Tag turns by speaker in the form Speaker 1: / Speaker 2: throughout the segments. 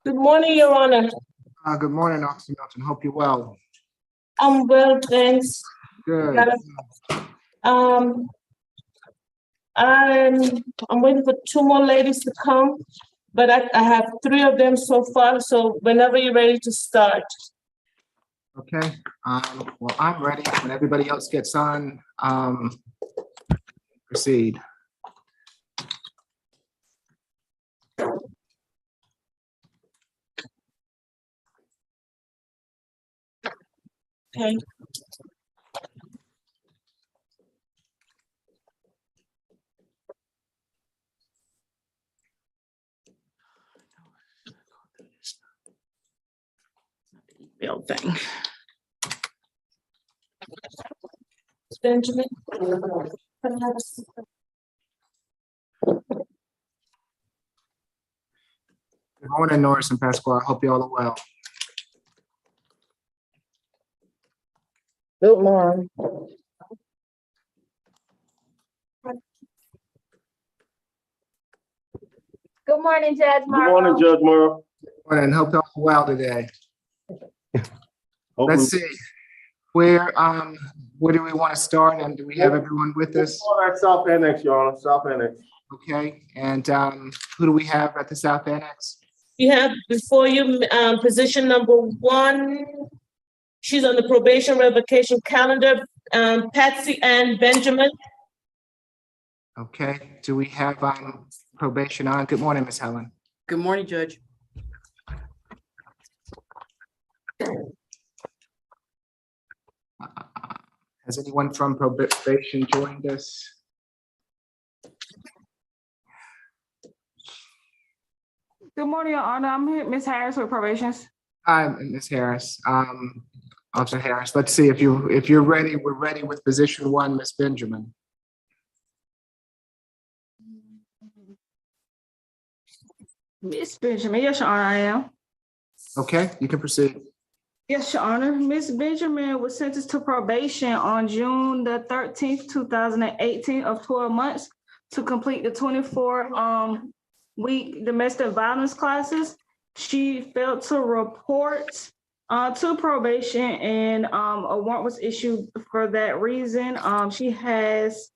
Speaker 1: Good morning, Your Honor.
Speaker 2: Good morning, Officer Milton. Hope you're well.
Speaker 1: I'm well, thanks.
Speaker 2: Good.
Speaker 1: Um, I'm waiting for two more ladies to come, but I have three of them so far, so whenever you're ready to start.
Speaker 2: Okay. Well, I'm ready. When everybody else gets on, proceed.
Speaker 1: Okay. Email thing. Benjamin.
Speaker 2: Good morning, Norris and Pasquale. I hope you all are well.
Speaker 1: Good morning.
Speaker 3: Good morning, Judge Morrow.
Speaker 4: Good morning, Judge Morrow.
Speaker 2: Good morning. Hope you all are well today. Let's see. Where do we want to start? And do we have everyone with us?
Speaker 4: At South Annex, Your Honor, South Annex.
Speaker 2: Okay. And who do we have at the South Annex?
Speaker 1: You have before you position number 1. She's on the probation revocation calendar. Patsy Ann Benjamin.
Speaker 2: Okay. Do we have probation on? Good morning, Miss Helen.
Speaker 5: Good morning, Judge.
Speaker 2: Has anyone from probation joined us?
Speaker 6: Good morning, Your Honor. I'm here, Ms. Harris with probations.
Speaker 2: Hi, Ms. Harris. Officer Harris, let's see if you're ready. We're ready with position 1, Ms. Benjamin.
Speaker 6: Ms. Benjamin, yes, Your Honor, I am.
Speaker 2: Okay, you can proceed.
Speaker 6: Yes, Your Honor. Ms. Benjamin was sentenced to probation on June the 13th, 2018 of 12 months to complete the 24-week domestic violence classes. She failed to report to probation and a warrant was issued for that reason. She has,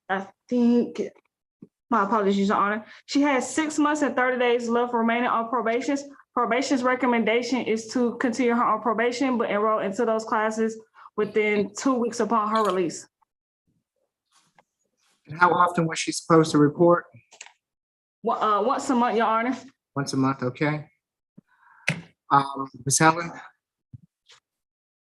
Speaker 6: I think, my apologies, Your Honor. She has 6 months and 30 days left remaining on probation. Probation's recommendation is to continue her on probation, but enroll into those classes within 2 weeks upon her release.
Speaker 2: And how often was she supposed to report?
Speaker 6: Once a month, Your Honor.
Speaker 2: Once a month, okay. Ms. Helen?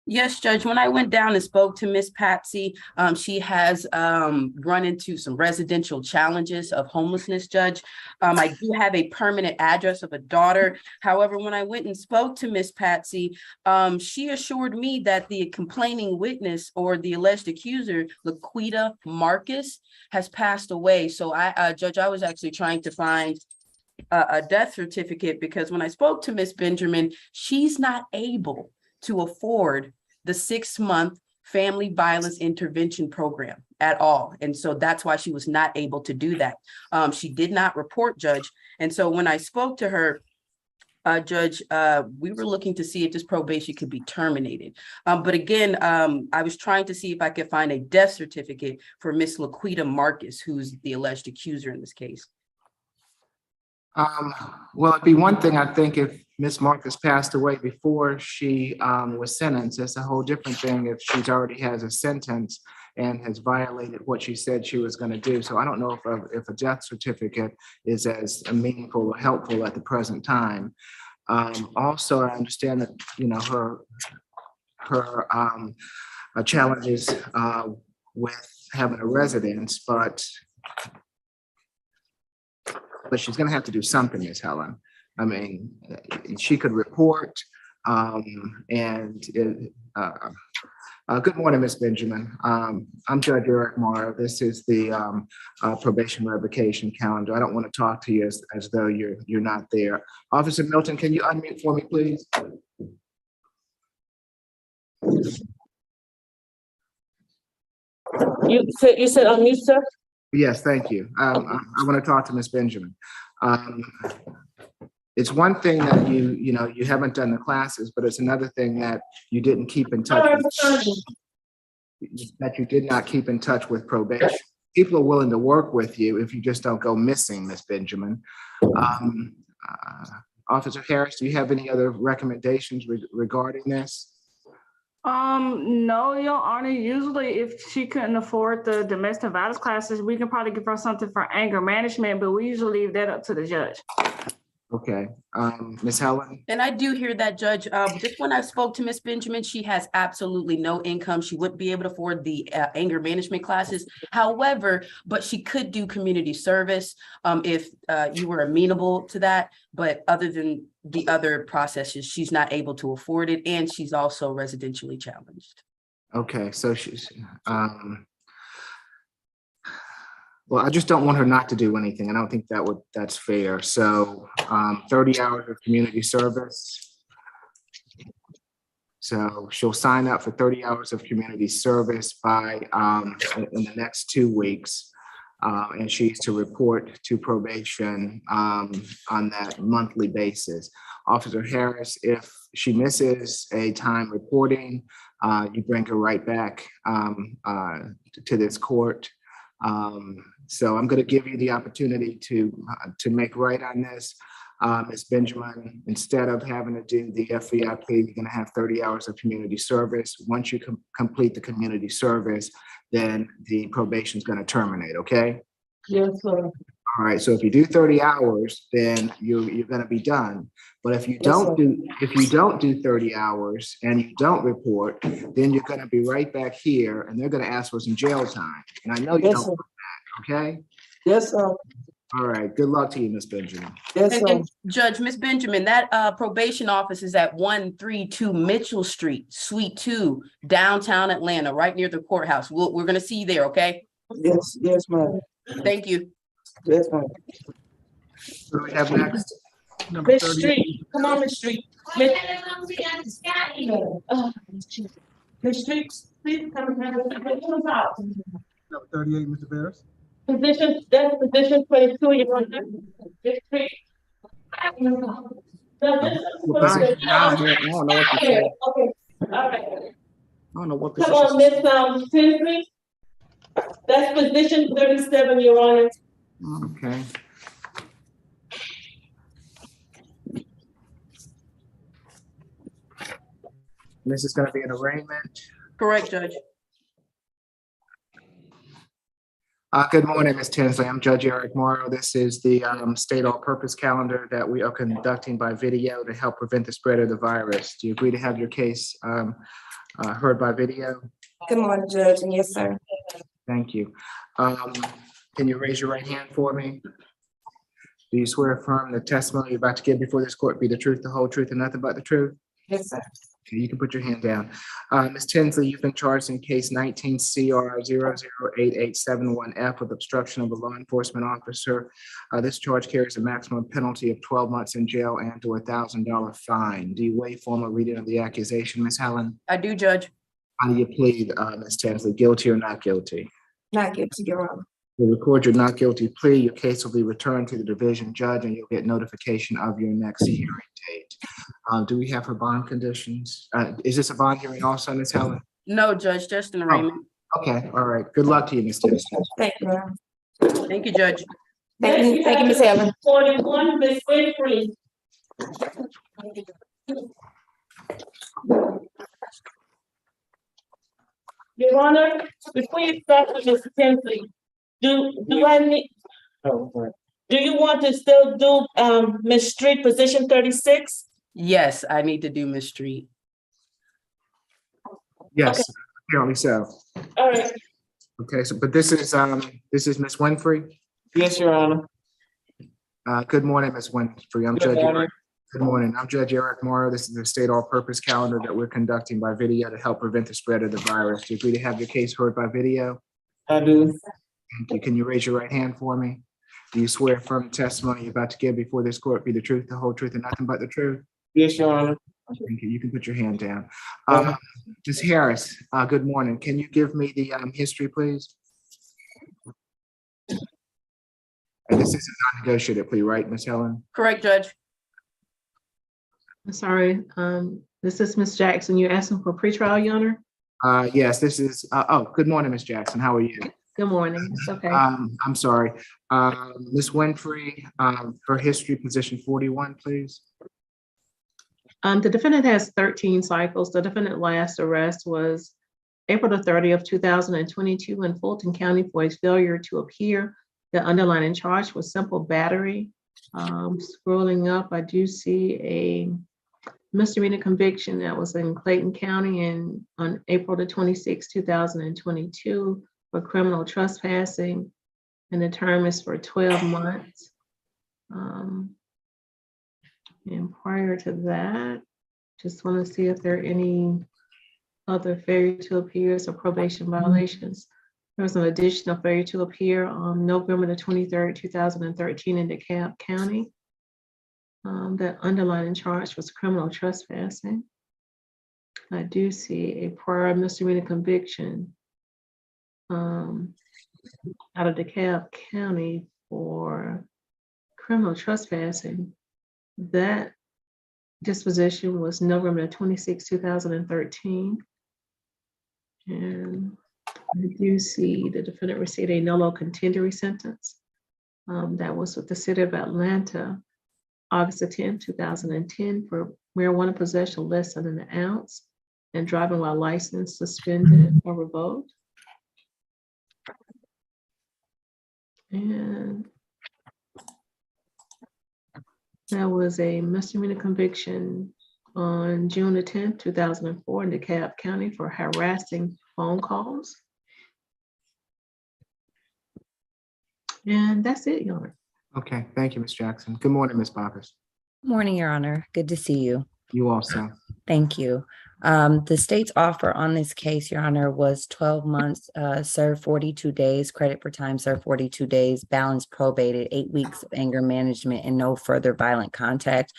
Speaker 5: Yes, Judge. When I went down and spoke to Miss Patsy, she has run into some residential challenges of homelessness, Judge. I do have a permanent address of a daughter. However, when I went and spoke to Miss Patsy, she assured me that the complaining witness or the alleged accuser, Laquita Marcus, has passed away. So Judge, I was actually trying to find a death certificate because when I spoke to Miss Benjamin, she's not able to afford the 6-month family violence intervention program at all. And so that's why she was not able to do that. She did not report, Judge. And so when I spoke to her, Judge, we were looking to see if this probation could be terminated. But again, I was trying to see if I could find a death certificate for Miss Laquita Marcus, who's the alleged accuser in this case.
Speaker 2: Well, it'd be one thing, I think, if Miss Marcus passed away before she was sentenced. It's a whole different thing if she's already has a sentence and has violated what she said she was going to do. So I don't know if a death certificate is as meaningful or helpful at the present time. Also, I understand that, you know, her challenges with having a residence, but she's going to have to do something, Ms. Helen. I mean, she could report good morning, Ms. Benjamin. I'm Judge Eric Morrow. This is the probation revocation calendar. I don't want to talk to you as though you're not there. Officer Milton, can you unmute for me, please?
Speaker 1: You said unmute, sir?
Speaker 2: Yes, thank you. I want to talk to Ms. Benjamin. it's one thing that you haven't done the classes, but it's another thing that you didn't keep in touch with, that you did not keep in touch with probation. People are willing to work with you if you just don't go missing, Ms. Benjamin. Officer Harris, do you have any other recommendations regarding this?
Speaker 6: No, Your Honor. Usually if she couldn't afford the domestic violence classes, we can probably give her something for anger management, but we usually leave that up to the judge.
Speaker 2: Okay, Ms. Helen?
Speaker 5: And I do hear that, Judge. Just when I spoke to Ms. Benjamin, she has absolutely no income. She wouldn't be able to afford the anger management classes. However, but she could do community service if you were amenable to that. But other than the other processes, she's not able to afford it, and she's also residentially challenged.
Speaker 2: Okay, so she's, well, I just don't want her not to do anything. I don't think that's fair. So 30 hours of community service. So she'll sign up for 30 hours of community service by in the next 2 weeks. And she's to report to probation on that monthly basis. Officer Harris, if she misses a time reporting, you bring her right back to this court. So I'm going to give you the opportunity to make right on this. Ms. Benjamin, instead of having to do the FVIP, you're going to have 30 hours of community service. Once you complete the community service, then the probation is going to terminate, okay?
Speaker 1: Yes, sir.
Speaker 2: All right, so if you do 30 hours, then you're going to be done. But if you don't do 30 hours and you don't report, then you're going to be right back here and they're going to ask for some jail time. And I know you don't want that, okay?
Speaker 7: Yes, sir.
Speaker 2: All right, good luck to you, Ms. Benjamin.
Speaker 7: Yes, sir.
Speaker 5: And Judge, Ms. Benjamin, that probation office is at 132 Mitchell Street, Suite 2, downtown Atlanta, right near the courthouse. We're going to see you there, okay?
Speaker 7: Yes, ma'am.
Speaker 5: Thank you.
Speaker 7: Yes, ma'am.
Speaker 2: What do we have next? Number
Speaker 1: Miss
Speaker 2: 30.
Speaker 1: Street, come on, Miss Street. Miss Street, please come and out.
Speaker 8: Number 38, Mr. Barris.
Speaker 1: That's position 22, you're on Miss Street.
Speaker 2: I don't know what to say.
Speaker 1: Okay, all right.
Speaker 2: I don't know what
Speaker 1: Come on, Miss Tinsley. That's position 37, Your Honor.
Speaker 2: Okay. This is going to be an arraignment.
Speaker 5: Correct, Judge.
Speaker 2: Good morning, Ms. Tinsley. I'm Judge Eric Morrow. This is the state all-purpose calendar that we are conducting by video to help prevent the spread of the virus. Do you agree to have your case heard by video?
Speaker 9: Good morning, Judge, and yes, sir.
Speaker 2: Thank you. Can you raise your right hand for me? Do you swear or affirm the testimony you're about to give before this court be the truth, the whole truth, and nothing but the truth?
Speaker 9: Yes, sir.
Speaker 2: Okay, you can put your hand down. Ms. Tinsley, you've been charged in case 19 CR 008871F with obstruction of a law enforcement officer. This charge carries a maximum penalty of 12 months in jail and to $1,000 fine. Do you waive formal reading of the accusation, Ms. Helen?
Speaker 5: I do, Judge.
Speaker 2: How do you plead, Ms. Tinsley, guilty or not guilty?
Speaker 9: Not guilty, Your Honor.
Speaker 2: We'll record your not guilty plea. Your case will be returned to the division judge and you'll get notification of your next hearing date. Do we have her bond conditions? Is this a bond hearing also, Ms. Helen?
Speaker 5: No, Judge, just an arraignment.
Speaker 2: Okay, all right. Good luck to you, Ms. Tinsley.
Speaker 9: Thank you, Your Honor.
Speaker 5: Thank you, Judge.
Speaker 9: Thank you, Ms. Helen.
Speaker 1: 41, Miss Winfrey. Your Honor, before you start with Ms. Tinsley, do you want to still do Ms. Street position 36?
Speaker 5: Yes, I need to do Ms. Street.
Speaker 2: Yes, apparently so.
Speaker 1: All right.
Speaker 2: Okay, so but this is Ms. Winfrey.
Speaker 7: Yes, Your Honor.
Speaker 2: Good morning, Ms. Winfrey. I'm
Speaker 7: Good
Speaker 2: Judge
Speaker 7: morning.
Speaker 2: Eric. Good morning. I'm Judge Eric Morrow. This is the state all-purpose calendar that we're conducting by video to help prevent the spread of the virus. Do you agree to have your case heard by video?
Speaker 7: I do.
Speaker 2: Thank you. Can you raise your right hand for me? Do you swear affirm the testimony you're about to give before this court be the truth, the whole truth, and nothing but the truth?
Speaker 7: Yes, Your Honor.
Speaker 2: Thank you. You can put your hand down. Ms. Harris, good morning. Can you give me the history, please? And this is a non-negotiated plea, right, Ms. Helen?
Speaker 5: Correct, Judge.
Speaker 10: I'm sorry, this is Ms. Jackson. You're asking for pretrial, Your Honor?
Speaker 2: Yes, this is, good morning, Ms. Jackson. How are you?
Speaker 10: Good morning. It's okay.
Speaker 2: I'm sorry. Ms. Winfrey, for history, position 41, please.
Speaker 10: The defendant has 13 cycles. The defendant last arrest was April the 30th, 2022 in Fulton County for his failure to appear. The underlying charge was simple battery. Scrolling up, I do see a misdemeanor conviction that was in Clayton County on April the 26th, 2022 for criminal trespassing, and the term is for 12 months. And prior to that, just want to see if there are any other failure to appear or probation violations. There was an additional failure to appear on November the 23rd, 2013 in DeKalb County. That underlying charge was criminal trespassing. I do see a prior misdemeanor conviction out of DeKalb County for criminal trespassing. That disposition was November 26, 2013. And I do see the defendant received a nolo contendere sentence. That was with the city of Atlanta, August 10, 2010 for marijuana possession less than an ounce and driving while license suspended or revoked. And there was a misdemeanor conviction on June the 10th, 2004 in DeKalb County for harassing phone calls. And that's it, Your Honor.
Speaker 2: Okay, thank you, Ms. Jackson. Good morning, Ms. Boppers.
Speaker 11: Morning, Your Honor. Good to see you.
Speaker 2: You also.
Speaker 11: Thank you. The state's offer on this case, Your Honor, was 12 months, served 42 days, credit for time served 42 days, balance probated, 8 weeks of anger management, and no further violent contact.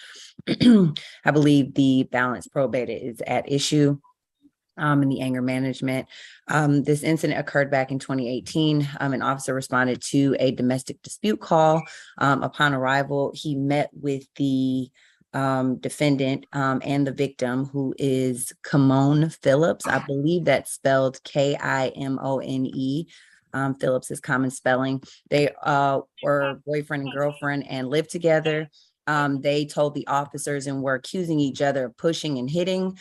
Speaker 11: I believe the balance probated is at issue in the anger management. This incident occurred back in 2018. An officer responded to a domestic dispute call. Upon arrival, he met with the defendant and the victim, who is Kimone Phillips. I believe that's spelled Kimone. Phillips is common spelling. They were boyfriend and girlfriend and lived together. They told the officers and were accusing each other of pushing and hitting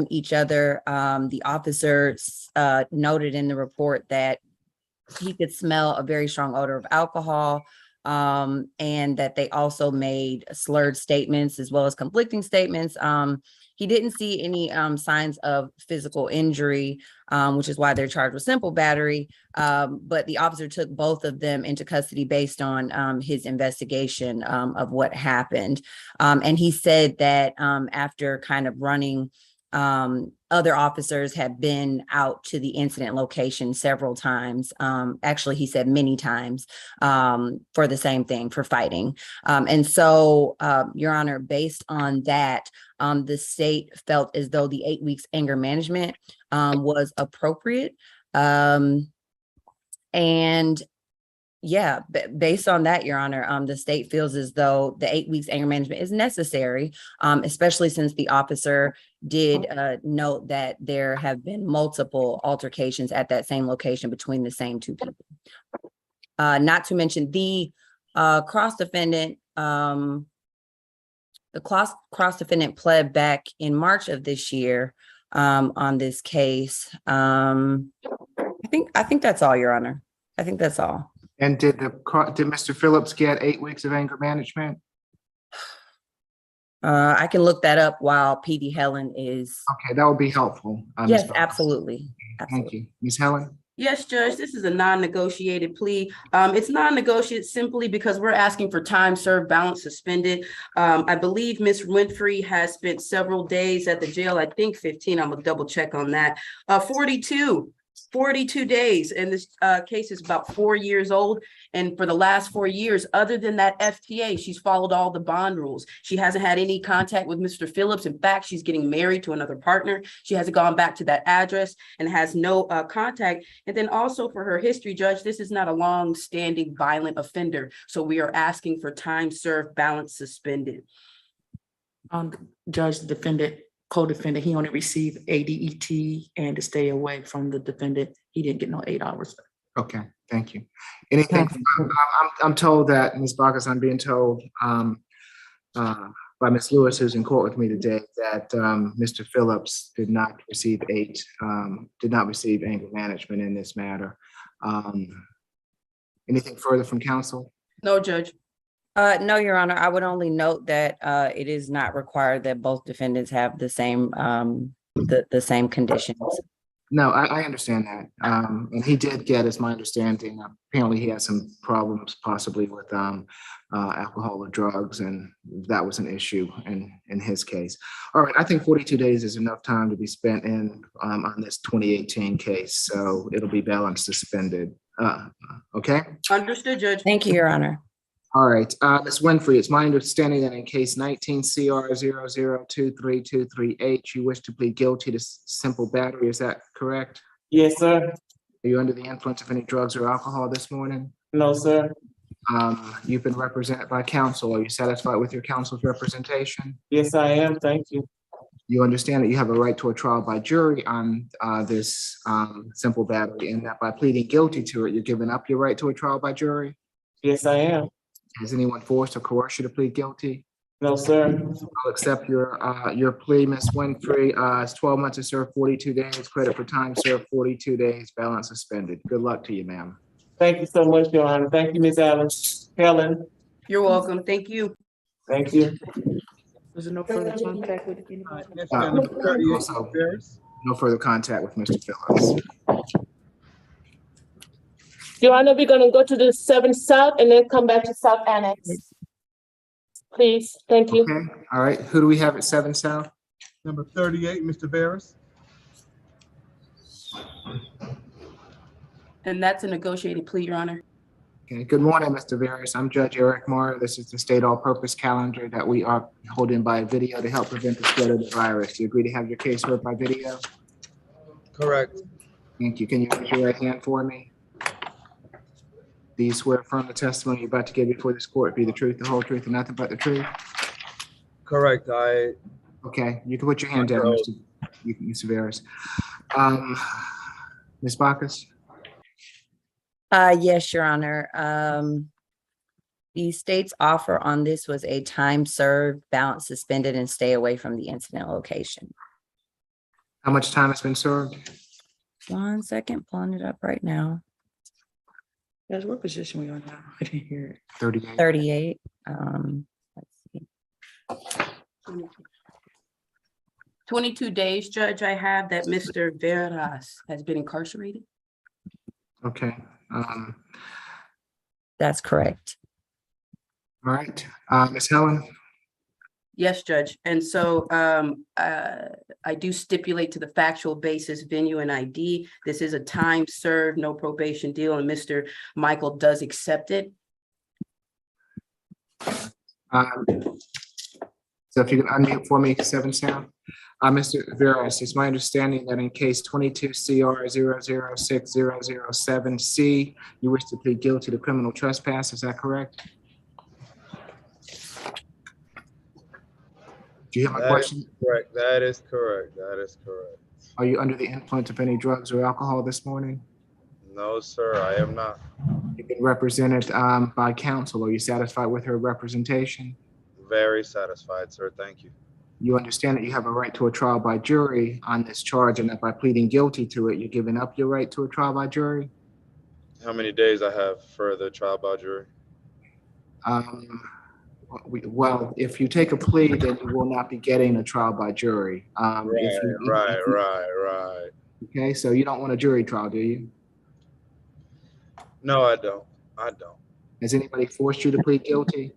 Speaker 11: each other. The officers noted in the report that he could smell a very strong odor of alcohol, and that they also made slurred statements as well as conflicting statements. He didn't see any signs of physical injury, which is why they're charged with simple battery. But the officer took both of them into custody based on his investigation of what happened. And he said that after kind of running, other officers have been out to the incident location several times. Actually, he said many times for the same thing, for fighting. And so, Your Honor, based on that, the state felt as though the 8 weeks anger management was appropriate. And yeah, based on that, Your Honor, the state feels as though the 8 weeks anger management is necessary, especially since the officer did note that there have been multiple altercations at that same location between the same two people. Not to mention the cross defendant, the cross defendant pled back in March of this year on this case. I think that's all, Your Honor. I think that's all.
Speaker 2: And did Mr. Phillips get 8 weeks of anger management?
Speaker 11: I can look that up while PD Helen is.
Speaker 2: Okay, that would be helpful.
Speaker 11: Yes,
Speaker 2: Ms. Boppers.
Speaker 11: absolutely.
Speaker 2: Thank you. Ms. Helen?
Speaker 5: Yes, Judge, this is a non-negotiated plea. It's non-negotiated simply because we're asking for time served, balance suspended. I believe Ms. Winfrey has spent several days at the jail. I think 15, I'm gonna double check on that. 42 days, and this case is about 4 years old. And for the last 4 years, other than that FTA, she's followed all the bond rules. She hasn't had any contact with Mr. Phillips. In fact, she's getting married to another partner. She hasn't gone back to that address and has no contact. And then also for her history, Judge, this is not a long-standing violent offender. So we are asking for time served, balance suspended.
Speaker 12: Judge, the defendant, co-defendant, he only received ADET and to stay away from the defendant. He didn't get no 8 hours.
Speaker 2: Okay, thank you. Anything, I'm told that, Ms. Bacchus, I'm being told by Ms. Lewis, who's in court with me today, that Mr. Phillips did not receive anger management in this matter. Anything further from counsel?
Speaker 5: No, Judge.
Speaker 11: No, Your Honor, I would only note that it is not required that both defendants have the same the same conditions.
Speaker 2: No, I understand that. And he did get, as my understanding, apparently he had some problems possibly with alcohol or drugs, and that was an issue in his case. All right, I think 42 days is enough time to be spent on this 2018 case, so it'll be balance suspended. Okay?
Speaker 5: Understood, Judge.
Speaker 11: Thank you, Your Honor.
Speaker 2: All right, Ms. Winfrey, it's my understanding that in case 19 CR 0023238, you wish to plead guilty to simple battery. Is that correct?
Speaker 7: Yes, sir.
Speaker 2: Are you under the influence of any drugs or alcohol this morning?
Speaker 7: No, sir.
Speaker 2: You've been represented by counsel. Are you satisfied with your counsel's representation?
Speaker 7: Yes, I am. Thank you.
Speaker 2: You understand that you have a right to a trial by jury on this simple battery, and that by pleading guilty to it, you're giving up your right to a trial by jury?
Speaker 7: Yes, I am.
Speaker 2: Has anyone forced or coerced you to plead guilty?
Speaker 7: No, sir.
Speaker 2: I'll accept your plea, Ms. Winfrey. It's 12 months to serve, 42 days, credit for time served, 42 days, balance suspended. Good luck to you, ma'am.
Speaker 7: Thank you so much, Your Honor. Thank you, Ms. Helen.
Speaker 5: You're welcome. Thank you.
Speaker 7: Thank you.
Speaker 12: Was there no further contact with anybody?
Speaker 8: Next, we got number 38,
Speaker 2: Also,
Speaker 8: Mr. Ferris.
Speaker 2: no further contact with Mr. Phillips.
Speaker 1: Your Honor, we're gonna go to the 7 South and then come back to South Annex. Please, thank you.
Speaker 2: Okay, all right. Who do we have at 7 South?
Speaker 8: Number 38, Mr. Ferris.
Speaker 5: And that's a negotiated plea, Your Honor.
Speaker 2: Okay, good morning, Mr. Vargas. I'm Judge Eric Moore. This is the state all-purpose calendar that we are holding by video to help prevent the spread of the virus. Do you agree to have your case heard by video?
Speaker 8: Correct.
Speaker 2: Thank you. Can you raise your right hand for me? Do you swear affirm the testimony you're about to give before this court be the truth, the whole truth, and nothing but the truth?
Speaker 8: Correct.
Speaker 2: Okay, you can put your hand down, Mr. Vargas. Ms. Bacchus?
Speaker 11: Yes, Your Honor. The state's offer on this was a time served, balance suspended, and stay away from the incident location.
Speaker 2: How much time has been served?
Speaker 11: 1 second, pulling it up right now.
Speaker 12: Judge, what position we on now? I didn't hear it.
Speaker 2: 38.
Speaker 11: 38. Let's see.
Speaker 5: 22 days, Judge, I have that Mr. Veras has been incarcerated.
Speaker 2: Okay.
Speaker 11: That's correct.
Speaker 2: All right. Ms. Helen?
Speaker 5: Yes, Judge. And so I do stipulate to the factual basis, venue, and ID. This is a time served, no probation deal, and Mr. Michael does accept it.
Speaker 2: So if you can unmute for me, 7 Sound. Mr. Veras, it's my understanding that in case 22 CR 006007C, you wish to plead guilty to criminal trespass. Is that correct? Do you hear my question?
Speaker 8: Correct. That is correct. That is correct.
Speaker 2: Are you under the influence of any drugs or alcohol this morning?
Speaker 8: No, sir, I am not.
Speaker 2: You've been represented by counsel. Are you satisfied with her representation?
Speaker 8: Very satisfied, sir. Thank you.
Speaker 2: You understand that you have a right to a trial by jury on this charge, and that by pleading guilty to it, you're giving up your right to a trial by jury?
Speaker 8: How many days I have for the trial by jury?
Speaker 2: Well, if you take a plea, then you will not be getting a trial by jury.
Speaker 8: Right.
Speaker 2: Okay, so you don't want a jury trial, do you?
Speaker 8: No, I don't. I don't.
Speaker 2: Has anybody forced you to plead guilty?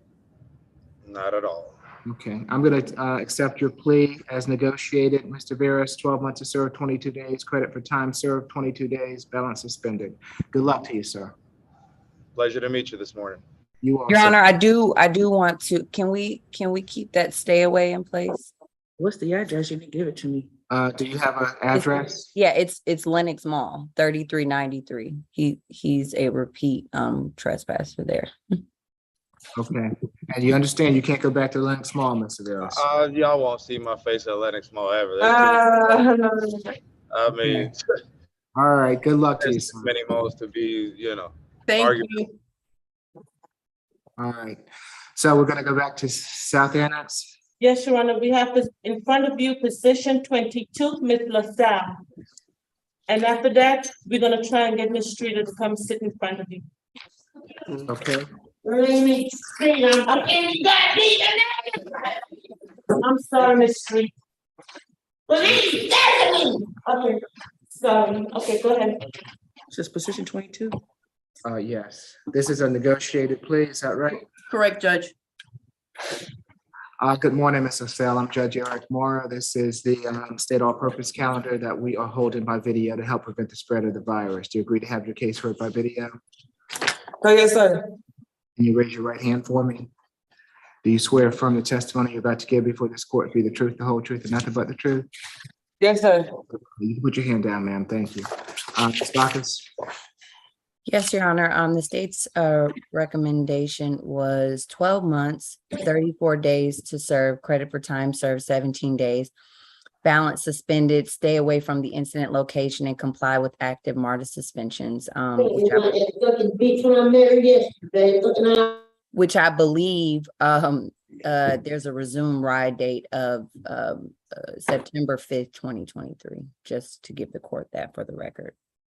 Speaker 8: Not at all.
Speaker 2: Okay, I'm going to accept your plea as negotiated. Mr. Veras, 12 months to serve, 22 days, credit for time served, 22 days, balance suspended. Good luck to you, sir.
Speaker 8: Pleasure to meet you this morning.
Speaker 2: You also.
Speaker 11: Your Honor, I do want to, can we keep that stay away in place?
Speaker 12: What's the address? You didn't give it to me.
Speaker 2: Do you have an address?
Speaker 11: Yeah, it's Lenox Mall, 3393. He's a repeat trespasser there.
Speaker 2: Okay, and you understand you can't go back to Lennox Mall, Mr. Villas?
Speaker 8: Y'all won't see my face at Lennox Mall ever. I mean,
Speaker 2: All right, good luck to you,
Speaker 8: there's too
Speaker 2: son.
Speaker 8: many malls to be,
Speaker 5: Thank
Speaker 8: Argue.
Speaker 5: you.
Speaker 2: All right, so we're gonna go back to South Annex.
Speaker 1: Yes, Your Honor, we have in front of you, position 22, Ms. LaSalle. And after that, we're gonna try and get Ms. Streeter to come sit in front of you.
Speaker 2: Okay,
Speaker 1: I'm sorry, Ms. Street. Okay, sorry, okay, go ahead.
Speaker 12: Is this position 22?
Speaker 2: yes, this is a negotiated plea, is that right?
Speaker 5: Correct, Judge.
Speaker 2: Good morning, Ms. LaSalle. I'm Judge Eric Mora. This is the state all-purpose calendar that we are holding by video to help prevent the spread of the virus. Do you agree to have your case heard by video?
Speaker 7: Yes, sir.
Speaker 2: Can you raise your right hand for me? Do you swear affirm the testimony you're about to give before this court be the truth, the whole truth, and nothing but the truth?
Speaker 7: Yes, sir.
Speaker 2: You can put your hand down, ma'am. Thank you. Ms. Bacchus?
Speaker 11: Yes, Your Honor. The state's recommendation was 12 months, 34 days to serve, credit for time served 17 days, balance suspended, stay away from the incident location, and comply with active MARTA suspensions, which I believe there's a resume ride date of September 5th, 2023, just to give the court that for the record.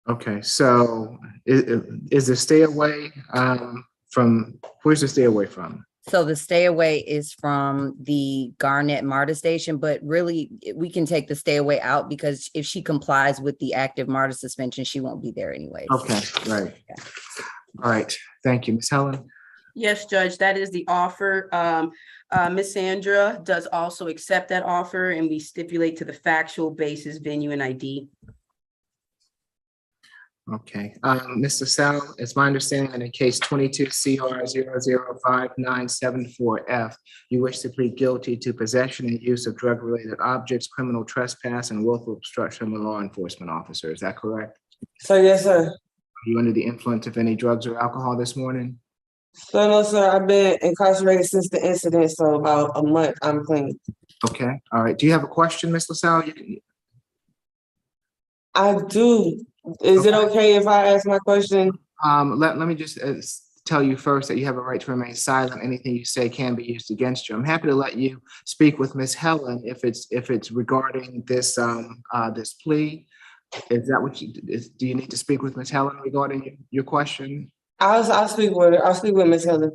Speaker 2: Okay, so is the stay away from, where's the stay away from?
Speaker 11: So the stay away is from the Garnett MARTA station, but really we can take the stay away out because if she complies with the active MARTA suspension, she won't be there anyway.
Speaker 2: Okay, right.
Speaker 11: Yeah.
Speaker 2: All right, thank you. Ms. Helen?
Speaker 5: Yes, Judge, that is the offer. Ms. Sandra does also accept that offer, and we stipulate to the factual basis, venue, and ID.
Speaker 2: Okay, Mr. Sal, it's my understanding that in case 22 CR 005974F, you wish to plead guilty to possession and use of drug-related objects, criminal trespass, and willful obstruction of a law enforcement officer. Is that correct?
Speaker 7: Sir, yes, sir.
Speaker 2: Are you under the influence of any drugs or alcohol this morning?
Speaker 7: So, no, sir, I've been incarcerated since the incident, so about a month, I'm clean.
Speaker 2: Okay, all right. Do you have a question, Ms. LaSalle?
Speaker 7: I do. Is it okay if I ask my question?
Speaker 2: Let me just tell you first that you have a right to remain silent. Anything you say can be used against you. I'm happy to let you speak with Ms. Helen if it's regarding this this plea. Is that what do you need to speak with Ms. Helen regarding your question?
Speaker 7: I'll speak with her. I'll speak with Miss Helen.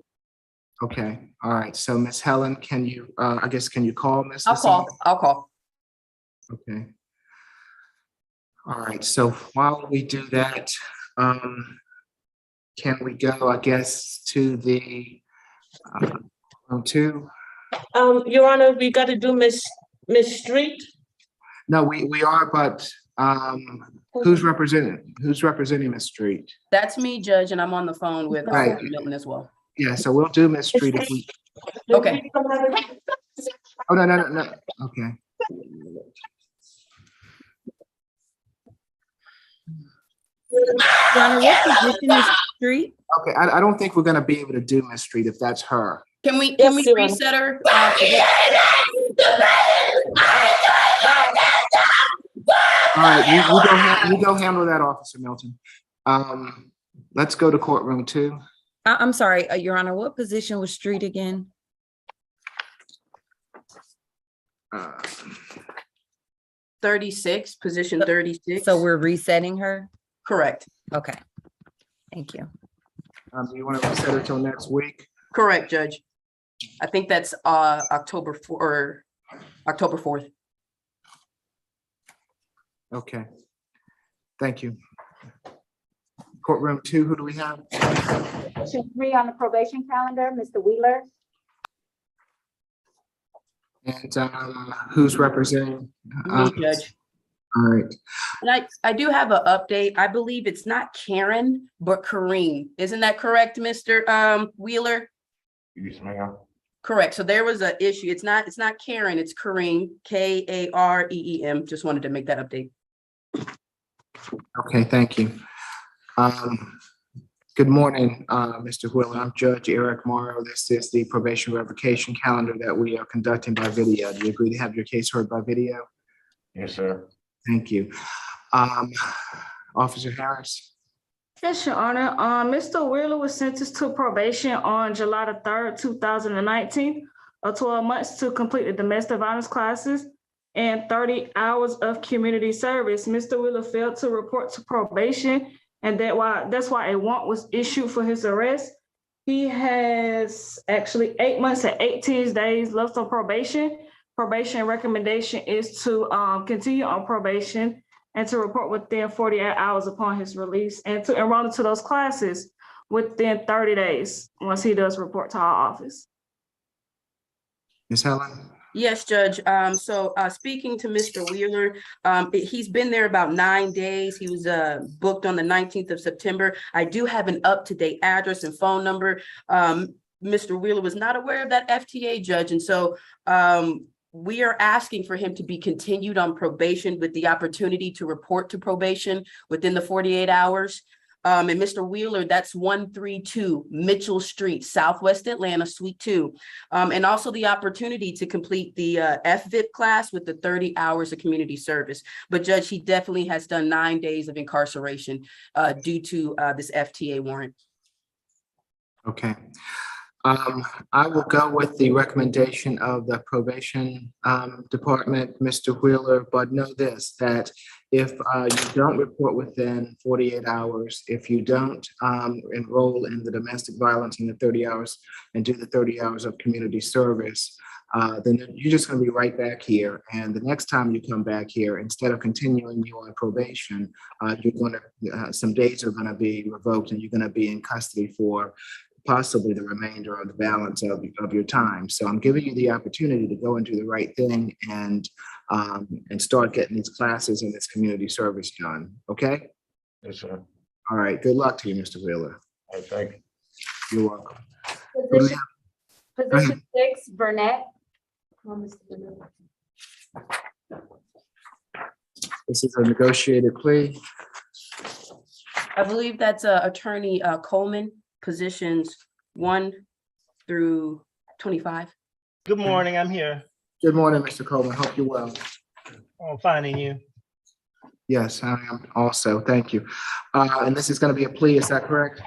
Speaker 2: Okay, all right. So Ms. Helen, can you can you call Ms.
Speaker 5: I'll call.
Speaker 2: Okay. All right, so while we do that, can we go, I guess, to the room 2?
Speaker 1: Your Honor, we got to do Miss Street.
Speaker 2: No, we are, but who's representing Ms. Street?
Speaker 5: That's me, Judge, and I'm on the phone with
Speaker 2: Right.
Speaker 5: Milton as well.
Speaker 2: Yeah, so we'll do Ms. Street if we.
Speaker 5: Okay.
Speaker 2: Oh, no. Okay.
Speaker 11: Your Honor, what position is Street?
Speaker 2: Okay, I don't think we're gonna be able to do Ms. Street if that's her.
Speaker 5: Can we
Speaker 1: Yes, Your Honor.
Speaker 5: reset her?
Speaker 2: All right, you go handle that, Officer Milton. Let's go to courtroom 2.
Speaker 11: I'm sorry, Your Honor, what position was Street again?
Speaker 5: 36, position 36.
Speaker 11: So we're resetting her?
Speaker 5: Correct.
Speaker 11: Okay, thank you.
Speaker 2: Do you want to reset it till next week?
Speaker 5: Correct, Judge. I think that's October 4th.
Speaker 2: Okay. Thank you. Courtroom 2, who do we have?
Speaker 3: Position 3 on the probation calendar, Mr. Wheeler.
Speaker 2: And who's representing?
Speaker 5: Me, Judge.
Speaker 2: All right.
Speaker 5: And I do have an update. I believe it's not Karen, but Kareem. Isn't that correct, Mr. Wheeler?
Speaker 4: Yes, ma'am.
Speaker 5: Correct. So there was an issue. It's not Karen, it's Kareem, Kareem. Just wanted to make that update.
Speaker 2: Okay, thank you. Good morning, Mr. Hughley. I'm Judge Eric Morrow. This is the probation revocation calendar that we are conducting by video. Do you agree to have your case heard by video?
Speaker 4: Yes, sir.
Speaker 2: Thank you. Officer Harris?
Speaker 6: Yes, Your Honor. Mr. Wheeler was sentenced to probation on July the 3rd, 2019, 12 months to complete the domestic violence classes and 30 hours of community service. Mr. Wheeler failed to report to probation, and that's why a warrant was issued for his arrest. He has actually 8 months and 18 days left on probation. Probation recommendation is to continue on probation and to report within 48 hours upon his release and to enroll into those classes within 30 days once he does report to our office.
Speaker 2: Ms. Helen?
Speaker 5: Yes, Judge. Speaking to Mr. Wheeler, he's been there about 9 days. He was booked on the 19th of September. I do have an up-to-date address and phone number. Mr. Wheeler was not aware of that FTA, Judge, and so we are asking for him to be continued on probation with the opportunity to report to probation within the 48 hours. And Mr. Wheeler, that's 132 Mitchell Street, Southwest Atlanta, Suite 2. And also the opportunity to complete the FVIP class with the 30 hours of community service. But Judge, he definitely has done 9 days of incarceration due to this FTA warrant.
Speaker 2: Okay. I will go with the recommendation of the probation department, Mr. Wheeler, but know this, that if you don't report within 48 hours, if you don't enroll in the domestic violence in the 30 hours and do the 30 hours of community service, then you're just going to be right back here. And the next time you come back here, instead of continuing you on probation, you're going to, some days are going to be revoked and you're going to be in custody for possibly the remainder of the balance of your time. So I'm giving you the opportunity to go and do the right thing and start getting these classes and this community service done. Okay?
Speaker 4: Yes, sir.
Speaker 2: All right. Good luck to you, Mr. Wheeler.
Speaker 4: All right, thank you.
Speaker 2: You're welcome.
Speaker 3: Position 6, Burnett.
Speaker 2: This is a negotiated plea.
Speaker 5: I believe that's Attorney Coleman, positions 1 through 25.
Speaker 13: Good morning, I'm here.
Speaker 2: Good morning, Mr. Coleman. Hope you're well.
Speaker 13: I'm finding you.
Speaker 2: Yes, I am also. Thank you. And this is going to be a plea, is that correct?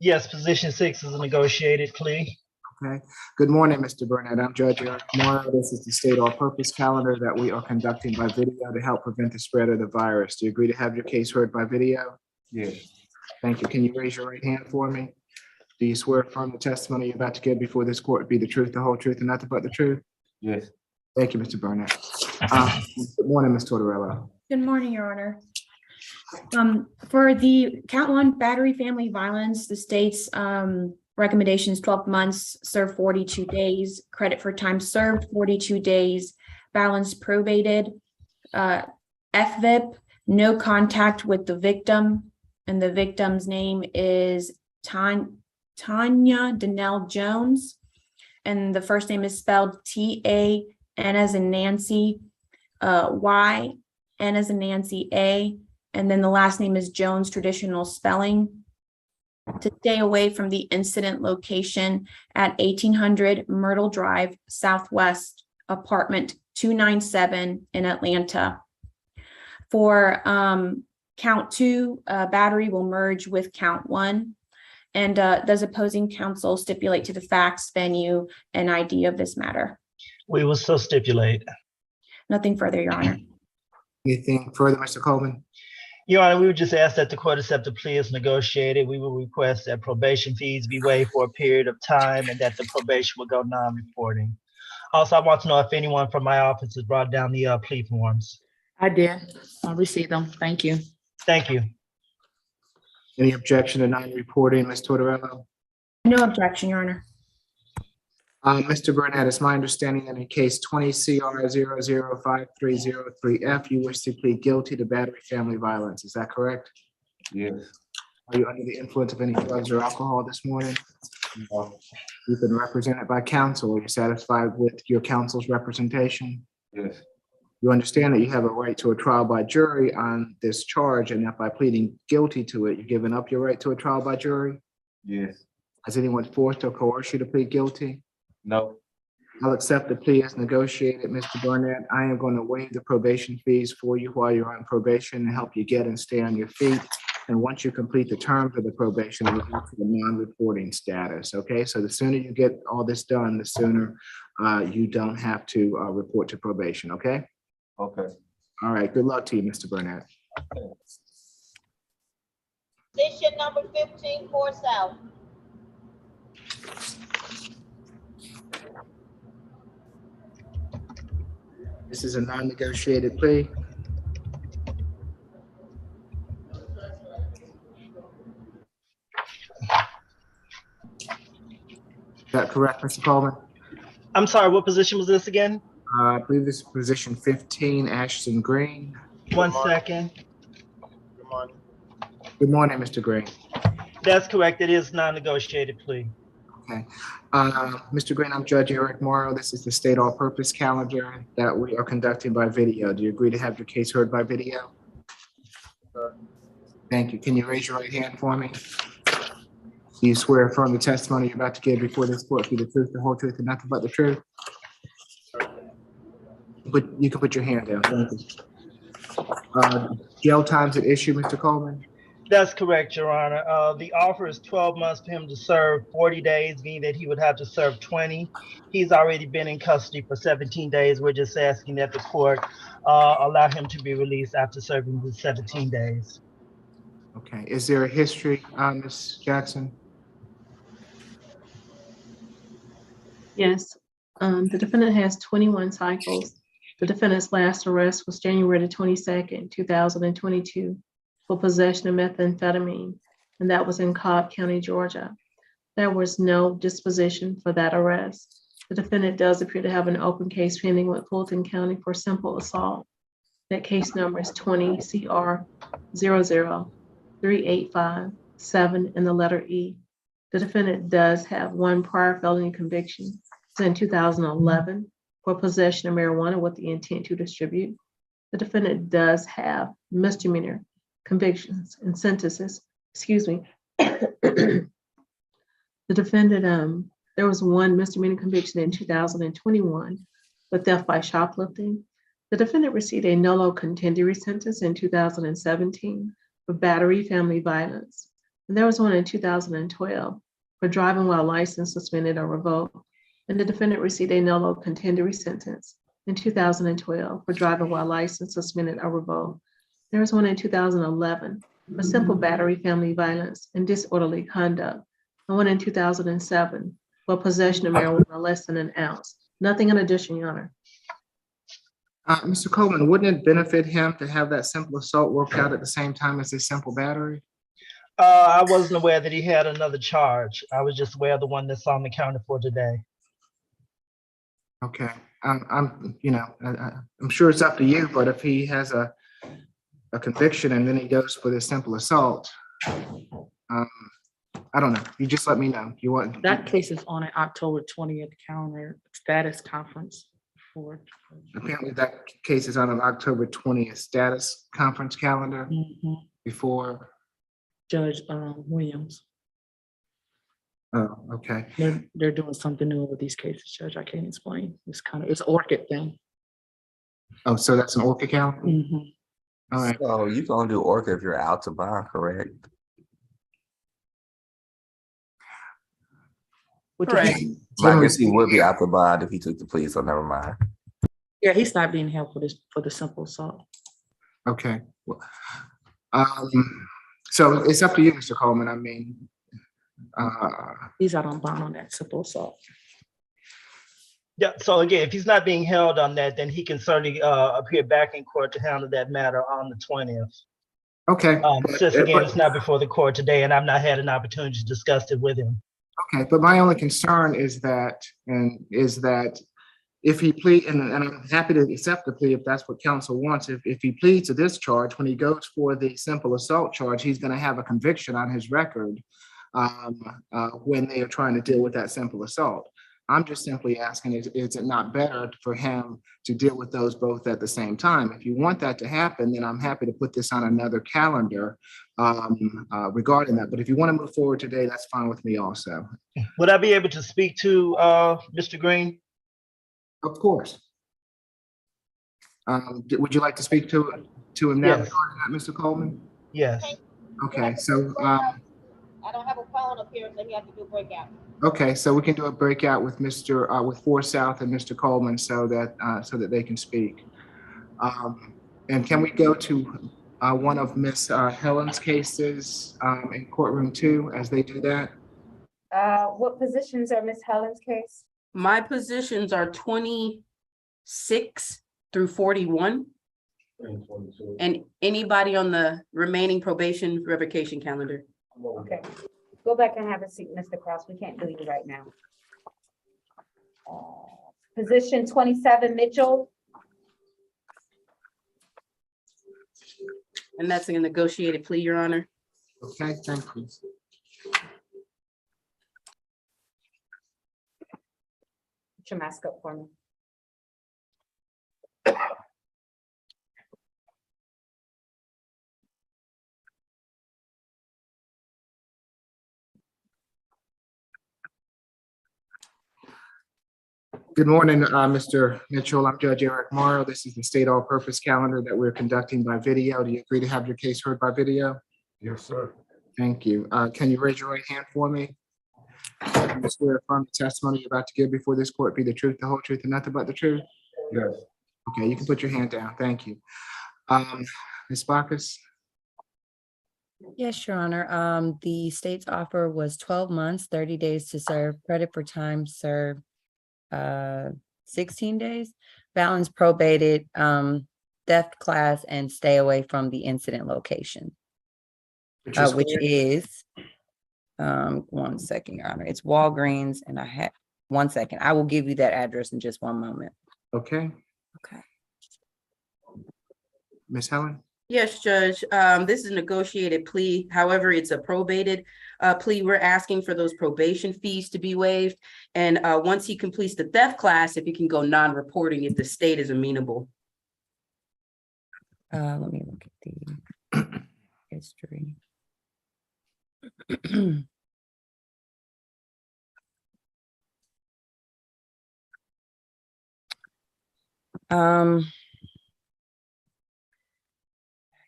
Speaker 13: Yes, position 6 is a negotiated plea.
Speaker 2: Okay. Good morning, Mr. Burnett. I'm Judge Eric Morrow. This is the state all-purpose calendar that we are conducting by video to help prevent the spread of the virus. Do you agree to have your case heard by video?
Speaker 4: Yes.
Speaker 2: Thank you. Can you raise your right hand for me? Do you swear affirm the testimony you're about to give before this court be the truth, the whole truth, and nothing but the truth?
Speaker 4: Yes.
Speaker 2: Thank you, Mr. Burnett. Good morning, Ms. Tortorella.
Speaker 9: Good morning, Your Honor. For the count 1 battery family violence, the state's recommendations 12 months, serve 42 days, credit for time served 42 days, balance probated, FVIP, no contact with the victim, and the victim's name is Tanya Danelle Jones, and the first name is spelled T-A-N as in Nancy, Y-N as in Nancy, A, and then the last name is Jones, traditional spelling. To stay away from the incident location at 1800 Myrtle Drive, Southwest, apartment 297 in Atlanta. For count 2, battery will merge with count 1. And does opposing counsel stipulate to the facts, venue, and ID of this matter?
Speaker 13: We will so stipulate.
Speaker 9: Nothing further, Your Honor.
Speaker 2: Anything further, Mr. Coleman?
Speaker 13: Your Honor, we would just ask that the court accept the plea as negotiated. We will request that probation fees be waived for a period of time and that the probation will go non-reporting. Also, I want to know if anyone from my office has brought down the plea forms.
Speaker 12: I did. I received them. Thank you.
Speaker 13: Thank you.
Speaker 2: Any objection to non-reporting, Ms. Tortorella?
Speaker 9: No objection, Your Honor.
Speaker 2: Mr. Burnett, it's my understanding that in case 20 CR 005303F, you wish to plead guilty to battery family violence. Is that correct?
Speaker 4: Yes.
Speaker 2: Are you under the influence of any drugs or alcohol this morning?
Speaker 4: No.
Speaker 2: You've been represented by counsel. Are you satisfied with your counsel's representation?
Speaker 4: Yes.
Speaker 2: You understand that you have a right to a trial by jury on this charge, and that by pleading guilty to it, you're giving up your right to a trial by jury?
Speaker 4: Yes.
Speaker 2: Has anyone forced or coerced you to plead guilty?
Speaker 4: No.
Speaker 2: I'll accept the plea as negotiated, Mr. Burnett. I am going to waive the probation fees for you while you're on probation and help you get and stay on your feet. And once you complete the terms of the probation, it will go to the non-reporting status, okay? So the sooner you get all this done, the sooner you don't have to report to probation, okay?
Speaker 4: Okay.
Speaker 2: All right, good luck to you, Mr. Burnett.
Speaker 14: Petition number 15, Court South.
Speaker 2: This is a non-negotiated plea. Is that correct, Mr. Coleman?
Speaker 13: I'm sorry, what position was this again?
Speaker 2: I believe this is position 15, Ashton Green.
Speaker 13: One second.
Speaker 8: Good morning.
Speaker 2: Good morning, Mr. Green.
Speaker 13: That's correct. It is non-negotiated plea.
Speaker 2: Okay. Mr. Green, I'm Judge Eric Morrow. This is the state all-purpose calendar that we are conducting by video. Do you agree to have your case heard by video? Thank you. Can you raise your right hand for me? Do you swear or affirm the testimony you're about to give before this court be the truth, the whole truth, and nothing but the truth? But you can put your hand down. Thank you. Jail times at issue, Mr. Coleman?
Speaker 13: That's correct, Your Honor. The offer is 12 months for him to serve 40 days, meaning that he would have to serve 20. He's already been in custody for 17 days. We're just asking that the court allow him to be released after serving the 17 days.
Speaker 2: Okay. Is there a history, Ms. Jackson?
Speaker 10: Yes, the defendant has 21 cycles. The defendant's last arrest was January the 22nd, 2022 for possession of methamphetamine, and that was in Cobb County, Georgia. There was no disposition for that arrest. The defendant does appear to have an open case pending with Fulton County for simple assault. That case number is 20 CR 00385-7 in the letter E. The defendant does have one prior felony conviction. It's in 2011 for possession of marijuana with the intent to distribute. The defendant does have misdemeanor convictions and sentences, The defendant, there was one misdemeanor conviction in 2021 for theft by shoplifting. The defendant received a nolo contendere sentence in 2017 for battery, family violence. And there was one in 2012 for driving while license suspended or revoked. And the defendant received a nolo contendere sentence in 2012 for driving while license suspended or revoked. There was one in 2011 for simple battery, family violence, and disorderly conduct. And one in 2007 for possession of marijuana less than an ounce. Nothing in addition, Your Honor.
Speaker 2: Mr. Coleman, wouldn't it benefit him to have that simple assault worked out at the same time as this simple battery?
Speaker 13: I wasn't aware that he had another charge. I was just aware of the one that's on the counter for today.
Speaker 2: Okay, I'm sure it's up to you, but if he has a conviction and then he goes for this simple assault, I don't know. You just let me know. You want
Speaker 12: That case is on an October 20th calendar status conference for.
Speaker 2: Apparently that case is on an October 20th status conference calendar before.
Speaker 12: Judge Williams.
Speaker 2: Oh, okay.
Speaker 12: They're doing something new with these cases, Judge. I can't explain. It's Orchid thing.
Speaker 2: Oh, so that's an Orchid calendar? All right.
Speaker 15: So you gonna do Orchid if you're out to bond, correct?
Speaker 12: Correct.
Speaker 15: I guess he would be out to bond if he took the plea, so never mind.
Speaker 12: Yeah, he's not being held for the simple assault.
Speaker 2: Okay. Well, so it's up to you, Mr. Coleman. I mean,
Speaker 12: he's out on bond on that simple assault.
Speaker 13: Yeah, so again, if he's not being held on that, then he can certainly appear back in court to handle that matter on the 20th.
Speaker 2: Okay.
Speaker 13: Since again, it's not before the court today, and I've not had an opportunity to discuss it with him.
Speaker 2: Okay, but my only concern is that if he plead, and I'm happy to accept the plea if that's what counsel wants. If he pleads to this charge, when he goes for the simple assault charge, he's going to have a conviction on his record when they are trying to deal with that simple assault. I'm just simply asking, is it not better for him to deal with those both at the same time? If you want that to happen, then I'm happy to put this on another calendar regarding that. But if you want to move forward today, that's fine with me also.
Speaker 13: Would I be able to speak to Mr. Green?
Speaker 2: Of course. Would you like to speak to him now,
Speaker 13: Yes.
Speaker 2: regarding that, Mr. Coleman?
Speaker 13: Yes.
Speaker 2: Okay, so
Speaker 14: I don't have a phone up here, so you have to do breakout.
Speaker 2: okay, so we can do a breakout with with 4 South and Mr. Coleman so that they can speak. And can we go to one of Miss Helen's cases in Courtroom 2 as they do that?
Speaker 3: What positions are Miss Helen's case?
Speaker 5: My positions are 26 through 41. And anybody on the remaining probation revocation calendar.
Speaker 3: Okay, go back and have a seat, Mr. Cross. We can't do you right now. Position 27, Mitchell.
Speaker 5: And that's a negotiated plea, Your Honor.
Speaker 2: Okay, thank you.
Speaker 3: Put your mask up for me.
Speaker 2: Good morning, Mr. Mitchell. I'm Judge Eric Morrow. This is the state all-purpose calendar that we're conducting by video. Do you agree to have your case heard by video?
Speaker 4: Yes, sir.
Speaker 2: Thank you. Can you raise your right hand for me? I swear affirm the testimony you're about to give before this court be the truth, the whole truth, and nothing but the truth?
Speaker 4: Yes.
Speaker 2: Okay, you can put your hand down. Thank you. Ms. Bacchus?
Speaker 11: Yes, Your Honor. The state's offer was 12 months, 30 days to serve, credit for time served, 16 days, balance probated, theft class, and stay away from the incident location, which is, 1 second, Your Honor. It's Walgreens, and I have 1 second. I will give you that address in just one moment.
Speaker 2: Okay.
Speaker 11: Okay.
Speaker 2: Ms. Helen?
Speaker 5: Yes, Judge. This is a negotiated plea. However, it's a probated plea. We're asking for those probation fees to be waived. And once he completes the theft class, if he can go non-reporting, if the state is amenable.
Speaker 11: Let me look at the history.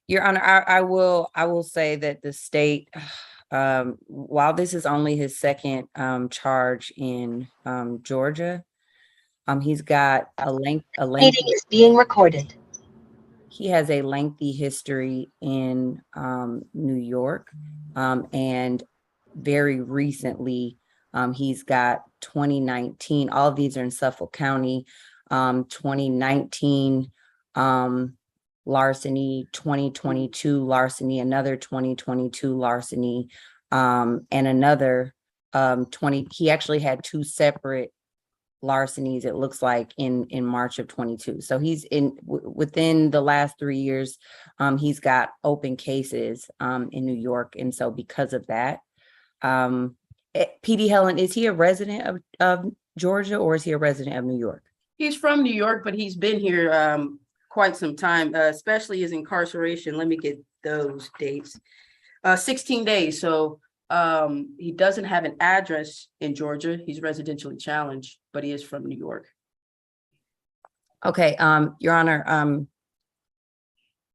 Speaker 11: Your Honor, I will say that the state, while this is only his second charge in Georgia, he's got a lengthy.
Speaker 16: Meeting is being recorded.
Speaker 11: He has a lengthy history in New York, and very recently, he's got 2019. All of these are in Suffolk County. 2019 larceny, 2022 larceny, another 2022 larceny, and another 20. He actually had 2 separate larcenies, it looks like, in March of 22. So he's within the last 3 years, he's got open cases in New York. And so because of that, PD Helen, is he a resident of Georgia, or is he a resident of New York?
Speaker 5: He's from New York, but he's been here quite some time, especially his incarceration. Let me get those dates. 16 days. So he doesn't have an address in Georgia. He's residentially challenged, but he is from New York.
Speaker 11: Okay, Your Honor,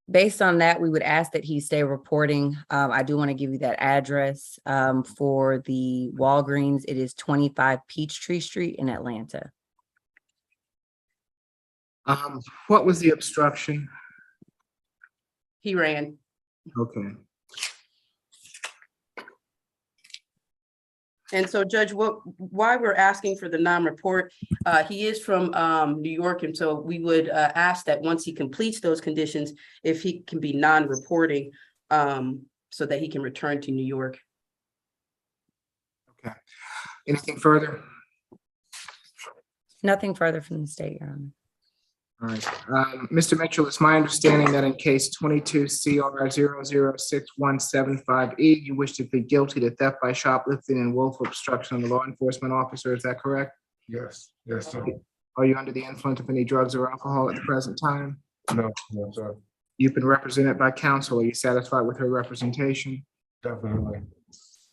Speaker 11: based on that, we would ask that he stay reporting. I do want to give you that address for the Walgreens. It is 25 Peachtree Street in Atlanta.
Speaker 2: What was the obstruction?
Speaker 5: He ran.
Speaker 2: Okay.
Speaker 5: And so, Judge, why we're asking for the non-report, he is from New York, and so we would ask that once he completes those conditions, if he can be non-reporting, so that he can return to New York.
Speaker 2: Okay. Anything further?
Speaker 11: Nothing further from the state, Your Honor.
Speaker 2: All right. Mr. Mitchell, it's my understanding that in case 22 CR 0061775E, you wish to plead guilty to theft by shoplifting and willful obstruction of the law enforcement officer. Is that correct?
Speaker 4: Yes, yes, sir.
Speaker 2: Are you under the influence of any drugs or alcohol at the present time?
Speaker 4: No, no, sir.
Speaker 2: You've been represented by counsel. Are you satisfied with her representation?
Speaker 4: Definitely.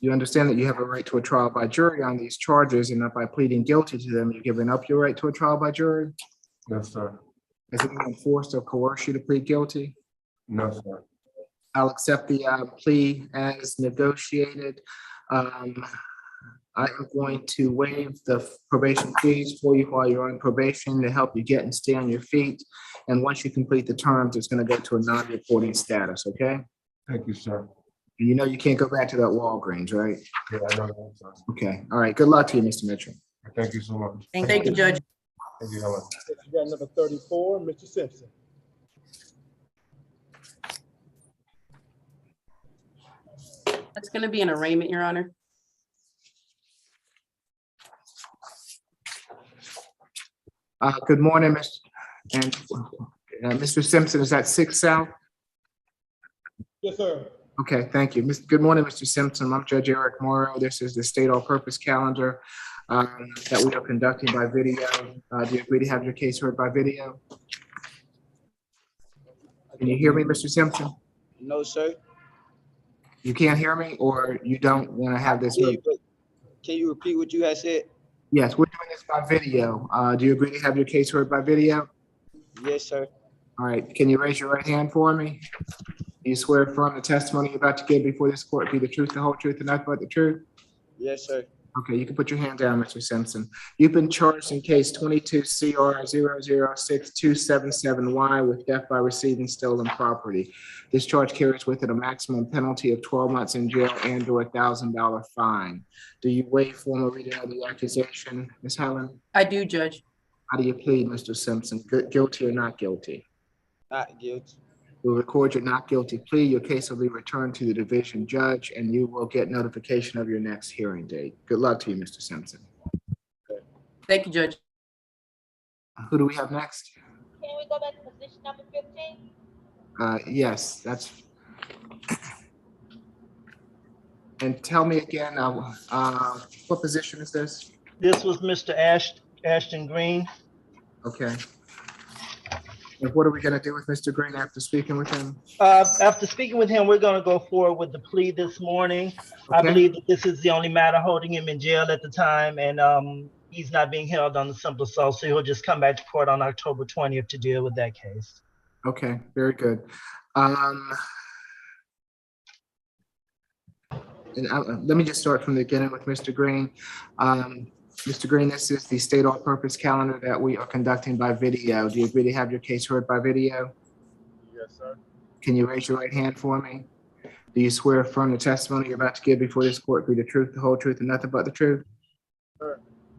Speaker 2: You understand that you have a right to a trial by jury on these charges, and that by pleading guilty to them, you're giving up your right to a trial by jury?
Speaker 4: Yes, sir.
Speaker 2: Has anyone forced or coerced you to plead guilty?
Speaker 4: No, sir.
Speaker 2: I'll accept the plea as negotiated. I am going to waive the probation fees for you while you're on probation to help you get and stay on your feet. And once you complete the terms, it's going to go to a non-reporting status, okay?
Speaker 4: Thank you, sir.
Speaker 2: And you know you can't go back to that Walgreens, right?
Speaker 4: Yeah, I know that, sir.
Speaker 2: Okay, all right, good luck to you, Mr. Mitchell.
Speaker 4: Thank you so much.
Speaker 5: Thank you, Judge.
Speaker 4: Thank you, Helen.
Speaker 17: You got number 34, Mr. Simpson.
Speaker 5: That's going to be an arraignment, Your Honor.
Speaker 2: Good morning, Mr. Simpson, is that 6 South?
Speaker 17: Yes, sir.
Speaker 2: Okay, thank you. Good morning, Mr. Simpson. I'm Judge Eric Morrow. This is the state all-purpose calendar that we are conducting by video. Do you agree to have your case heard by video? Can you hear me, Mr. Simpson?
Speaker 18: No, sir.
Speaker 2: You can't hear me, or you don't want to have this?
Speaker 18: Can you repeat what you had said?
Speaker 2: Yes, we're doing this by video. Do you agree to have your case heard by video?
Speaker 18: Yes, sir.
Speaker 2: All right, can you raise your right hand for me? Do you swear affirm the testimony you're about to give before this court be the truth, the whole truth, and nothing but the truth?
Speaker 18: Yes, sir.
Speaker 2: Okay, you can put your hand down, Mr. Simpson. You've been charged in case 22 CR 006-277Y with theft by receiving stolen property. This charge carries with it a maximum penalty of 12 months in jail and or $1,000 fine. Do you waive formal reading of the accusation, Ms. Helen?
Speaker 5: I do, Judge.
Speaker 2: How do you plead, Mr. Simpson? Guilty or not guilty?
Speaker 18: Not guilty.
Speaker 2: We'll record your not guilty plea. Your case will be returned to the division judge, and you will get notification of your next hearing date. Good luck to you, Mr. Simpson.
Speaker 5: Thank you, Judge.
Speaker 2: Who do we have next?
Speaker 14: Can we go back to position number 15?
Speaker 2: Yes, that's. And tell me again, what position is this?
Speaker 13: This was Mr. Ashton Green.
Speaker 2: Okay. And what are we gonna do with Mr. Green after speaking with him?
Speaker 13: After speaking with him, we're going to go forward with the plea this morning. I
Speaker 2: Okay.
Speaker 13: believe that this is the only matter holding him in jail at the time, and he's not being held on the simple assault, so he'll just come back to court on October 20th to deal with that case.
Speaker 2: Okay, very good. Let me just start from the beginning with Mr. Green. Mr. Green, this is the state all-purpose calendar that we are conducting by video. Do you agree to have your case heard by video?
Speaker 17: Yes, sir.
Speaker 2: Can you raise your right hand for me? Do you swear affirm the testimony you're about to give before this court be the truth, the whole truth, and nothing but the truth?
Speaker 17: Sir.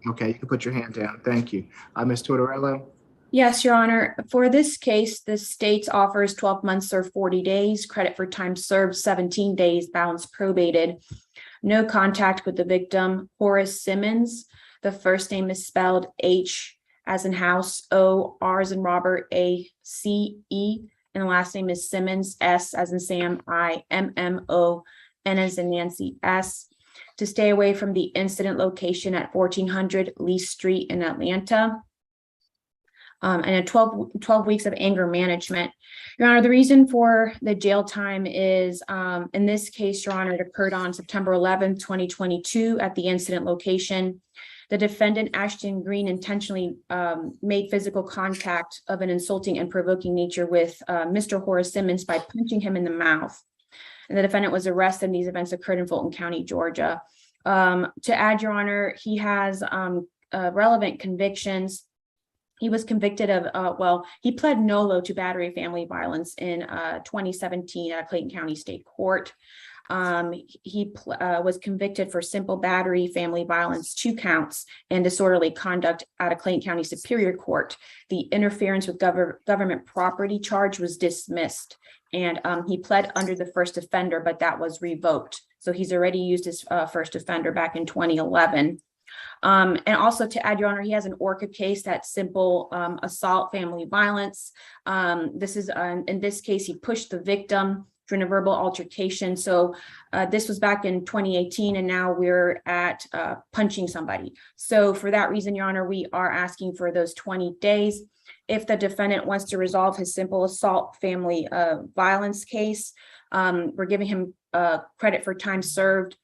Speaker 2: Okay, you can put your hand down. Thank you. Ms. Tortorello?
Speaker 9: Yes, Your Honor. For this case, the state offers 12 months or 40 days, credit for time served 17 days, balance probated. No contact with the victim, Horace Simmons. The first name is spelled H as in house, O, R as in Robert, A, C, E. And the last name is Simmons, S as in Sam, I, M, M, O, N as in Nancy, S. To stay away from the incident location at 1400 Lee Street in Atlanta. And 12 weeks of anger management. Your Honor, the reason for the jail time is, in this case, Your Honor, it occurred on September 11th, 2022 at the incident location. The defendant, Ashton Green, intentionally made physical contact of an insulting and provoking nature with Mr. Horace Simmons by punching him in the mouth. And the defendant was arrested, and these events occurred in Fulton County, Georgia. To add, Your Honor, he has relevant convictions. He was convicted of, he pled nolo to battery family violence in 2017 at a Clayton County State Court. He was convicted for simple battery family violence, 2 counts, and disorderly conduct at a Clayton County Superior Court. The interference with government property charge was dismissed, and he pled under the first offender, but that was revoked. So he's already used his first offender back in 2011. And also to add, Your Honor, he has an ORCA case, that's simple assault family violence. This is in this case, he pushed the victim during a verbal altercation. So this was back in 2018, and now we're at punching somebody. So for that reason, Your Honor, we are asking for those 20 days. If the defendant wants to resolve his simple assault family violence case, we're giving him credit for time served,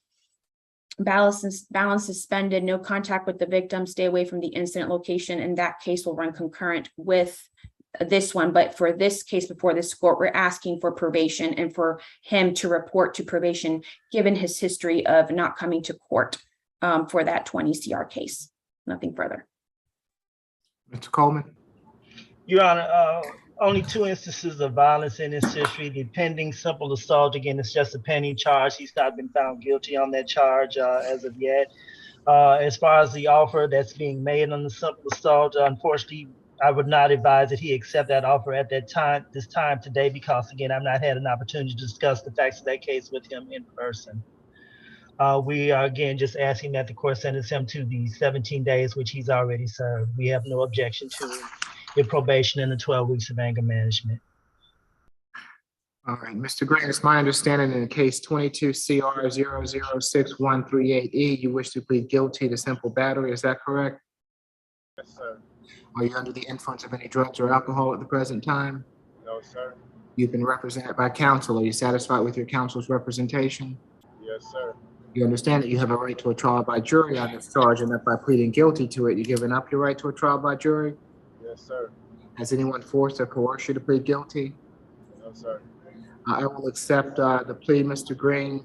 Speaker 9: balance suspended, no contact with the victim, stay away from the incident location, and that case will run concurrent with this one. But for this case before this court, we're asking for probation and for him to report to probation, given his history of not coming to court for that 20 CR case. Nothing further.
Speaker 2: Mr. Coleman?
Speaker 13: Your Honor, only 2 instances of violence in his history. The pending simple assault, again, it's just a pending charge. He's not been found guilty on that charge as of yet. As far as the offer that's being made on the simple assault, unfortunately, I would not advise that he accept that offer at this time today, because again, I've not had an opportunity to discuss the facts of that case with him in person. We are again just asking that the court sentence him to the 17 days, which he's already served. We have no objection to the probation and the 12 weeks of anger management.
Speaker 2: All right, Mr. Green, it's my understanding in case 22 CR 0061138E, you wish to plead guilty to simple battery. Is that correct?
Speaker 17: Yes, sir.
Speaker 2: Are you under the influence of any drugs or alcohol at the present time?
Speaker 17: No, sir.
Speaker 2: You've been represented by counsel. Are you satisfied with your counsel's representation?
Speaker 17: Yes, sir.
Speaker 2: You understand that you have a right to a trial by jury on this charge, and that by pleading guilty to it, you're giving up your right to a trial by jury?
Speaker 17: Yes, sir.
Speaker 2: Has anyone forced or coerced you to plead guilty?
Speaker 17: No, sir.
Speaker 2: I will accept the plea, Mr. Green.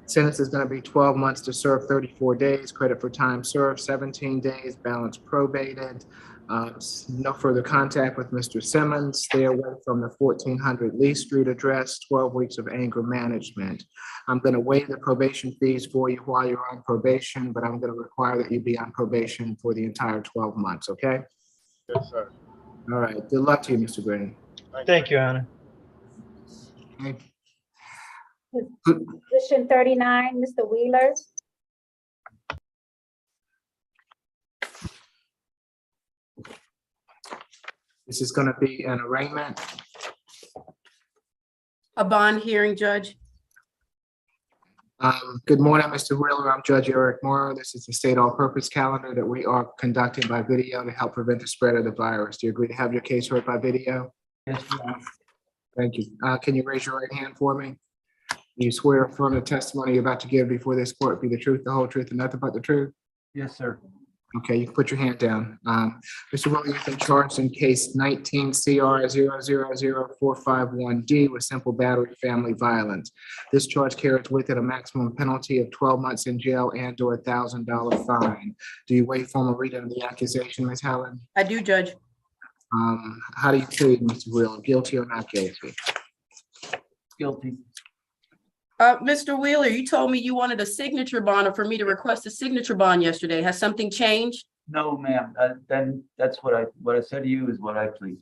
Speaker 2: Sentence is going to be 12 months to serve 34 days, credit for time served 17 days, balance probated. No further contact with Mr. Simmons. Stay away from the 1400 Lee Street address, 12 weeks of anger management. I'm going to waive the probation fees for you while you're on probation, but I'm going to require that you be on probation for the entire 12 months, okay?
Speaker 17: Yes, sir.
Speaker 2: All right, good luck to you, Mr. Green.
Speaker 13: Thank you, Your Honor.
Speaker 2: Okay.
Speaker 3: Position 39, Mr. Wheeler.
Speaker 2: This is going to be an arraignment.
Speaker 5: A bond hearing, Judge.
Speaker 2: Good morning, Mr. Wheeler. I'm Judge Eric Morrow. This is the state all-purpose calendar that we are conducting by video to help prevent the spread of the virus. Do you agree to have your case heard by video?
Speaker 19: Yes, Your Honor.
Speaker 2: Thank you. Can you raise your right hand for me? Do you swear or affirm the testimony you're about to give before this court be the truth, the whole truth, and nothing but the truth?
Speaker 19: Yes, sir.
Speaker 2: Okay, you can put your hand down. Mr. Wheeler, you've been charged in case 19 CR 000451D with simple battery family violence. This charge carries with it a maximum penalty of 12 months in jail and/or $1,000 fine. Do you waive formal reading of the accusation, Ms. Helen?
Speaker 5: I do, Judge.
Speaker 2: How do you plead, Mr. Wheeler? Guilty or not guilty?
Speaker 19: Guilty.
Speaker 5: Mr. Wheeler, you told me you wanted a signature bond or for me to request a signature bond yesterday. Has something changed?
Speaker 19: No, ma'am. Then that's what I said to you is what I plead.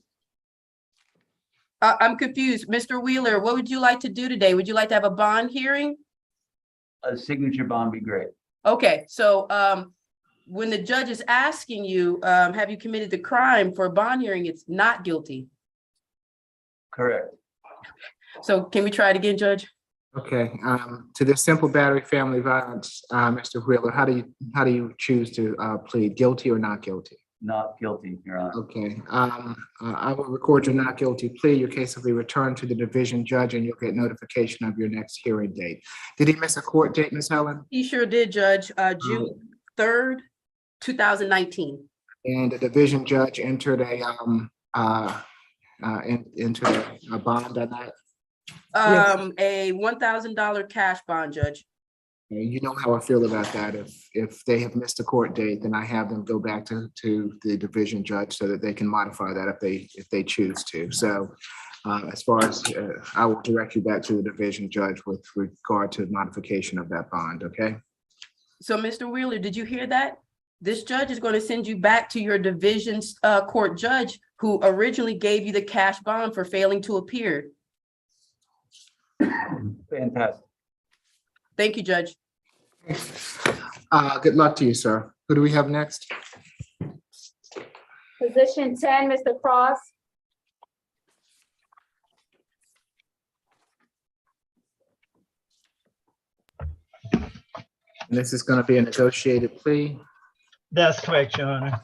Speaker 5: I'm confused. Mr. Wheeler, what would you like to do today? Would you like to have a bond hearing?
Speaker 19: A signature bond be great.
Speaker 5: Okay, so when the judge is asking you, have you committed the crime for a bond hearing, it's not guilty.
Speaker 19: Correct.
Speaker 5: So can we try it again, Judge?
Speaker 2: Okay, to this simple battery family violence, Mr. Wheeler, how do you choose to plead, guilty or not guilty?
Speaker 19: Not guilty, Your Honor.
Speaker 2: Okay, I will record your not guilty plea. Your case will be returned to the division judge and you'll get notification of your next hearing date. Did he miss a court date, Ms. Helen?
Speaker 5: He sure did, Judge. June 3rd, 2019.
Speaker 2: And the division judge entered a bond on that?
Speaker 5: A $1,000 cash bond, Judge.
Speaker 2: You know how I feel about that. If they have missed a court date, then I have them go back to the division judge so that they can modify that if they choose to. So as far as I will direct you back to the division judge with regard to modification of that bond, okay?
Speaker 5: So Mr. Wheeler, did you hear that? This judge is going to send you back to your division court judge who originally gave you the cash bond for failing to appear.
Speaker 19: Fantastic.
Speaker 5: Thank you, Judge.
Speaker 2: Good luck to you, sir. Who do we have next?
Speaker 3: Position 10, Mr. Cross.
Speaker 2: And this is going to be a negotiated plea.
Speaker 13: That's correct, Your Honor.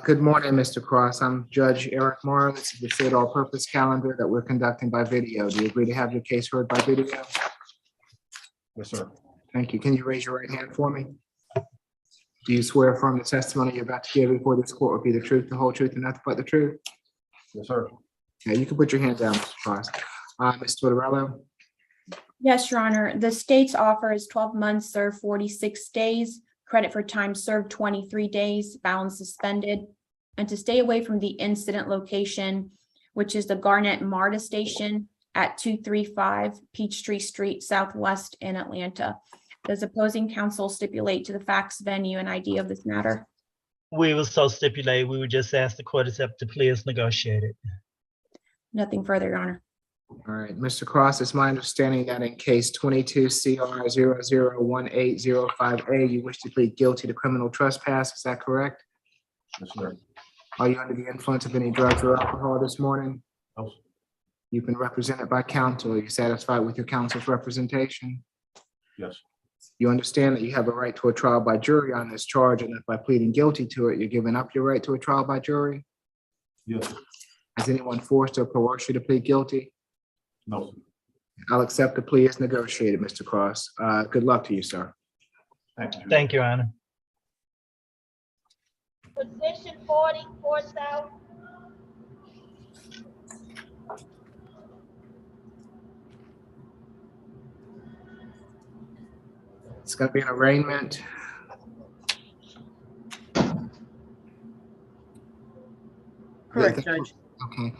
Speaker 2: Good morning, Mr. Cross. I'm Judge Eric Morrow. This is the state all-purpose calendar that we're conducting by video. Do you agree to have your case heard by video?
Speaker 4: Yes, sir.
Speaker 2: Thank you. Can you raise your right hand for me? Do you swear affirm the testimony you're about to give before this court will be the truth, the whole truth, and nothing but the truth?
Speaker 4: Yes, sir.
Speaker 2: Yeah, you can put your hand down, Mr. Cross. Mr. Tortorella?
Speaker 9: Yes, Your Honor. The state's offer is 12 months, served 46 days, credit for time served 23 days, balance suspended, and to stay away from the incident location, which is the Garnett MARTA station at 235 Peachtree Street Southwest in Atlanta. Does opposing counsel stipulate to the facts, venue, and ID of this matter?
Speaker 13: We will so stipulate. We would just ask the court to accept the plea as negotiated.
Speaker 9: Nothing further, Your Honor.
Speaker 2: All right, Mr. Cross, it's my understanding that in case 22 CR 001805A, you wish to plead guilty to criminal trespass. Is that correct?
Speaker 4: Yes, sir.
Speaker 2: Are you under the influence of any drugs or alcohol this morning?
Speaker 4: No, sir.
Speaker 2: You've been represented by counsel. Are you satisfied with your counsel's representation?
Speaker 4: Yes.
Speaker 2: You understand that you have a right to a trial by jury on this charge, and if by pleading guilty to it, you're giving up your right to a trial by jury?
Speaker 4: Yes.
Speaker 2: Has anyone forced or coerced you to plead guilty?
Speaker 4: No, sir.
Speaker 2: I'll accept the plea as negotiated, Mr. Cross. Good luck to you, sir.
Speaker 4: Thank you.
Speaker 13: Thank you, Your Honor.
Speaker 14: Position 40, Court South.
Speaker 2: It's going to be an arraignment.
Speaker 5: Correct, Judge.
Speaker 2: Okay.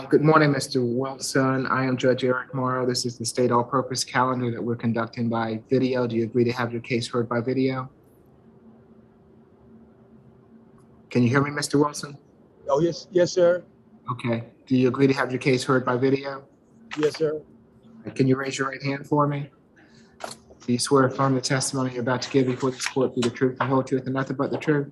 Speaker 2: Good morning, Mr. Wilson. I am Judge Eric Morrow. This is the state all-purpose calendar that we're conducting by video. Do you agree to have your case heard by video? Can you hear me, Mr. Wilson?
Speaker 18: Oh, yes, yes, sir.
Speaker 2: Okay. Do you agree to have your case heard by video?
Speaker 18: Yes, sir.
Speaker 2: Can you raise your right hand for me? Do you swear affirm the testimony you're about to give before this court be the truth, the whole truth, and nothing but the truth?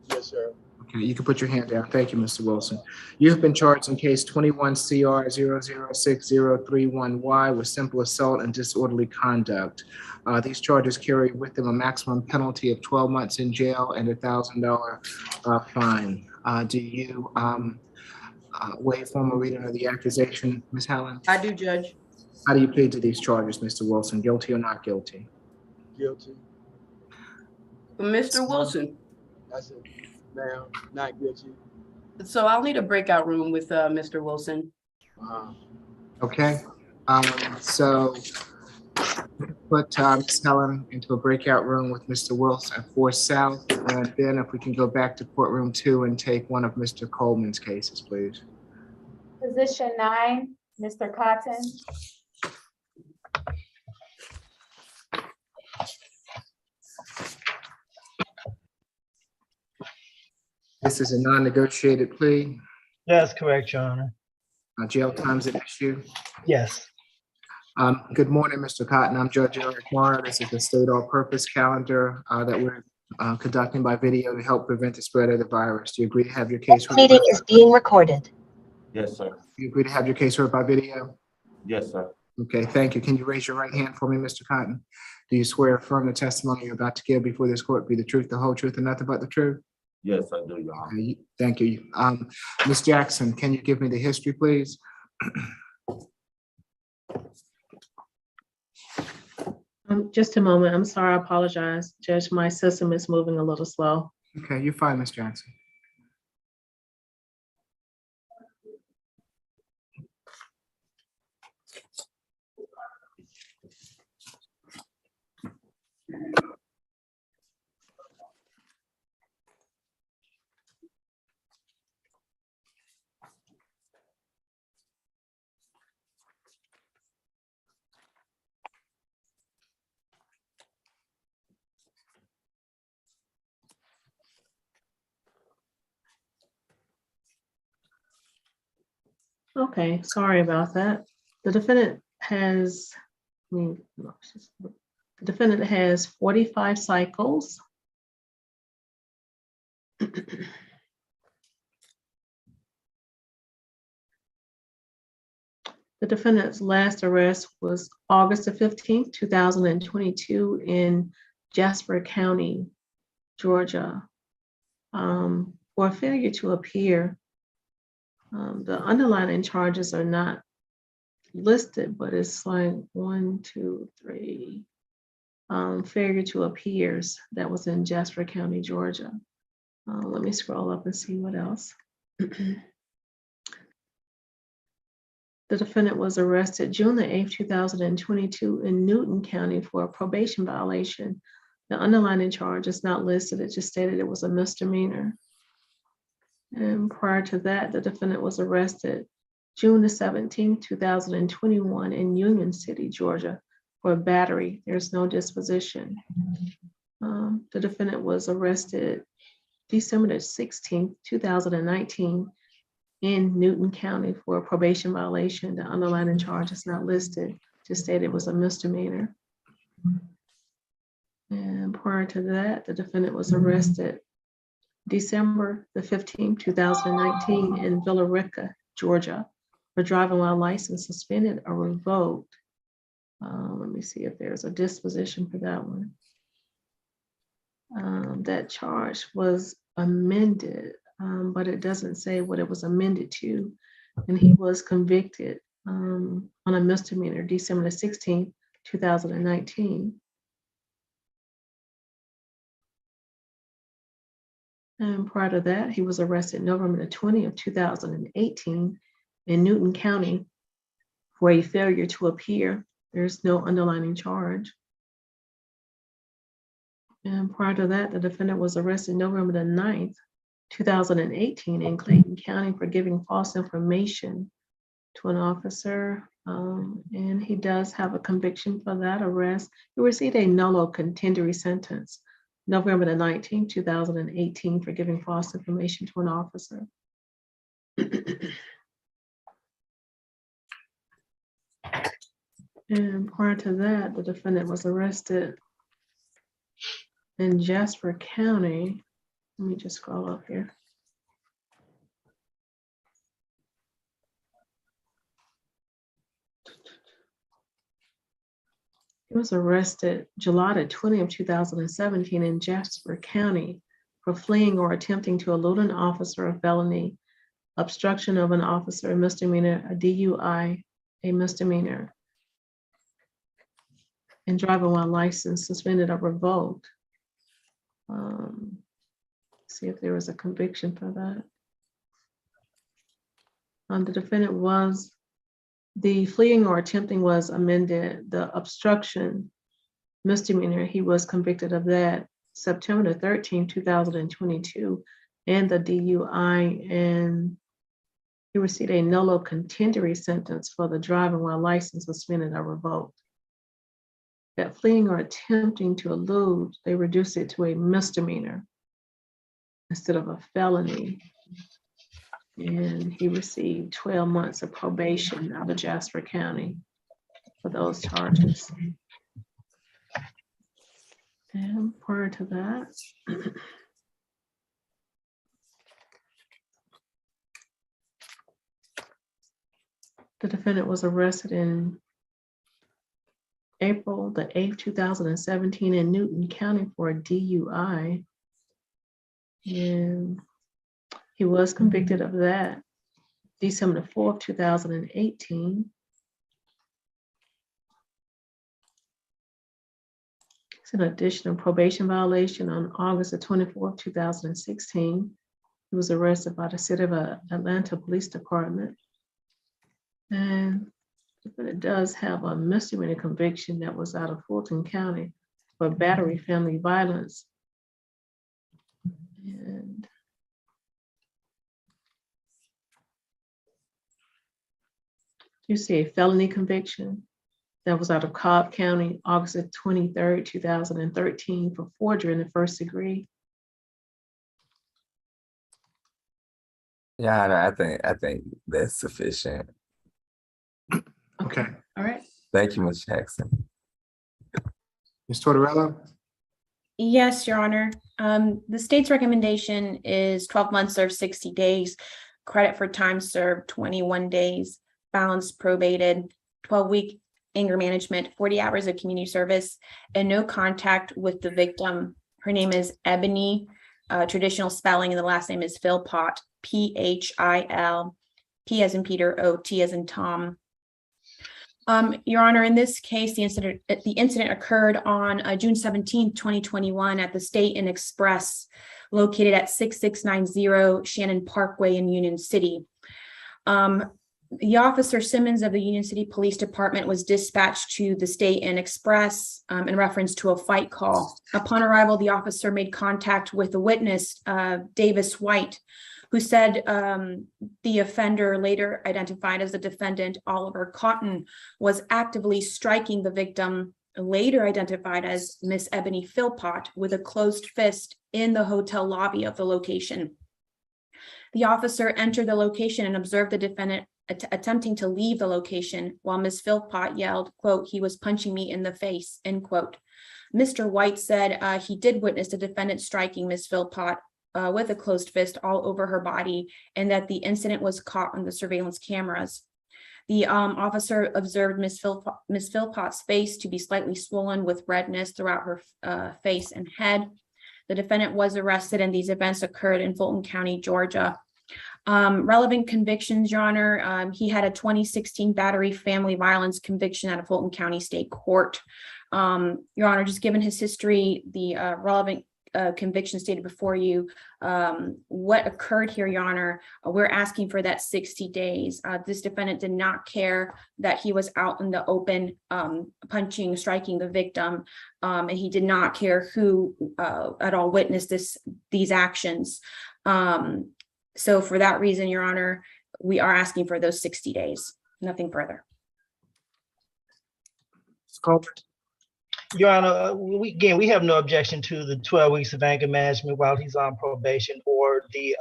Speaker 18: Yes, sir.
Speaker 2: Okay, you can put your hand down. Thank you, Mr. Wilson. You have been charged in case 21 CR 006031Y with simple assault and disorderly conduct. These charges carry with them a maximum penalty of 12 months in jail and $1,000 fine. Do you waive formal reading of the accusation, Ms. Helen?
Speaker 5: I do, Judge.
Speaker 2: How do you plead to these charges, Mr. Wilson? Guilty or not guilty?
Speaker 18: Guilty.
Speaker 5: Mr. Wilson,
Speaker 18: That's it. Ma'am, not guilty.
Speaker 5: so I'll need a breakout room with Mr. Wilson.
Speaker 2: Okay, so put Ms. Helen into a breakout room with Mr. Wilson at 4 South, and then if we can go back to Courtroom 2 and take one of Mr. Coleman's cases, please.
Speaker 3: Position 9, Mr. Cotton.
Speaker 2: This is a non-negotiated plea.
Speaker 13: That's correct, Your Honor.
Speaker 2: Jail time's at issue.
Speaker 13: Yes.
Speaker 2: Good morning, Mr. Cotton. I'm Judge Eric Morrow. This is the state all-purpose calendar that we're conducting by video to help prevent the spread of the virus. Do you agree to have your case heard?
Speaker 16: Meeting is being recorded.
Speaker 15: Yes, sir.
Speaker 2: Do you agree to have your case heard by video?
Speaker 15: Yes, sir.
Speaker 2: Okay, thank you. Can you raise your right hand for me, Mr. Cotton? Do you swear affirm the testimony you're about to give before this court be the truth, the whole truth, and nothing but the truth?
Speaker 15: Yes, I do, Your Honor.
Speaker 2: Okay, thank you. Ms. Jackson, can you give me the history, please?
Speaker 10: Just a moment. I'm sorry. I apologize. Judge, my system is moving a little slow.
Speaker 2: Okay, you're fine, Ms. Jackson.
Speaker 10: Okay, sorry about that. The defendant has, the defendant has 45 cycles. The defendant's last arrest was August the 15th, 2022 in Jasper County, Georgia, for failure to appear. The underlying charges are not listed, but it's like 1, 2, 3. Failure to appears that was in Jasper County, Georgia. Let me scroll up and see what else. The defendant was arrested June the 8th, 2022 in Newton County for a probation violation. The underlying charge is not listed. It just stated it was a misdemeanor. And prior to that, the defendant was arrested June the 17th, 2021 in Union City, Georgia for battery. There's no disposition. The defendant was arrested December the 16th, 2019 in Newton County for a probation violation. The underlying charge is not listed, just stated it was a misdemeanor. And prior to that, the defendant was arrested December the 15th, 2019 in Villa Rica, Georgia for driving while license suspended or revoked. Let me see if there's a disposition for that one. That charge was amended, but it doesn't say what it was amended to. And he was convicted on a misdemeanor December the 16th, 2019. And prior to that, he was arrested November the 20th, 2018 in Newton County for a failure to appear. There's no underlying charge. And prior to that, the defendant was arrested November the 9th, 2018 in Clayton County for giving false information to an officer. And he does have a conviction for that arrest. He received a nolo contendere sentence November the 19th, 2018 for giving false information to an officer. And prior to that, the defendant was arrested in Jasper County. Let me just scroll up here. He was arrested July the 20th, 2017 in Jasper County for fleeing or attempting to elude an officer, a felony, obstruction of an officer, a misdemeanor, a DUI, a misdemeanor, and driving while license suspended or revoked. See if there was a conviction for that. The defendant was, the fleeing or attempting was amended. The obstruction misdemeanor, he was convicted of that September the 13th, 2022, and the DUI, and he received a nolo contendere sentence for the driving while license suspended or revoked. That fleeing or attempting to elude, they reduced it to a misdemeanor instead of a felony. And he received 12 months of probation out of Jasper County for those charges. And prior to that, the defendant was arrested in April the 8th, 2017 in Newton County for a DUI. And he was convicted of that December the 4th, 2018. It's an additional probation violation on August the 24th, 2016. He was arrested by the City of Atlanta Police Department. And it does have a misdemeanor conviction that was out of Fulton County for battery family violence. And you see a felony conviction that was out of Cobb County, August 23rd, 2013 for forgery in the first degree.
Speaker 15: Yeah, no, I think that's sufficient.
Speaker 2: Okay.
Speaker 10: All right.
Speaker 15: Thank you, Ms. Jackson.
Speaker 2: Ms. Tortorella?
Speaker 9: Yes, Your Honor. The state's recommendation is 12 months served 60 days, credit for time served 21 days, balance probated, 12-week anger management, 40 hours of community service, and no contact with the victim. Her name is Ebony, traditional spelling, and the last name is Philpott, Phil, P as in Peter, O, T as in Tom. Your Honor, in this case, the incident occurred on June 17, 2021 at the State Inn Express located at 6690 Shannon Parkway in Union City. The officer Simmons of the Union City Police Department was dispatched to the State Inn Express in reference to a fight call. Upon arrival, the officer made contact with the witness, Davis White, who said the offender, later identified as the defendant, Oliver Cotton, was actively striking the victim, later identified as Miss Ebony Philpott, with a closed fist in the hotel lobby of the location. The officer entered the location and observed the defendant attempting to leave the location while Miss Philpott yelled, quote, "He was punching me in the face," end quote. Mr. White said he did witness the defendant striking Miss Philpott with a closed fist all over her body, and that the incident was caught on the surveillance cameras. The officer observed Miss Philpott's face to be slightly swollen with redness throughout her face and head. The defendant was arrested, and these events occurred in Fulton County, Georgia. Relevant convictions, Your Honor, he had a 2016 battery family violence conviction at a Fulton County State Court. Your Honor, just given his history, the relevant conviction stated before you, what occurred here, Your Honor, we're asking for that 60 days. This defendant did not care that he was out in the open punching, striking the victim, and he did not care who at all witnessed these actions. So for that reason, Your Honor, we are asking for those 60 days, nothing further.
Speaker 13: Your Honor, we have no objection to the 12 weeks of anger management while he's on probation or the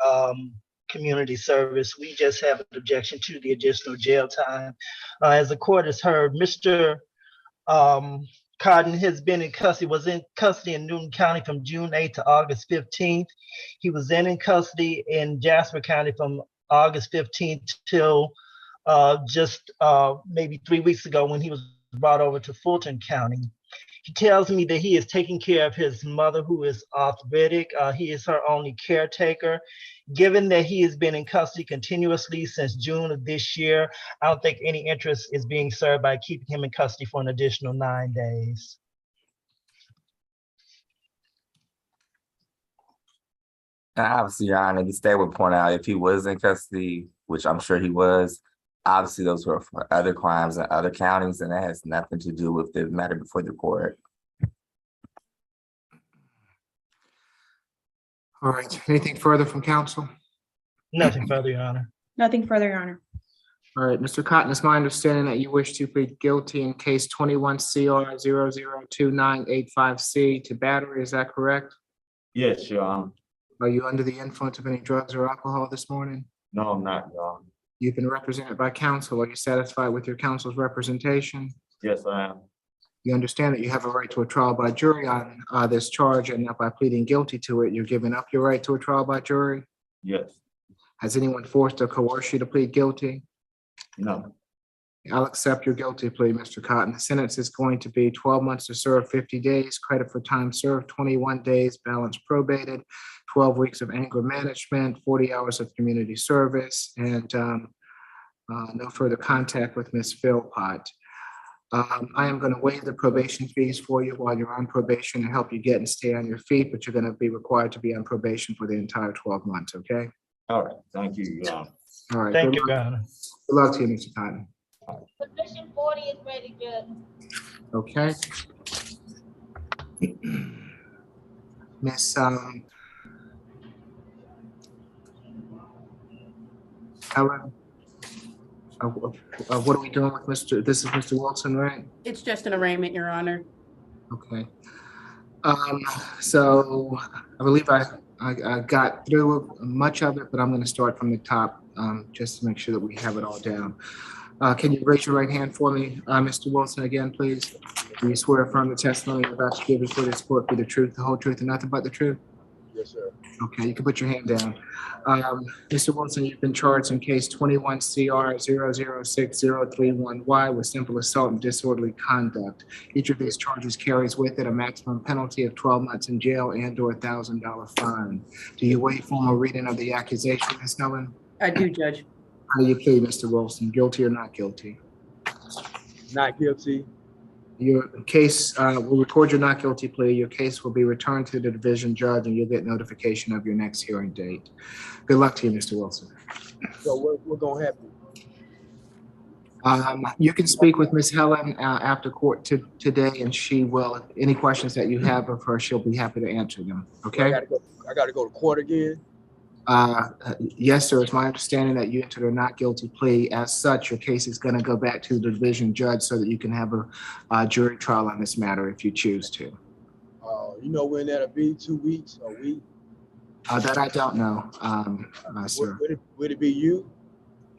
Speaker 13: community service. We just have an objection to the additional jail time. As the court has heard, Mr. Cotton has been in custody, was in custody in Newton County from June 8th to August 15th. He was then in custody in Jasper County from August 15th till just maybe 3 weeks ago when he was brought over to Fulton County. He tells me that he is taking care of his mother, who is arthritic. He is her only caretaker. Given that he has been in custody continuously since June of this year, I don't think any interest is being served by keeping him in custody for an additional 9 days.
Speaker 15: Obviously, Your Honor, the state would point out if he was in custody, which I'm sure he was, obviously those were for other crimes in other counties, and that has nothing to do with the matter before the court.
Speaker 2: All right, anything further from counsel?
Speaker 13: Nothing further, Your Honor.
Speaker 9: Nothing further, Your Honor.
Speaker 2: All right, Mr. Cotton, it's my understanding that you wish to plead guilty in case 21 CR 002985C to battery, is that correct?
Speaker 4: Yes, Your Honor.
Speaker 2: Are you under the influence of any drugs or alcohol this morning?
Speaker 4: No, I'm not, Your Honor.
Speaker 2: You've been represented by counsel. Are you satisfied with your counsel's representation?
Speaker 4: Yes, I am.
Speaker 2: You understand that you have a right to a trial by jury on this charge, and that by pleading guilty to it, you're giving up your right to a trial by jury?
Speaker 4: Yes.
Speaker 2: Has anyone forced or coerced you to plead guilty?
Speaker 4: No.
Speaker 2: I'll accept your guilty plea, Mr. Cotton. The sentence is going to be 12 months to serve, 50 days, credit for time served, 21 days, balance probated, 12 weeks of anger management, 40 hours of community service, and no further contact with Ms. Philpott. I am going to waive the probation fees for you while you're on probation and help you get and stay on your feet, but you're going to be required to be on probation for the entire 12 months, okay?
Speaker 4: All right, thank you, Your Honor.
Speaker 2: All right.
Speaker 13: Thank you, Your Honor.
Speaker 2: Good luck to you, Mr. Cotton.
Speaker 14: Position 40 is ready, Judge.
Speaker 2: Okay. Miss Helen, what are we doing with Mr. This is Mr. Wilson, right?
Speaker 5: It's just an arraignment, Your Honor.
Speaker 2: Okay. So I believe I got through much of it, but I'm going to start from the top just to make sure that we have it all down. Can you raise your right hand for me, Mr. Wilson, again, please? Do you swear affirm the testimony you're about to give before this court be the truth, the whole truth, and nothing but the truth?
Speaker 18: Yes, sir.
Speaker 2: Okay, you can put your hand down. Mr. Wilson, you've been charged in case 21 CR 006-031Y with simple assault and disorderly conduct. Each of these charges carries with it a maximum penalty of 12 months in jail and/or $1,000 fine. Do you waive formal reading of the accusation, Ms. Helen?
Speaker 5: I do, Judge.
Speaker 2: How do you plead, Mr. Wilson? Guilty or not guilty?
Speaker 18: Not guilty.
Speaker 2: Your case, will record your not guilty plea. Your case will be returned to the division judge and you'll get notification of your next hearing date. Good luck to you, Mr. Wilson.
Speaker 18: So what gonna happen?
Speaker 2: You can speak with Ms. Helen after court today and she will, any questions that you have of her, she'll be happy to answer them, okay?
Speaker 18: I gotta go to court again?
Speaker 2: Yes, sir. It's my understanding that you entered a not guilty plea. As such, your case is going to go back to the division judge so that you can have a jury trial on this matter if you choose to.
Speaker 18: You know when that'll be, 2 weeks, a week?
Speaker 2: That I don't know, sir.
Speaker 18: Would it be you?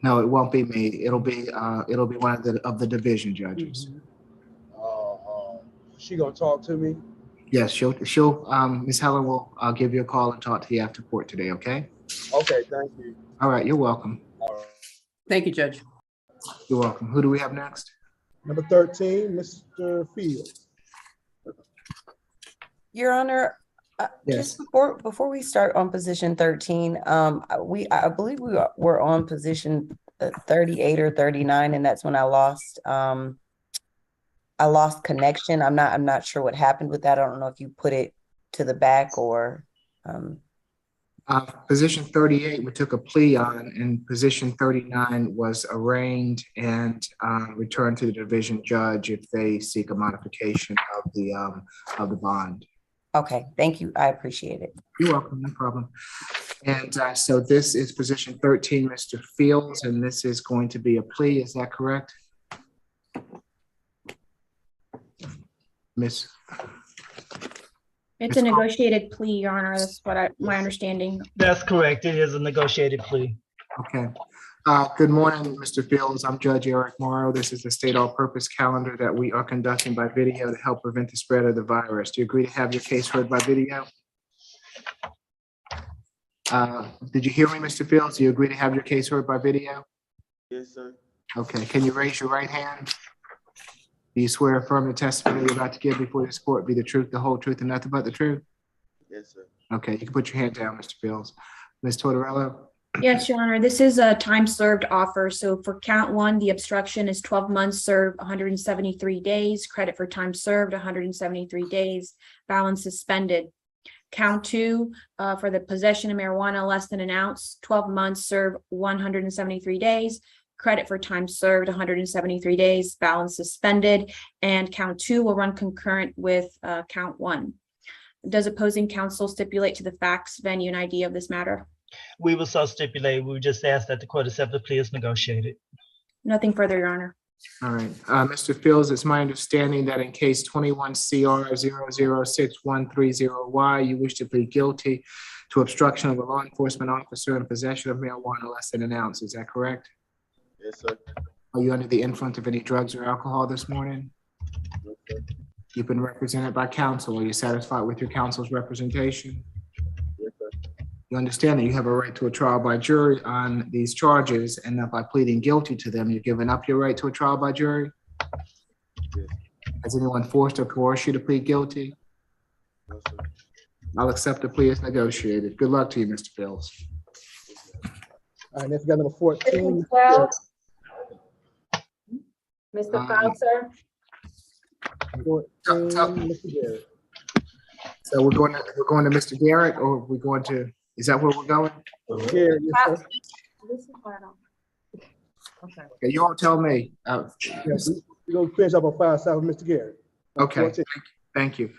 Speaker 2: No, it won't be me. It'll be one of the division judges.
Speaker 18: She gonna talk to me?
Speaker 2: Yes, she'll Ms. Helen will give you a call and talk to you after court today, okay?
Speaker 18: Okay, thank you.
Speaker 2: All right, you're welcome.
Speaker 5: Thank you, Judge.
Speaker 2: You're welcome. Who do we have next?
Speaker 18: Number 13, Mr. Fields.
Speaker 11: Your Honor,
Speaker 2: Yes.
Speaker 11: just before we start on position 13, I believe we were on position 38 or 39, and that's when I lost connection. I'm not sure what happened with that. I don't know if you put it to the back or.
Speaker 2: Position 38, we took a plea on, and position 39 was arraigned and returned to the division judge if they seek a modification of the bond.
Speaker 11: Okay, thank you. I appreciate it.
Speaker 2: You're welcome, no problem. And so this is position 13, Mr. Fields, and this is going to be a plea. Is that correct? Miss?
Speaker 9: It's a negotiated plea, Your Honor. That's what my understanding.
Speaker 13: That's correct. It is a negotiated plea.
Speaker 2: Okay. Good morning, Mr. Fields. I'm Judge Eric Morrow. This is the state all-purpose calendar that we are conducting by video to help prevent the spread of the virus. Do you agree to have your case heard by video? Did you hear me, Mr. Fields? Do you agree to have your case heard by video?
Speaker 18: Yes, sir.
Speaker 2: Okay. Can you raise your right hand? Do you swear or affirm the testimony you're about to give before this court be the truth, the whole truth, and nothing but the truth?
Speaker 18: Yes, sir.
Speaker 2: Okay, you can put your hand down, Mr. Fields. Ms. Tortorella?
Speaker 9: Yes, Your Honor. This is a time served offer. So for count 1, the obstruction is 12 months served, 173 days. Credit for time served, 173 days. Balance suspended. Count 2, for the possession of marijuana less than an ounce, 12 months served, 173 days. Credit for time served, 173 days, balance suspended, and count 2 will run concurrent with count 1. Does opposing counsel stipulate to the facts, venue, and ID of this matter?
Speaker 13: We will so stipulate. We would just ask that the court accept the plea as negotiated.
Speaker 9: Nothing further, Your Honor.
Speaker 2: All right. Mr. Fields, it's my understanding that in case 21 CR 006-130Y, you wish to plead guilty to obstruction of a law enforcement officer in possession of marijuana less than an ounce. Is that correct?
Speaker 18: Yes, sir.
Speaker 2: Are you under the influence of any drugs or alcohol this morning?
Speaker 18: Yes, sir.
Speaker 2: You've been represented by counsel. Are you satisfied with your counsel's representation?
Speaker 18: Yes, sir.
Speaker 2: You understand that you have a right to a trial by jury on these charges, and that by pleading guilty to them, you're giving up your right to a trial by jury?
Speaker 18: Yes.
Speaker 2: Has anyone forced or coerced you to plead guilty?
Speaker 18: No, sir.
Speaker 2: I'll accept the plea as negotiated. Good luck to you, Mr. Fields.
Speaker 18: All right, next we got number 14.
Speaker 3: 12. Mr. Crouser.
Speaker 18: 14, Mr. Garrett.
Speaker 2: So we're going to Mr. Garrett, or we're going to, is that where we're going?
Speaker 18: Garrett, yes, sir.
Speaker 2: Okay, you all tell me.
Speaker 18: Yes, we're gonna finish up on 5 South with Mr. Garrett.
Speaker 2: Okay, thank you.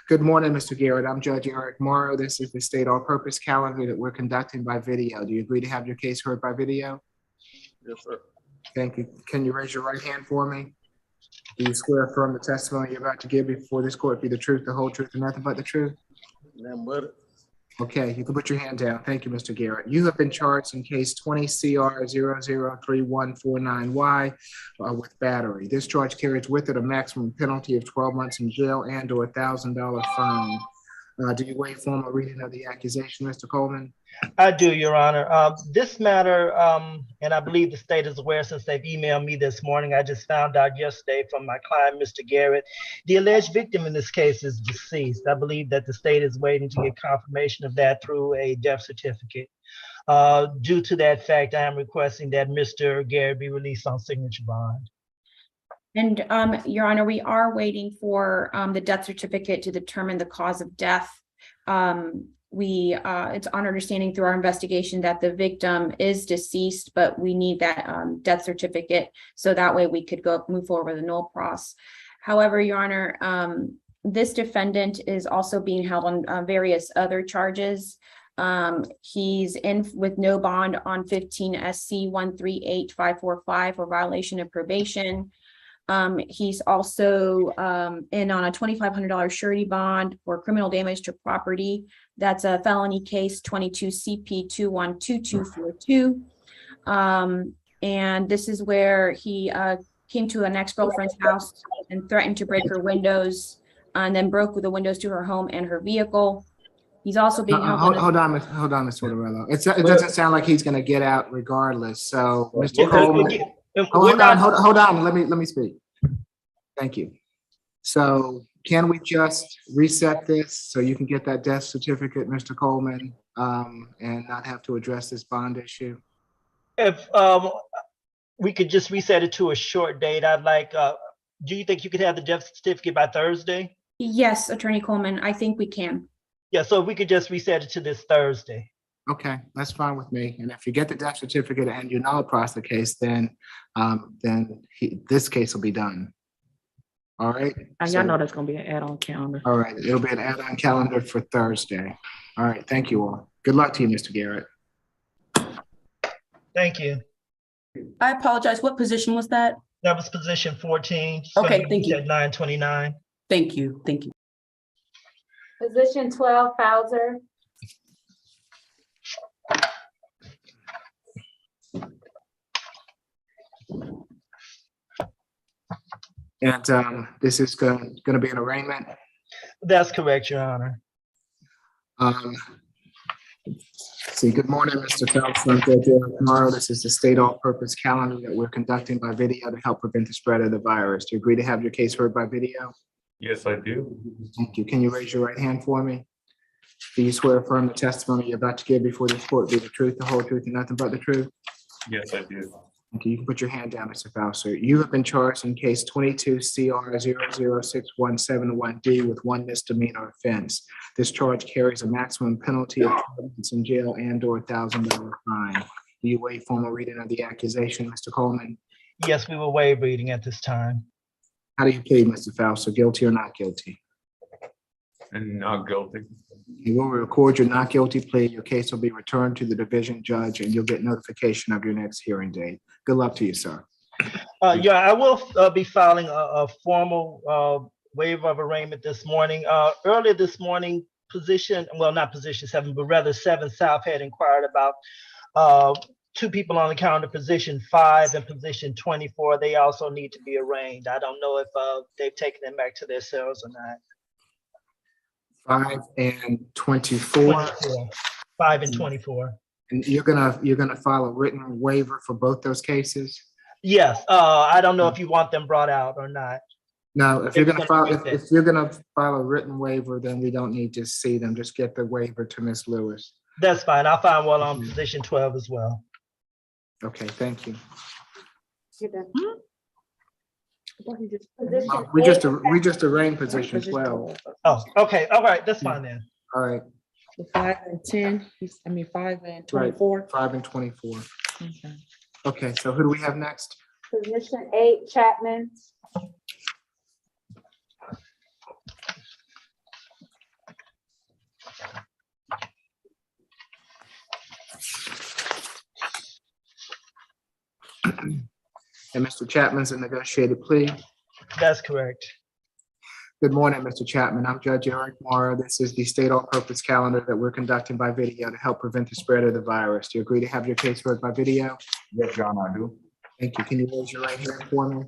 Speaker 2: Good morning, Mr. Garrett. I'm Judge Eric Morrow. This is the state all-purpose calendar that we're conducting by video. Do you agree to have your case heard by video?
Speaker 18: Yes, sir.
Speaker 2: Thank you. Can you raise your right hand for me? Do you swear or affirm the testimony you're about to give before this court be the truth, the whole truth, and nothing but the truth?
Speaker 18: Nothing but it.
Speaker 2: Okay, you can put your hand down. Thank you, Mr. Garrett. You have been charged in case 20 CR 003149Y with battery. This charge carries with it a maximum penalty of 12 months in jail and/or $1,000 fine. Do you waive formal reading of the accusation, Mr. Coleman?
Speaker 13: I do, Your Honor. This matter, and I believe the state is aware since they've emailed me this morning. I just found out yesterday from my client, Mr. Garrett. The alleged victim in this case is deceased. I believe that the state is waiting to get confirmation of that through a death certificate. Due to that fact, I am requesting that Mr. Garrett be released on signature bond.
Speaker 9: And Your Honor, we are waiting for the death certificate to determine the cause of death. It's our understanding through our investigation that the victim is deceased, but we need that death certificate so that way we could move forward with a null pros. However, Your Honor, this defendant is also being held on various other charges. He's in with no bond on 15 SC 138545 for violation of probation. He's also in on a $2,500 surety bond for criminal damage to property. That's a felony case 22 CP 212242. And this is where he came to an ex-girlfriend's house and threatened to break her windows and then broke the windows to her home and her vehicle. He's also being held on
Speaker 2: Hold on, Ms. Tortorella. It doesn't sound like he's gonna get out regardless, so Mr. Coleman. Hold on, let me speak. Thank you. So can we just reset this so you can get that death certificate, Mr. Coleman, and not have to address this bond issue?
Speaker 13: If we could just reset it to a short date, I'd like, do you think you could have the death certificate by Thursday?
Speaker 9: Yes, Attorney Coleman, I think we can.
Speaker 13: Yeah, so if we could just reset it to this Thursday.
Speaker 2: Okay, that's fine with me. And if you get the death certificate and you null pros the case, then this case will be done. All right.
Speaker 12: And y'all know that's gonna be an add-on calendar.
Speaker 2: All right, it'll be an add-on calendar for Thursday. All right, thank you all. Good luck to you, Mr. Garrett.
Speaker 13: Thank you.
Speaker 5: I apologize. What position was that?
Speaker 13: That was position 14.
Speaker 5: Okay, thank you.
Speaker 13: At 929.
Speaker 5: Thank you. Thank you.
Speaker 3: Position 12, Bowser.
Speaker 2: And this is going to be an arraignment.
Speaker 13: That's correct, Your Honor.
Speaker 2: See, good morning, Mr. Phelps. I'm Judge Eric Morrow. This is the state all-purpose calendar that we're conducting by video to help prevent the spread of the virus. Do you agree to have your case heard by video?
Speaker 8: Yes, I do.
Speaker 2: Thank you. Can you raise your right hand for me? Do you swear affirm the testimony you're about to give before this court be the truth, the whole truth, and nothing but the truth?
Speaker 8: Yes, I do.
Speaker 2: Okay, you can put your hand down, Mr. Fauser. You have been charged in case 22 CR 006171D with one misdemeanor offense. This charge carries a maximum penalty of 12 months in jail and/or $1,000 fine. Do you waive formal reading of the accusation, Mr. Coleman?
Speaker 13: Yes, we will waive reading at this time.
Speaker 2: How do you plead, Mr. Fauser? Guilty or not guilty?
Speaker 8: And not guilty.
Speaker 2: You will record your not guilty plea. Your case will be returned to the division judge and you'll get notification of your next hearing date. Good luck to you, sir.
Speaker 13: Yeah, I will be filing a formal waiver of arraignment this morning. Earlier this morning, not position 7, but rather 7 South had inquired about 2 people on the calendar, position 5 and position 24. They also need to be arraigned. I don't know if they've taken them back to their cells or not.
Speaker 2: 5 and 24.
Speaker 13: 5 and 24.
Speaker 2: And you're gonna file a written waiver for both those cases?
Speaker 13: Yes. I don't know if you want them brought out or not.
Speaker 2: No, if you're gonna file a written waiver, then we don't need to see them. Just get the waiver to Ms. Lewis.
Speaker 13: That's fine. I'll find one on position 12 as well.
Speaker 2: Okay, thank you.
Speaker 3: Position
Speaker 2: We
Speaker 3: 8,
Speaker 2: just arraigned position 12.
Speaker 13: Oh, okay. All right. That's fine then.
Speaker 2: All right,
Speaker 12: 5 and 10, 5 and
Speaker 2: right,
Speaker 12: 24.
Speaker 2: 5 and 24.
Speaker 12: Okay.
Speaker 2: Okay, so who do we have next?
Speaker 3: position 8, Chapman.
Speaker 2: And Mr. Chapman's a negotiated plea.
Speaker 13: That's correct.
Speaker 2: Good morning, Mr. Chapman. I'm Judge Eric Morrow. This is the state all-purpose calendar that we're conducting by video to help prevent the spread of the virus. Do you agree to have your case heard by video?
Speaker 4: Yes, Your Honor, I do.
Speaker 2: Thank you. Can you raise your right hand for me?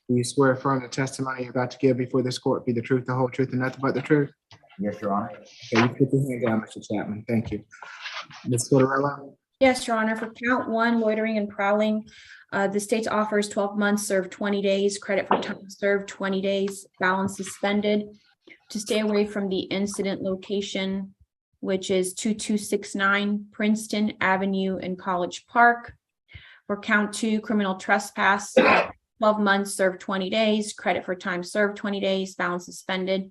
Speaker 2: Do you swear affirm the testimony you're about to give before this court be the truth, the whole truth, and nothing but the truth?
Speaker 4: Yes, Your Honor.
Speaker 2: Okay, you put your hand down, Mr. Chapman. Thank you. Ms. Tortorella?
Speaker 9: Yes, Your Honor, for count one, loitering and prowling, the state's offer is 12 months, served 20 days, credit for time served 20 days, balance suspended. To stay away from the incident location, which is 2269 Princeton Avenue in College Park. For count two, criminal trespass, 12 months, served 20 days, credit for time served 20 days, balance suspended.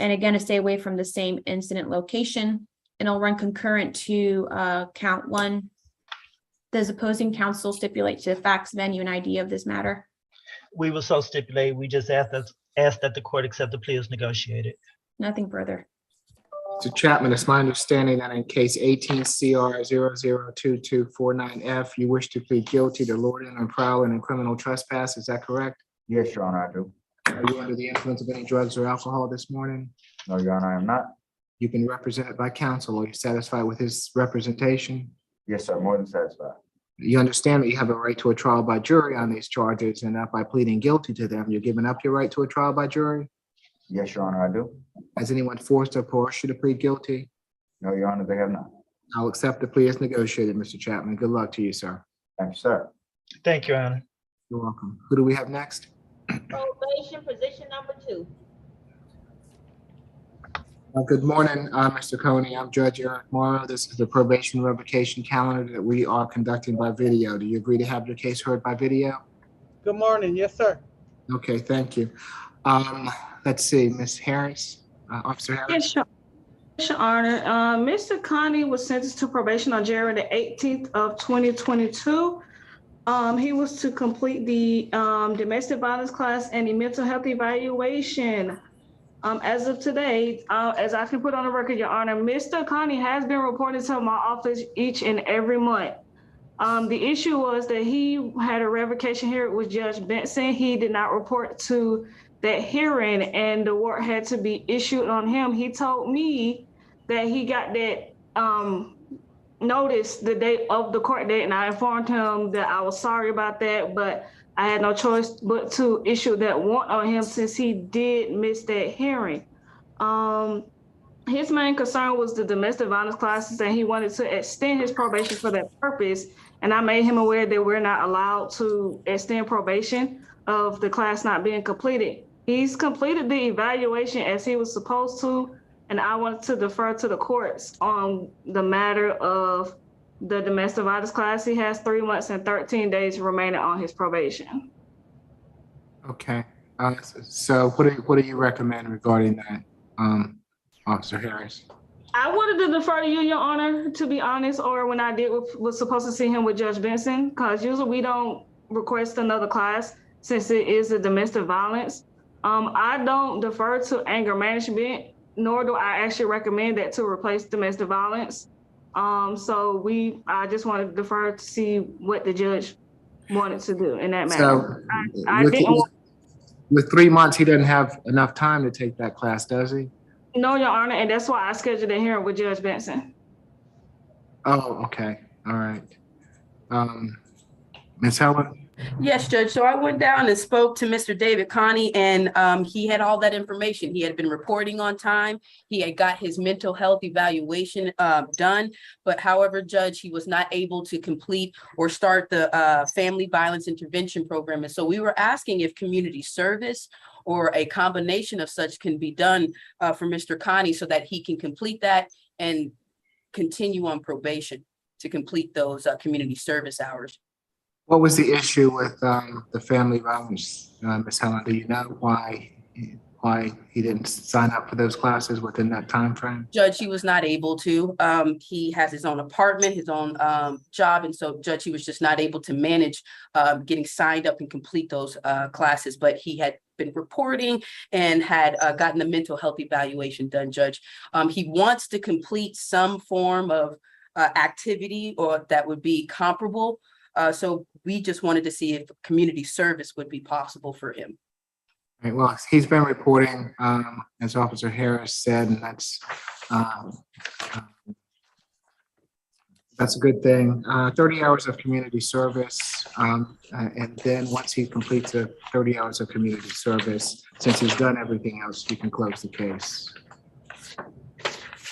Speaker 9: And again, to stay away from the same incident location, and it'll run concurrent to count one. Does opposing counsel stipulate to the facts, venue, and ID of this matter?
Speaker 13: We will so stipulate. We just ask that the court accept the plea as negotiated.
Speaker 9: Nothing further.
Speaker 2: Mr. Chapman, it's my understanding that in case 18 CR 002249F, you wish to plead guilty to loitering and prowling and criminal trespass. Is that correct?
Speaker 4: Yes, Your Honor, I do.
Speaker 2: Are you under the influence of any drugs or alcohol this morning?
Speaker 4: No, Your Honor, I am not.
Speaker 2: You've been represented by counsel. Are you satisfied with his representation?
Speaker 4: Yes, sir, more than satisfied.
Speaker 2: You understand that you have a right to a trial by jury on these charges, and that by pleading guilty to them, you're giving up your right to a trial by jury?
Speaker 4: Yes, Your Honor, I do.
Speaker 2: Has anyone forced or coerced you to plead guilty?
Speaker 4: No, Your Honor, they have not.
Speaker 2: I'll accept the plea as negotiated, Mr. Chapman. Good luck to you, sir.
Speaker 4: Thank you, sir.
Speaker 13: Thank you, Your Honor.
Speaker 2: You're welcome. Who do we have next?
Speaker 14: Probation position number 2.
Speaker 2: Good morning, Mr. Coney. I'm Judge Eric Morrow. This is the probation revocation calendar that we are conducting by video. Do you agree to have your case heard by video?
Speaker 18: Good morning. Yes, sir.
Speaker 2: Okay, thank you. Let's see, Ms. Harris, Officer Harris.
Speaker 6: Yes, Your Honor. Mr. Connie was sentenced to probation on January the 18th of 2022. He was to complete the domestic violence class and the mental health evaluation. As of today, as I can put on the record, Your Honor, Mr. Connie has been reported to my office each and every month. The issue was that he had a revocation hearing with Judge Benson. He did not report to that hearing, and the warrant had to be issued on him. He told me that he got that notice the date of the court date, and I informed him that I was sorry about that, but I had no choice but to issue that warrant on him since he did miss that hearing. His main concern was the domestic violence classes, and he wanted to extend his probation for that purpose. And I made him aware that we're not allowed to extend probation of the class not being completed. He's completed the evaluation as he was supposed to, and I wanted to defer to the courts on the matter of the domestic violence class. He has 3 months and 13 days remaining on his probation.
Speaker 2: Okay, so what do you recommend regarding that, Officer Harris?
Speaker 6: I wanted to defer to you, Your Honor, to be honest, or when I did was supposed to see him with Judge Benson, because usually we don't request another class since it is a domestic violence. I don't defer to anger management, nor do I actually recommend that to replace domestic violence. So I just wanted to defer to see what the judge wanted to do in that matter.
Speaker 2: So with 3 months, he doesn't have enough time to take that class, does he?
Speaker 6: No, Your Honor, and that's why I scheduled a hearing with Judge Benson.
Speaker 2: Oh, okay, all right. Ms. Helen?
Speaker 5: Yes, Judge. So I went down and spoke to Mr. David Connie, and he had all that information. He had been reporting on time. He had got his mental health evaluation done. But however, Judge, he was not able to complete or start the family violence intervention program. And so we were asking if community service or a combination of such can be done for Mr. Connie so that he can complete that and continue on probation to complete those community service hours.
Speaker 2: What was the issue with the family violence, Ms. Helen? Do you know why he didn't sign up for those classes within that time frame?
Speaker 5: Judge, he was not able to. He has his own apartment, his own job, and so, Judge, he was just not able to manage getting signed up and complete those classes. But he had been reporting and had gotten the mental health evaluation done, Judge. He wants to complete some form of activity or that would be comparable. So we just wanted to see if community service would be possible for him.
Speaker 2: Right, well, he's been reporting, as Officer Harris said, and that's a good thing. 30 hours of community service, and then once he completes the 30 hours of community service, since he's done everything else, you can close the case.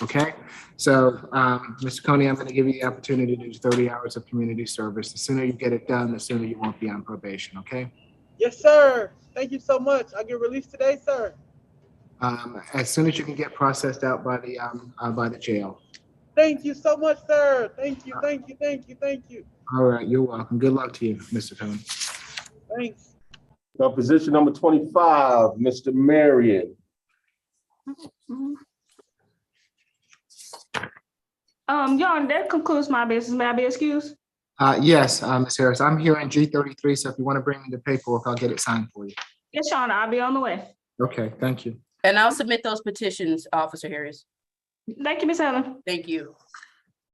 Speaker 2: Okay, so, Mr. Coney, I'm gonna give you the opportunity to do 30 hours of community service. The sooner you get it done, the sooner you won't be on probation, okay?
Speaker 17: Yes, sir. Thank you so much. I get released today, sir.
Speaker 2: As soon as you can get processed out by the jail.
Speaker 17: Thank you so much, sir. Thank you, thank you, thank you, thank you.
Speaker 2: All right, you're welcome. Good luck to you, Mr. Coney.
Speaker 17: Thanks.
Speaker 20: Position number 25, Mr. Marion.
Speaker 6: Your Honor, that concludes my business. May I be excused?
Speaker 2: Yes, Ms. Harris, I'm here in G33, so if you want to bring me the paperwork, I'll get it signed for you.
Speaker 6: Yes, Your Honor, I'll be on the way.
Speaker 2: Okay, thank you.
Speaker 5: And I'll submit those petitions, Officer Harris.
Speaker 6: Thank you, Ms. Helen.
Speaker 5: Thank you.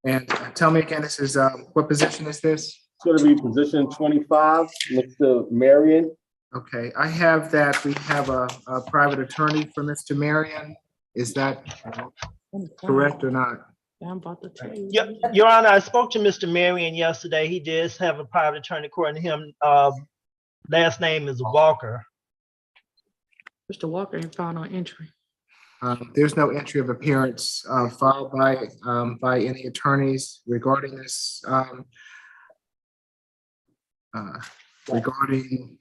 Speaker 2: And tell me again, this is, what position is this?
Speaker 20: It's going to be position 25, Mr. Marion.
Speaker 2: Okay, I have that we have a private attorney for Mr. Marion. Is that correct or not?
Speaker 12: I'm about to tell you.
Speaker 13: Yep, Your Honor, I spoke to Mr. Marion yesterday. He did have a private attorney according to him. Last name is Walker.
Speaker 12: Mr. Walker ain't filed no entry.
Speaker 2: There's no entry of appearance filed by any attorneys regarding this, regarding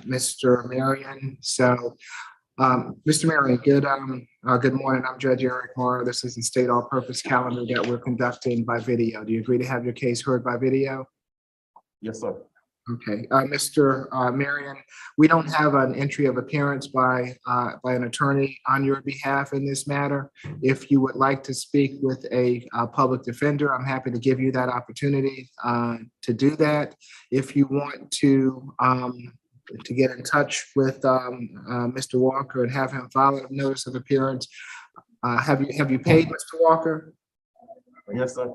Speaker 2: Mr. Marion. So, Mr. Marion, good morning. I'm Judge Eric Morrow. This is the state all-purpose calendar that we're conducting by video. Do you agree to have your case heard by video?
Speaker 20: Yes, sir.
Speaker 2: Okay, Mr. Marion, we don't have an entry of appearance by an attorney on your behalf in this matter. If you would like to speak with a public defender, I'm happy to give you that opportunity to do that. If you want to get in touch with Mr. Walker and have him file a notice of appearance, have you paid Mr. Walker?
Speaker 20: Yes, sir.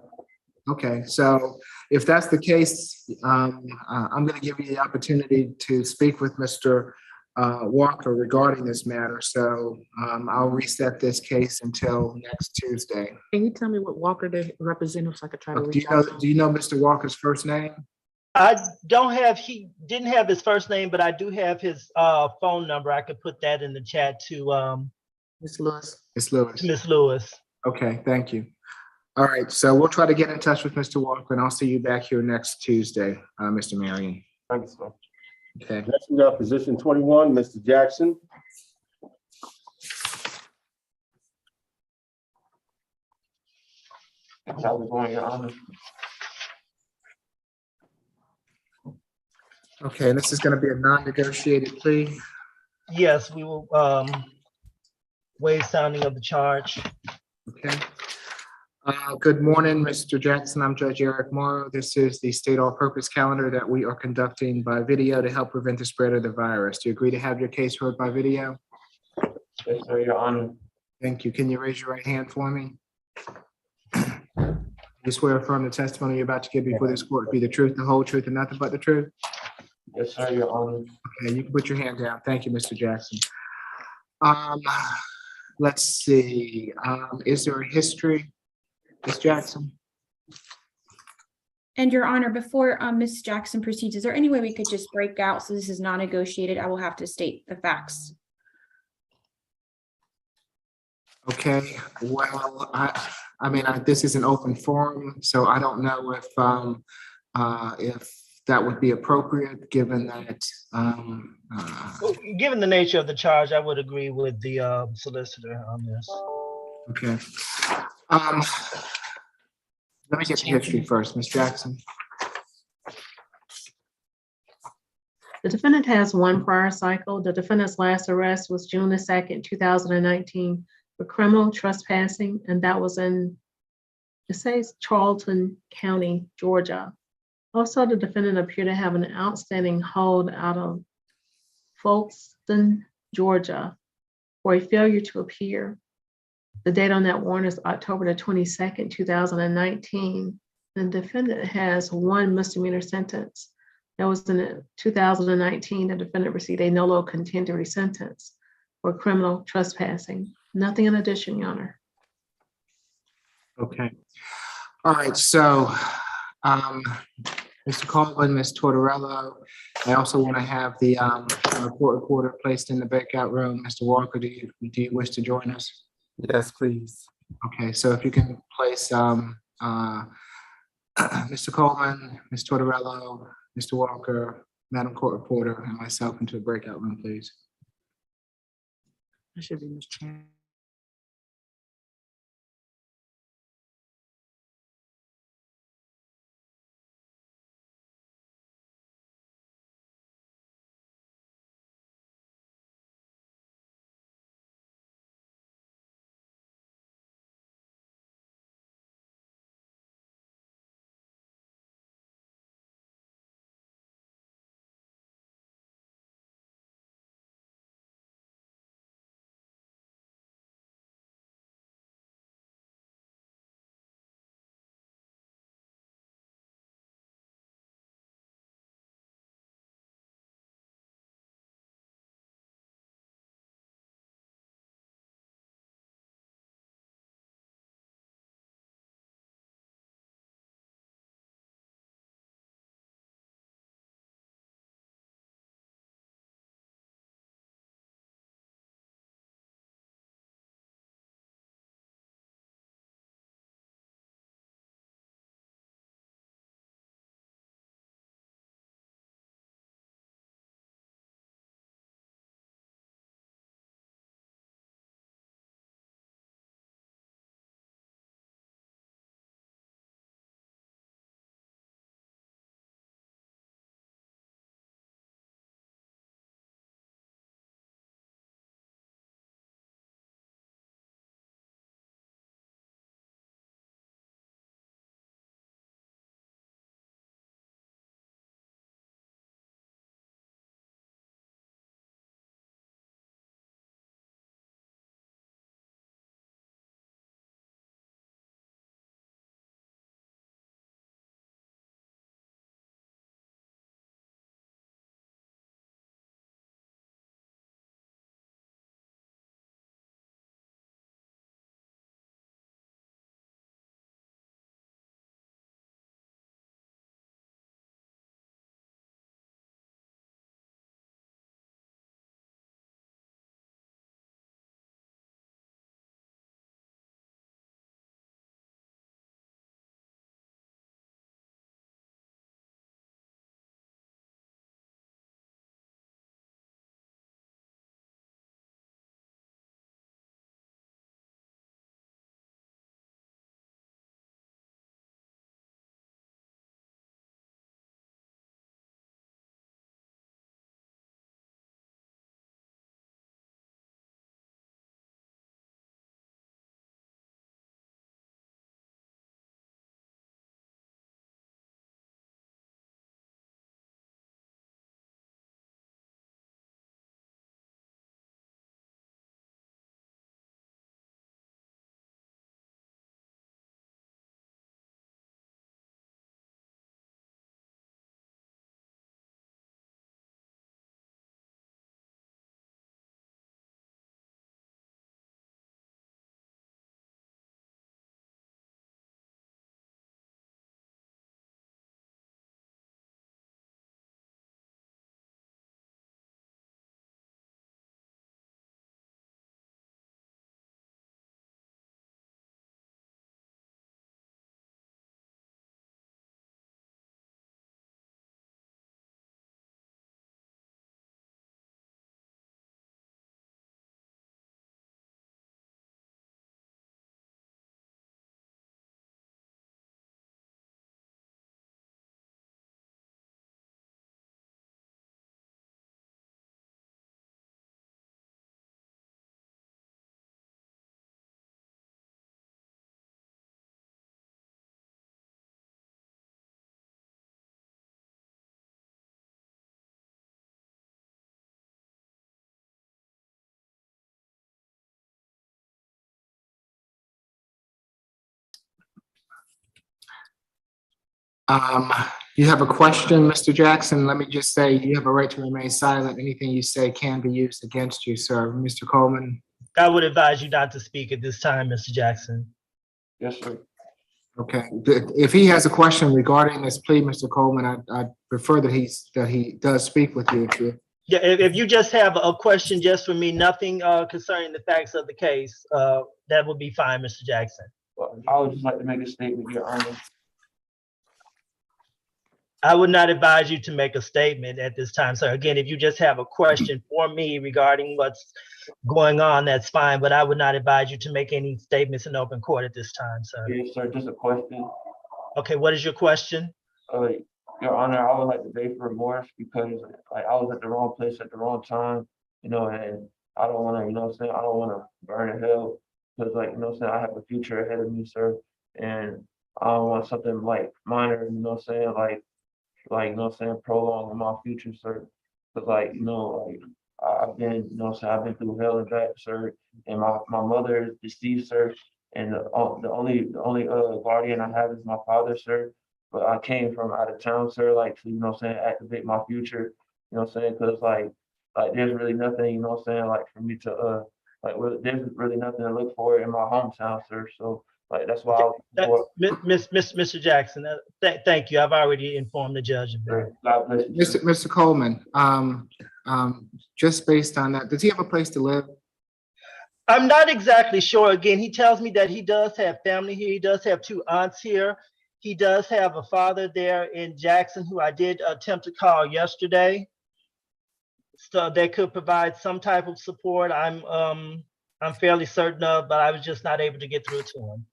Speaker 2: Okay, so if that's the case, I'm going to give you the opportunity to speak with Mr. Walker regarding this matter. So I'll reset this case until next Tuesday.
Speaker 12: Can you tell me what Walker did represent so I could try to reach out?
Speaker 2: Do you know Mr. Walker's first name?
Speaker 13: I don't have, he didn't have his first name, but I do have his phone number. I could put that in the chat to
Speaker 12: Ms. Lewis.
Speaker 2: Ms. Lewis.
Speaker 13: Ms. Lewis.
Speaker 2: Okay, thank you. All right, so we'll try to get in touch with Mr. Walker, and I'll see you back here next Tuesday, Mr. Marion.
Speaker 20: Thanks, sir.
Speaker 2: Okay.
Speaker 20: Next, we got position 21, Mr. Jackson. How's it going, Your Honor?
Speaker 2: Okay, this is going to be a non-negotiated plea.
Speaker 13: Yes, we will waive sounding of the charge.
Speaker 2: Okay. Good morning, Mr. Jackson. I'm Judge Eric Morrow. This is the state all-purpose calendar that we are conducting by video to help prevent the spread of the virus. Do you agree to have your case heard by video?
Speaker 20: Yes, sir, Your Honor.
Speaker 2: Thank you. Can you raise your right hand for me? You swear affirm the testimony you're about to give before this court be the truth, the whole truth, and nothing but the truth?
Speaker 20: Yes, sir, Your Honor.
Speaker 2: Okay, you can put your hand down. Thank you, Mr. Jackson. Let's see. Is there a history, Ms. Jackson?
Speaker 9: And Your Honor, before Ms. Jackson proceeds, is there any way we could just break out, so this is non-negotiated? I will have to state the facts.
Speaker 2: Okay, well, I mean, this is an open forum, so I don't know if that would be appropriate, given that.
Speaker 13: Given the nature of the charge, I would agree with the solicitor on this.
Speaker 2: Okay. Let me get the history first, Ms. Jackson.
Speaker 10: The defendant has one prior cycle. The defendant's last arrest was June the 2nd, 2019 for criminal trespassing, and that was in, it says Charlton County, Georgia. Also, the defendant appeared to have an outstanding hold out of Folkestone, Georgia, for a failure to appear. The date on that warrant is October the 22nd, 2019. The defendant has one misdemeanor sentence. That was in 2019. The defendant received a nolo contendere sentence for criminal trespassing. Nothing in addition, Your Honor.
Speaker 2: Okay. All right, so Mr. Colvin, Ms. Tortorello, I also want to have the court reporter placed in the breakout room. Mr. Walker, do you wish to join us?
Speaker 15: Yes, please.
Speaker 2: Okay, so if you can place Mr. Coleman, Ms. Tortorella, Mr. Walker, Madam Court Reporter, and myself into a breakout room, please.
Speaker 12: That should be Ms. Chan.
Speaker 2: You have a question, Mr. Jackson? Let me just say, you have a right to remain silent. Anything you say can be used against you, sir. Mr. Coleman?
Speaker 13: I would advise you not to speak at this time, Mr. Jackson.
Speaker 20: Yes, sir.
Speaker 2: Okay, if he has a question regarding this plea, Mr. Coleman, I prefer that he does speak with you.
Speaker 13: Yeah, if you just have a question just for me, nothing concerning the facts of the case, that would be fine, Mr. Jackson.
Speaker 20: I would just like to make a statement, Your Honor.
Speaker 13: I would not advise you to make a statement at this time, sir. Again, if you just have a question for me regarding what's going on, that's fine, but I would not advise you to make any statements in open court at this time, sir.
Speaker 20: Yes, sir, just a question.
Speaker 13: Okay, what is your question?
Speaker 20: Your Honor, I would like to beg for remorse because like I was at the wrong place at the wrong time, and I don't wanna, I don't wanna burn in hell. Cause I have a future ahead of me, sir, and I don't want something like minor, prolong my future, sir. Cause I've been, I've been through hell and back, sir, and my mother is deceased, sir, and the only guardian I have is my father, sir. But I came from out of town, sir, to, activate my future, cause there's really nothing, for me to, there's really nothing to look for in my hometown, sir. So that's why I was.
Speaker 13: Mr. Jackson, thank you. I've already informed the judge of that.
Speaker 20: God bless you, sir.
Speaker 2: Mr. Coleman, just based on that, does he have a place to live?
Speaker 13: I'm not exactly sure. Again, he tells me that he does have family here. He does have 2 aunts here. He does have a father there in Jackson who I did attempt to call yesterday. So they could provide some type of support. I'm fairly certain of, but I was just not able to get through to him.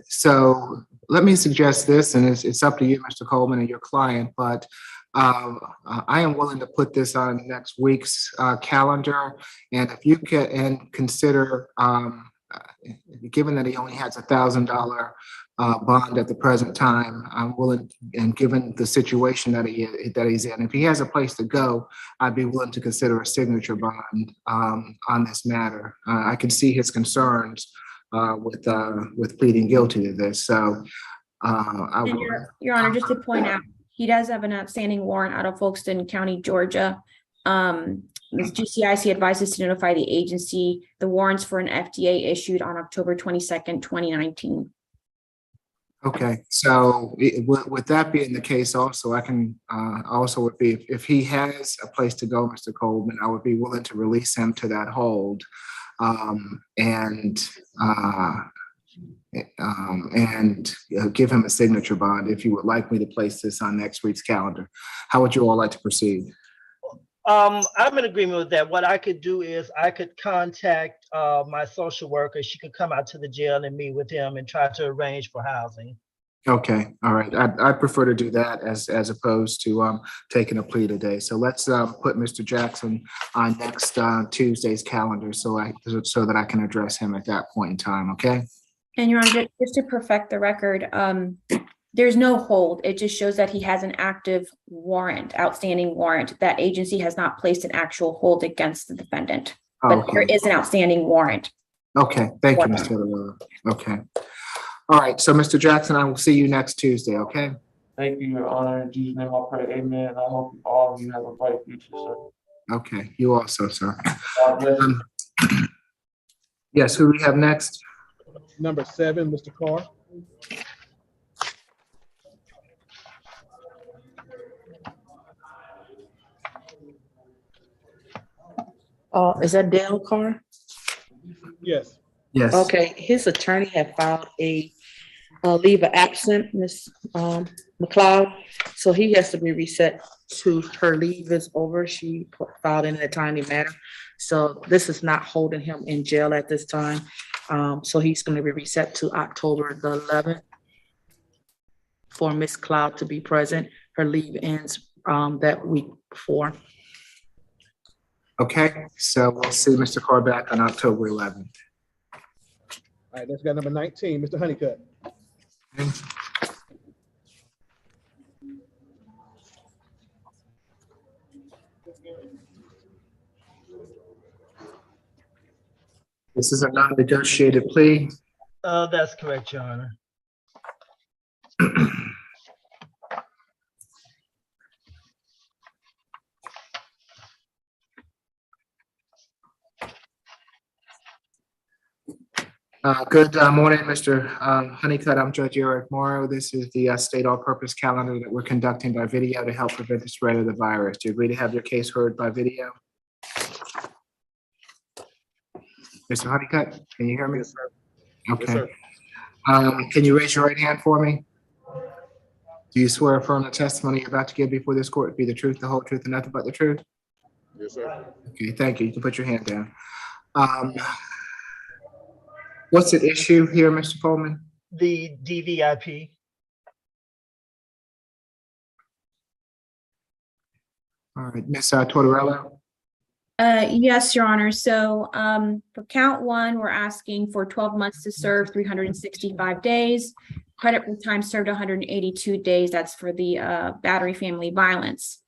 Speaker 2: So let me suggest this, and it's up to you, Mr. Coleman, and your client, but I am willing to put this on next week's calendar. And if you can consider, given that he only has $1,000 bond at the present time, I'm willing, and given the situation that he's in, if he has a place to go, I'd be willing to consider a signature bond on this matter. I can see his concerns with pleading guilty to this. So
Speaker 9: Your Honor, just to point out, he does have an outstanding warrant out of Folkestone County, Georgia. This GCIC advises to notify the agency the warrants for an FDA issued on October 22nd, 2019.
Speaker 2: Okay, so with that being the case, also I can also would be, if he has a place to go, Mr. Coleman, I would be willing to release him to that hold, and give him a signature bond if you would like me to place this on next week's calendar. How would you all like to proceed?
Speaker 13: I'm in agreement with that. What I could do is I could contact my social worker. She could come out to the jail and meet with him and try to arrange for housing.
Speaker 2: Okay, all right. I prefer to do that as opposed to taking a plea today. So let's put Mr. Jackson on next Tuesday's calendar so that I can address him at that point in time. Okay.
Speaker 9: And Your Honor, just to perfect the record, there's no hold. It just shows that he has an active warrant, outstanding warrant. That agency has not placed an actual hold against the defendant, but there is an outstanding warrant.
Speaker 2: Okay, thank you, Mr. Hughley. Okay. All right, so Mr. Jackson, I will see you next Tuesday, okay?
Speaker 20: Thank you, Your Honor. In Jesus' name I pray, amen. I hope all of you have a bright future, sir.
Speaker 2: Okay, you also, sir.
Speaker 20: God bless you.
Speaker 2: Yes, who we have next?
Speaker 18: Number 7, Mr. Carr.
Speaker 12: Is that Dale Carr?
Speaker 18: Yes.
Speaker 2: Yes.
Speaker 12: Okay, his attorney had filed a leave of absent, Ms. McLeod. So he has to be reset to her leave is over. She filed in a timely manner. So this is not holding him in jail at this time. So he's going to be reset to October the 11th for Ms. Cloud to be present. Her leave ends that week before.
Speaker 2: Okay, so we'll see Mr. Carr back on October 11th.
Speaker 18: All right, let's go number 19, Mr. Honeycutt.
Speaker 2: Okay. This is a non-negotiated plea.
Speaker 13: That's correct, Your Honor.
Speaker 2: Good morning, Mr. Honeycutt. I'm Judge Eric Morrow. This is the state all-purpose calendar that we're conducting by video to help prevent the spread of the virus. Do you agree to have your case heard by video? Mr. Honeycutt, can you hear me?
Speaker 18: Yes, sir.
Speaker 2: Okay.
Speaker 18: Yes, sir.
Speaker 2: Can you raise your right hand for me? Do you swear or affirm the testimony you're about to give before this court be the truth, the whole truth, and nothing but the truth?
Speaker 18: Yes, sir.
Speaker 2: Okay, thank you. You can put your hand down. What's at issue here, Mr. Coleman?
Speaker 13: The DVIP.
Speaker 2: All right, Ms. Tortorella?
Speaker 9: Yes, Your Honor. So for count one, we're asking for 12 months to serve 365 days. Credit for time served 182 days. That's for the battery family violence.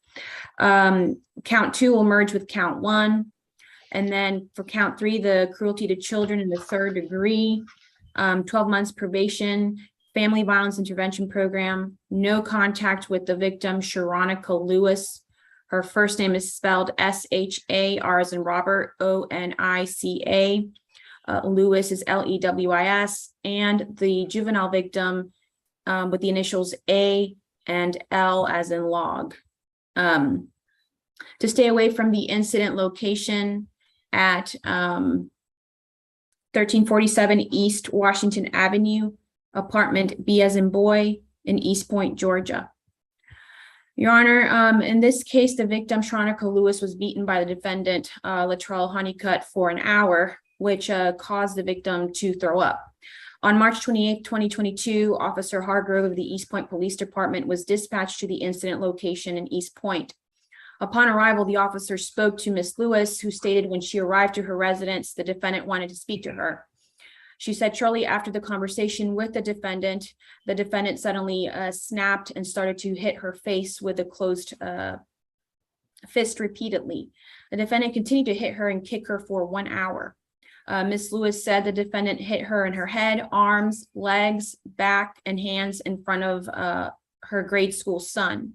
Speaker 9: Count two will merge with count one. And then for count three, the cruelty to children in the third degree, 12 months probation, family violence intervention program, no contact with the victim, Sharonica Lewis. Her first name is spelled S-H-A, R as in Robert, O-N-I-C-A. Lewis is L-E-W-I-S, and the juvenile victim with the initials A and L as in log. To stay away from the incident location at 1347 East Washington Avenue, apartment B as in boy in East Point, Georgia. Your Honor, in this case, the victim, Sharonica Lewis, was beaten by the defendant, Latrell Honeycutt, for an hour, which caused the victim to throw up. On March 28, 2022, Officer Hargrove of the East Point Police Department was dispatched to the incident location in East Point. Upon arrival, the officer spoke to Ms. Lewis, who stated when she arrived to her residence, the defendant wanted to speak to her. She said shortly after the conversation with the defendant suddenly snapped and started to hit her face with a closed fist repeatedly. The defendant continued to hit her and kick her for 1 hour. Ms. Lewis said the defendant hit her in her head, arms, legs, back, and hands in front of her grade school son.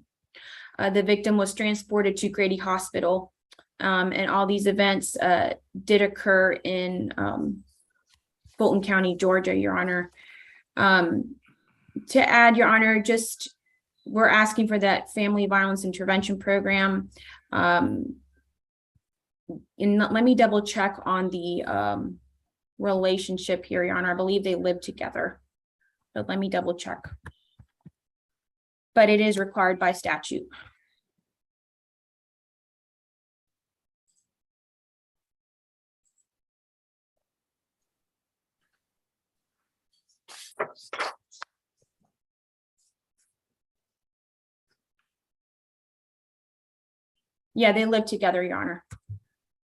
Speaker 9: The victim was transported to Grady Hospital, and all these events did occur in Fulton County, Georgia, Your Honor. To add, Your Honor, we're asking for that family violence intervention program. And let me double check on the relationship here, Your Honor. I believe they live together, but let me double check. But it is required by statute. Yeah, they live together, Your Honor.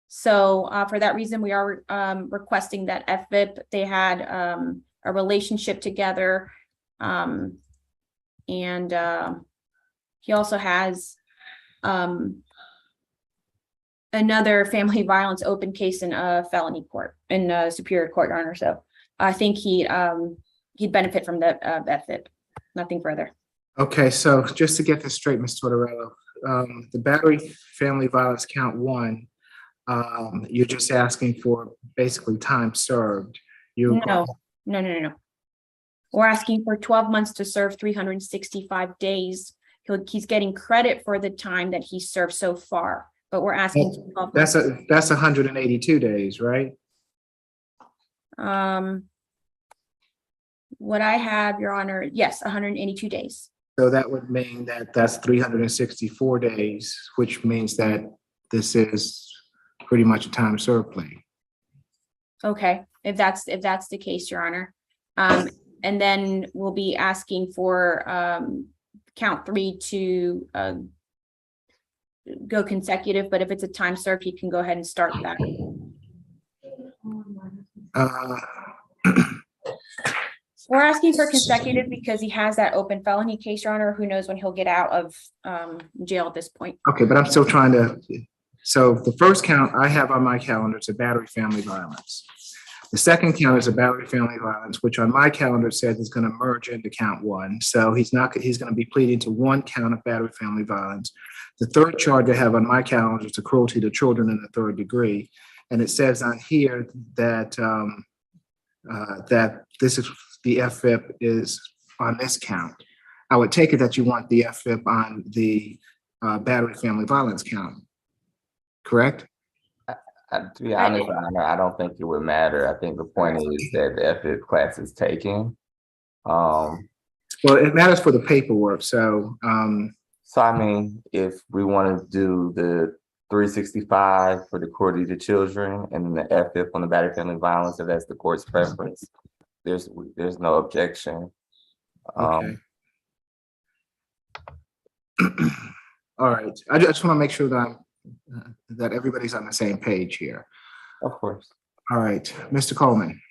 Speaker 9: So for that reason, we are requesting that FVIP, they had a relationship together. And he also has another family violence open case in a felony court, in Superior Court, Your Honor. So I think he'd benefit from the FVIP, nothing further.
Speaker 2: Okay, so just to get this straight, Ms. Tortorella, the battery family violence count one, you're just asking for basically time served.
Speaker 9: No. We're asking for 12 months to serve 365 days. He's getting credit for the time that he served so far, but we're asking. For 12 months.
Speaker 2: That's 182 days, right?
Speaker 9: What I have, Your Honor, yes, 182 days.
Speaker 2: So that would mean that that's 364 days, which means that this is pretty much a time served plea.
Speaker 9: Okay, if that's the case, Your Honor. And then we'll be asking for count three to go consecutive, but if it's a time served, you can go ahead and start that. We're asking for consecutive because he has that open felony case, Your Honor. Who knows when he'll get out of jail at this point.
Speaker 2: Okay, but I'm still trying to, so the first count I have on my calendar is a battery family violence. The second count is a battery family violence, which on my calendar says is going to merge into count one. So he's going to be pleading to one count of battery family violence. The third charge I have on my calendar is the cruelty to children in the third degree. And it says on here that that this is, the FFIP is on this count. I would take it that you want the FFIP on the battery family violence count, correct?
Speaker 15: To be honest, Your Honor, I don't think it would matter. I think the point is that the FFIP class is taken.
Speaker 2: Well, it matters for the paperwork, so.
Speaker 15: So I mean, if we want to do the 365 for the cruelty to children and then the FFIP on the battery family violence, if that's the court's preference, there's no objection.
Speaker 2: Okay. All right, I just want to make sure that that everybody's on the same page here.
Speaker 15: Of course.
Speaker 2: All right, Mr. Coleman.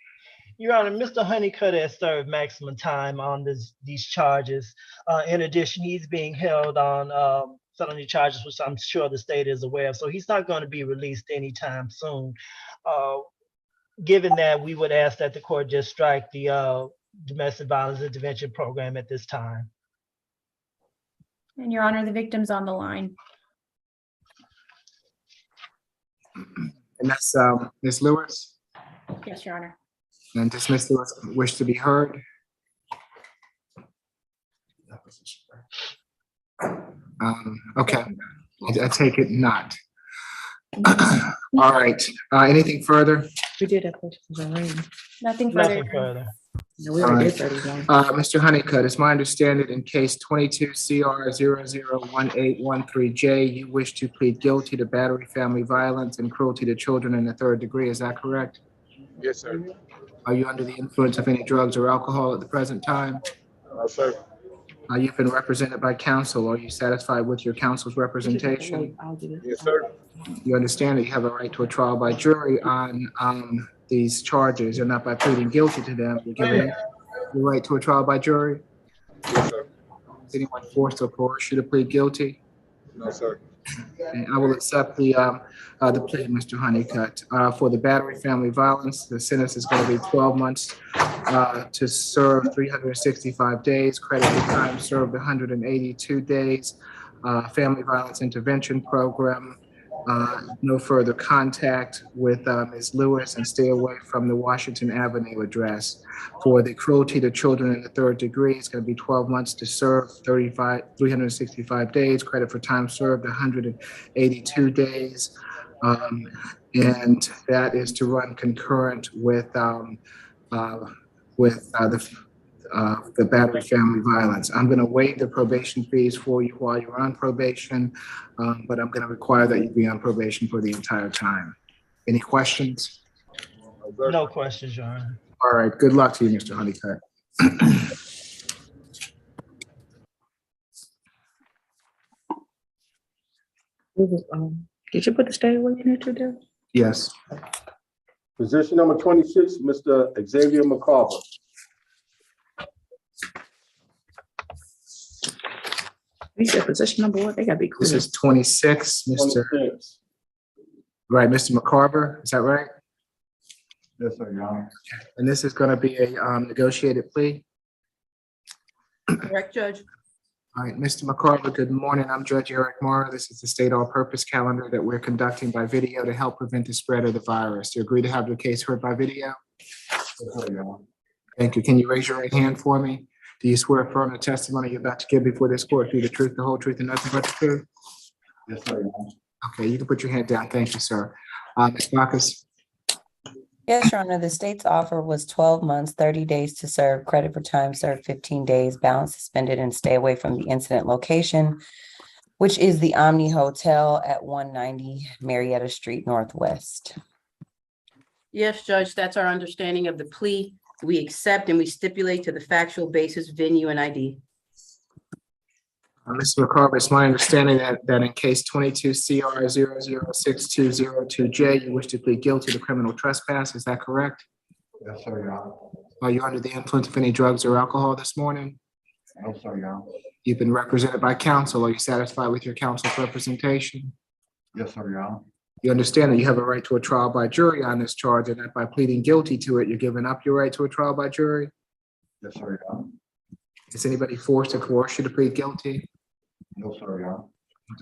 Speaker 13: Your Honor, Mr. Honeycutt has served maximum time on these charges. In addition, he's being held on felony charges, which I'm sure the state is aware of. So he's not going to be released anytime soon. Given that, we would ask that the court just strike the domestic violence intervention program at this time.
Speaker 9: And Your Honor, the victim's on the line.
Speaker 2: And that's Ms. Lewis.
Speaker 9: Yes, Your Honor.
Speaker 2: And does Ms. Lewis wish to be heard? Okay, I take it not. All right, anything further?
Speaker 12: We did that questions already.
Speaker 9: Nothing further.
Speaker 13: Nothing further.
Speaker 12: No, we already did 31.
Speaker 2: Mr. Honeycutt, it's my understanding in case 22 CR 001813J, you wish to plead guilty to battery family violence and cruelty to children in the 3rd degree, is that correct?
Speaker 18: Yes, sir.
Speaker 2: Are you under the influence of any drugs or alcohol at the present time?
Speaker 18: No, sir.
Speaker 2: You've been represented by counsel. Are you satisfied with your counsel's representation?
Speaker 18: Yes, sir.
Speaker 2: You understand that you have a right to a trial by jury on these charges, and not by pleading guilty to them. You're given the right to a trial by jury?
Speaker 18: Yes, sir.
Speaker 2: Is anyone forced or coerced you to plead guilty?
Speaker 18: No, sir.
Speaker 2: And I will accept the plea, Mr. Honeycutt. For the battery family violence, the sentence is going to be 12 months to serve 365 days, credit for time served 182 days, family violence intervention program, no further contact with Ms. Lewis, and stay away from the Washington Avenue address. For the cruelty to children in the 3rd degree, it's going to be 12 months to serve 365 days, credit for time served 182 days. And that is to run concurrent with the battery family violence. I'm going to waive the probation fees for you while you're on probation, but I'm going to require that you be on probation for the entire time. Any questions?
Speaker 13: No questions, Your Honor.
Speaker 2: All right, good luck to you, Mr. Honeycutt.
Speaker 12: Did you put the stay away in there too, Dale?
Speaker 2: Yes.
Speaker 18: Position number 26, Mr. Xavier McCarver.
Speaker 12: You said position number what? They gotta be
Speaker 2: This
Speaker 12: clear.
Speaker 2: is 26, Mr.
Speaker 18: 26.
Speaker 2: Right, Mr. McCarver, is that right?
Speaker 4: Yes, sir, Your Honor.
Speaker 2: And this is going to be a negotiated plea?
Speaker 5: Correct, Judge.
Speaker 2: All right, Mr. McCarver, good morning. I'm Judge Eric Morrow. This is the state all-purpose calendar that we're conducting by video to help prevent the spread of the virus. Do you agree to have your case heard by video?
Speaker 4: Yes, sir, Your Honor.
Speaker 2: Thank you. Can you raise your right hand for me? Do you swear affirm the testimony you're about to give before this court be the truth, the whole truth, and nothing but the truth?
Speaker 4: Yes, sir, Your Honor.
Speaker 2: Okay, you can put your hand down. Thank you, sir. Ms. Marcus?
Speaker 11: Yes, Your Honor, the state's offer was 12 months, 30 days to serve, credit for time served 15 days, balance suspended, and stay away from the incident location, which is the Omni Hotel at 190 Marietta Street Northwest.
Speaker 5: Yes, Judge, that's our understanding of the plea. We accept and we stipulate to the factual basis, venue, and ID.
Speaker 2: Mr. McCarver, it's my understanding that in case 22 CR 006202J, you wish to plead guilty to criminal trespass. Is that correct?
Speaker 4: Yes, sir, Your Honor.
Speaker 2: Are you under the influence of any drugs or alcohol this morning?
Speaker 4: No, sir, Your Honor.
Speaker 2: You've been represented by counsel. Are you satisfied with your counsel's representation?
Speaker 4: Yes, sir, Your Honor.
Speaker 2: You understand that you have a right to a trial by jury on this charge, and that by pleading guilty to it, you're giving up your right to a trial by jury?
Speaker 4: Yes, sir, Your Honor.
Speaker 2: Is anybody forced or coerced you to plead guilty?
Speaker 4: No, sir, Your Honor.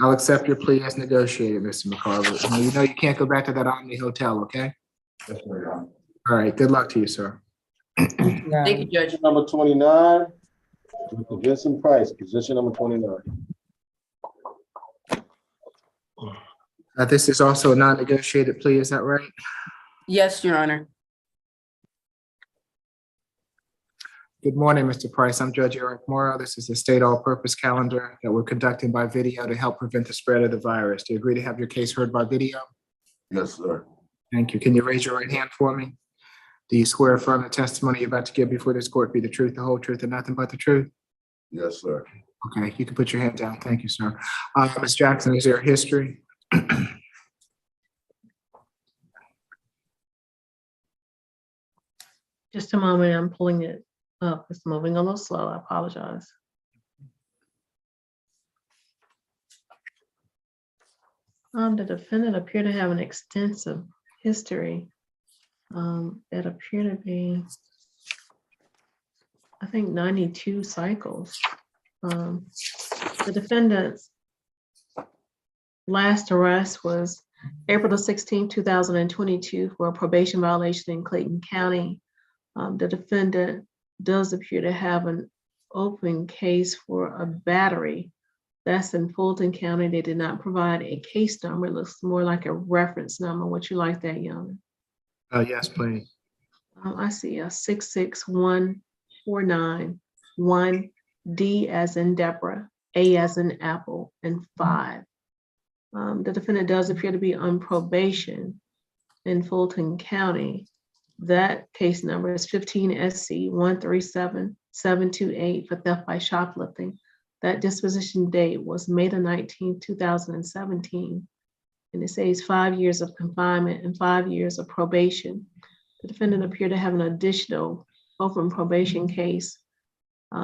Speaker 2: I'll accept your plea as negotiated, Mr. McCarver. You know you can't go back to that Omni Hotel, okay?
Speaker 4: Yes, sir, Your Honor.
Speaker 2: All right, good luck to you, sir.
Speaker 5: Thank you, Judge.
Speaker 21: Number 29, Vincent Price, position number 29.
Speaker 2: This is also a non-negotiated plea, is that right?
Speaker 5: Yes, Your Honor.
Speaker 2: Good morning, Mr. Price. I'm Judge Eric Morrow. This is the state all-purpose calendar that we're conducting by video to help prevent the spread of the virus. Do you agree to have your case heard by video?
Speaker 4: Yes, sir.
Speaker 2: Thank you. Can you raise your right hand for me? Do you swear affirm the testimony you're about to give before this court be the truth, the whole truth, and nothing but the truth?
Speaker 4: Yes, sir.
Speaker 2: Okay, you can put your hand down. Thank you, sir. Ms. Jackson, is there a history?
Speaker 10: Just a moment, I'm pulling it up. It's moving a little slow. I apologize. The defendant appeared to have an extensive history that appear to be, I think, 92 cycles. The defendant's last arrest was April the 16th, 2022 for a probation violation in Clayton County. The defendant does appear to have an open case for a battery. That's in Fulton County. They did not provide a case number. It looks more like a reference number. Would you like that, Young?
Speaker 2: Yes, please.
Speaker 10: I see a 661491, D as in Deborah, A as in Apple, and 5. The defendant does appear to be on probation in Fulton County. That case number is 15 SC 137728 for theft by shoplifting. That disposition date was May the 19th, 2017. And it says 5 years of confinement and 5 years of probation. The defendant appeared to have an additional open probation case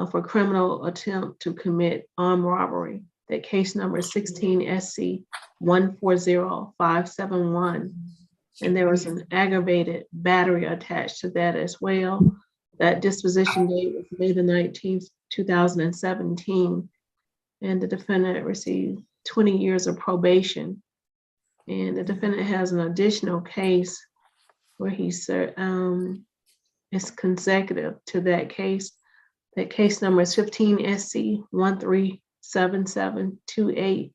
Speaker 10: for criminal attempt to commit armed robbery. That case number is 16 SC 140571. And there was an aggravated battery attached to that as well. That disposition date was May the 19th, 2017. And the defendant received 20 years of probation. And the defendant has an additional case where he is consecutive to that case. That case number is 15 SC 137728.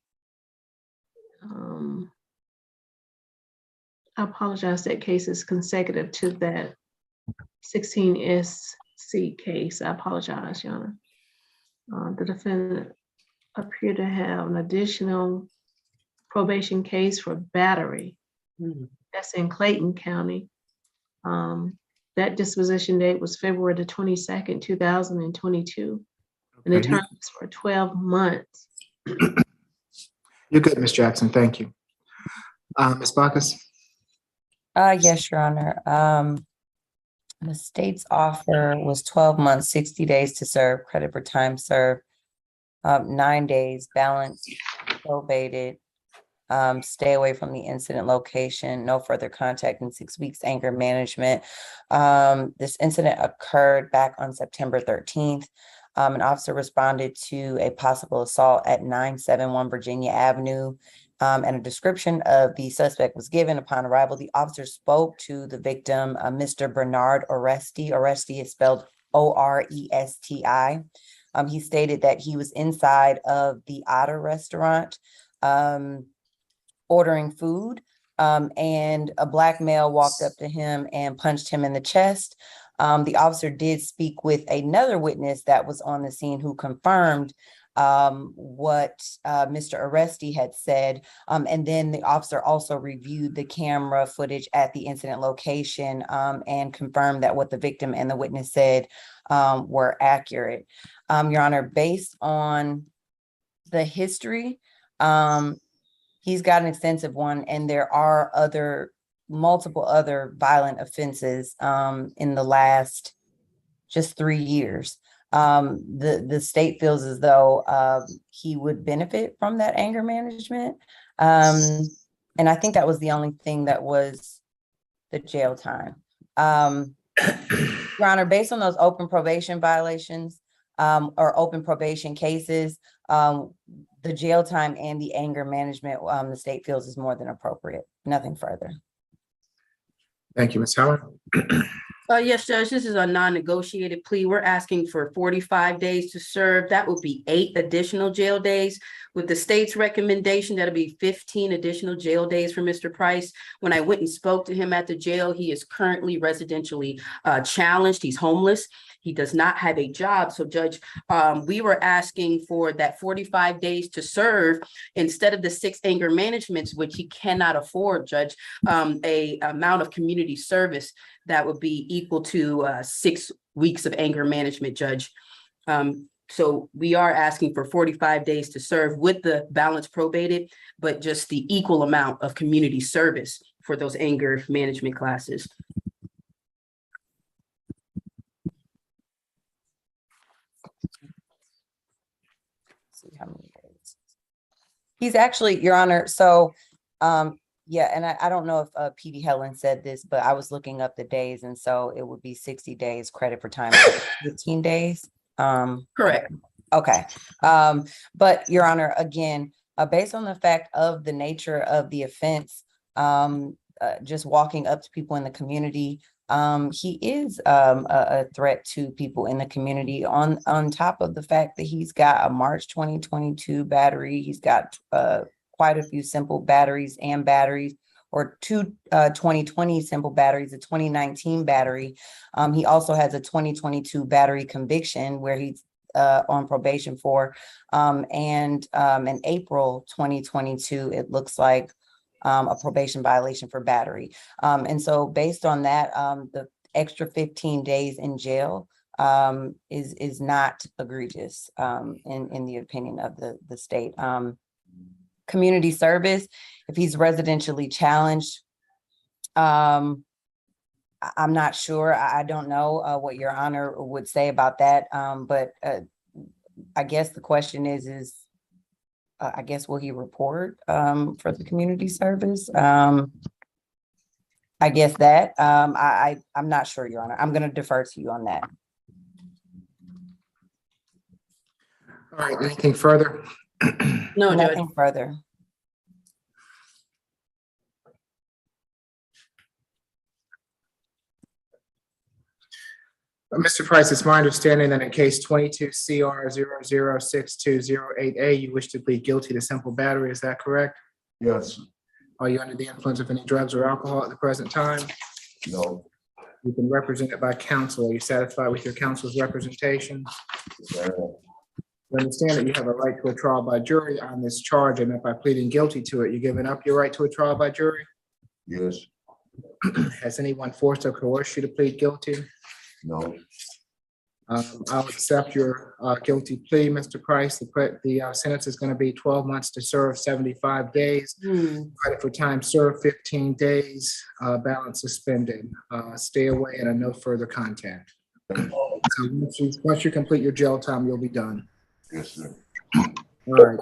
Speaker 10: I apologize, that case is consecutive to that 16 SC case. I apologize, Yana. The defendant appeared to have an additional probation case for battery. That's in Clayton County. That disposition date was February the 22nd, 2022. And the term is for 12 months.
Speaker 2: You're good, Ms. Jackson. Thank you. Ms. Bacchus?
Speaker 11: Yes, Your Honor. The state's offer was 12 months, 60 days to serve, credit for time served, 9 days, balance probated, stay away from the incident location, no further contact in 6 weeks, anger management. This incident occurred back on September 13th. An officer responded to a possible assault at 971 Virginia Avenue. And a description of the suspect was given. Upon arrival, the officer spoke to the victim, Mr. Bernard Oresti. Oresti is spelled O-R-E-S-T-I. He stated that he was inside of the Otter restaurant ordering food, and a black male walked up to him and punched him in the chest. The officer did speak with another witness that was on the scene who confirmed what Mr. Oresti had said. And then the officer also reviewed the camera footage at the incident location and confirmed that what the victim and the witness said were accurate. Your Honor, based on the history, he's got an extensive one, and there are multiple other violent offenses in the last just 3 years. The state feels as though he would benefit from that anger management. And I think that was the only thing that was the jail time. Your Honor, based on those open probation violations or open probation cases, the jail time and the anger management, the state feels is more than appropriate. Nothing further.
Speaker 2: Thank you, Ms. Heller.
Speaker 5: Yes, Judge, this is a non-negotiated plea. We're asking for 45 days to serve. That would be 8 additional jail days. With the state's recommendation, that'll be 15 additional jail days for Mr. Price. When I went and spoke to him at the jail, he is currently residentially challenged. He's homeless. He does not have a job. So Judge, we were asking for that 45 days to serve instead of the 6 anger managements, which he cannot afford, Judge, a amount of community service that would be equal to 6 weeks of anger management, Judge. So we are asking for 45 days to serve with the balance probated, but just the equal amount of community service for those anger management classes.
Speaker 11: See how many days. He's actually, Your Honor, so yeah, and I don't know if PD Helen said this, but I was looking up the days, and so it would be 60 days credit for time, 15 days.
Speaker 5: Correct.
Speaker 11: Okay. But Your Honor, again, based on the fact of the nature of the offense, just walking up to people in the community, he is a threat to people in the community on top of the fact that he's got a March 2022 battery. He's got quite a few simple batteries, or 2 2020 simple batteries, a 2019 battery. He also has a 2022 battery conviction where he's on probation for, and in April 2022, it looks like a probation violation for battery. And so based on that, the extra 15 days in jail is not egregious in the opinion of the state. Community service, if he's residentially challenged, I'm not sure. I don't know what Your Honor would say about that. But I guess the question is I guess, will he report for the community service? I guess that I'm not sure, Your Honor. I'm going to defer to you on that.
Speaker 2: All right, anything further?
Speaker 5: No, Judge.
Speaker 11: Nothing further.
Speaker 2: Mr. Price, it's my understanding that in case 22 CR 006208A, you wish to plead guilty to simple battery. Is that correct?
Speaker 4: Yes.
Speaker 2: Are you under the influence of any drugs or alcohol at the present time?
Speaker 4: No.
Speaker 2: You've been represented by counsel. Are you satisfied with your counsel's representation?
Speaker 4: Yes.
Speaker 2: You understand that you have a right to a trial by jury on this charge, and if by pleading guilty to it, you're giving up your right to a trial by jury?
Speaker 4: Yes.
Speaker 2: Has anyone forced or coerced you to plead guilty?
Speaker 4: No.
Speaker 2: I'll accept your guilty plea, Mr. Price. The sentence is going to be 12 months to serve, 75 days. Credit for time served, 15 days, balance suspended. Stay away and no further contact. So once you complete your jail time, you'll be done.
Speaker 4: Yes, sir.
Speaker 2: All right.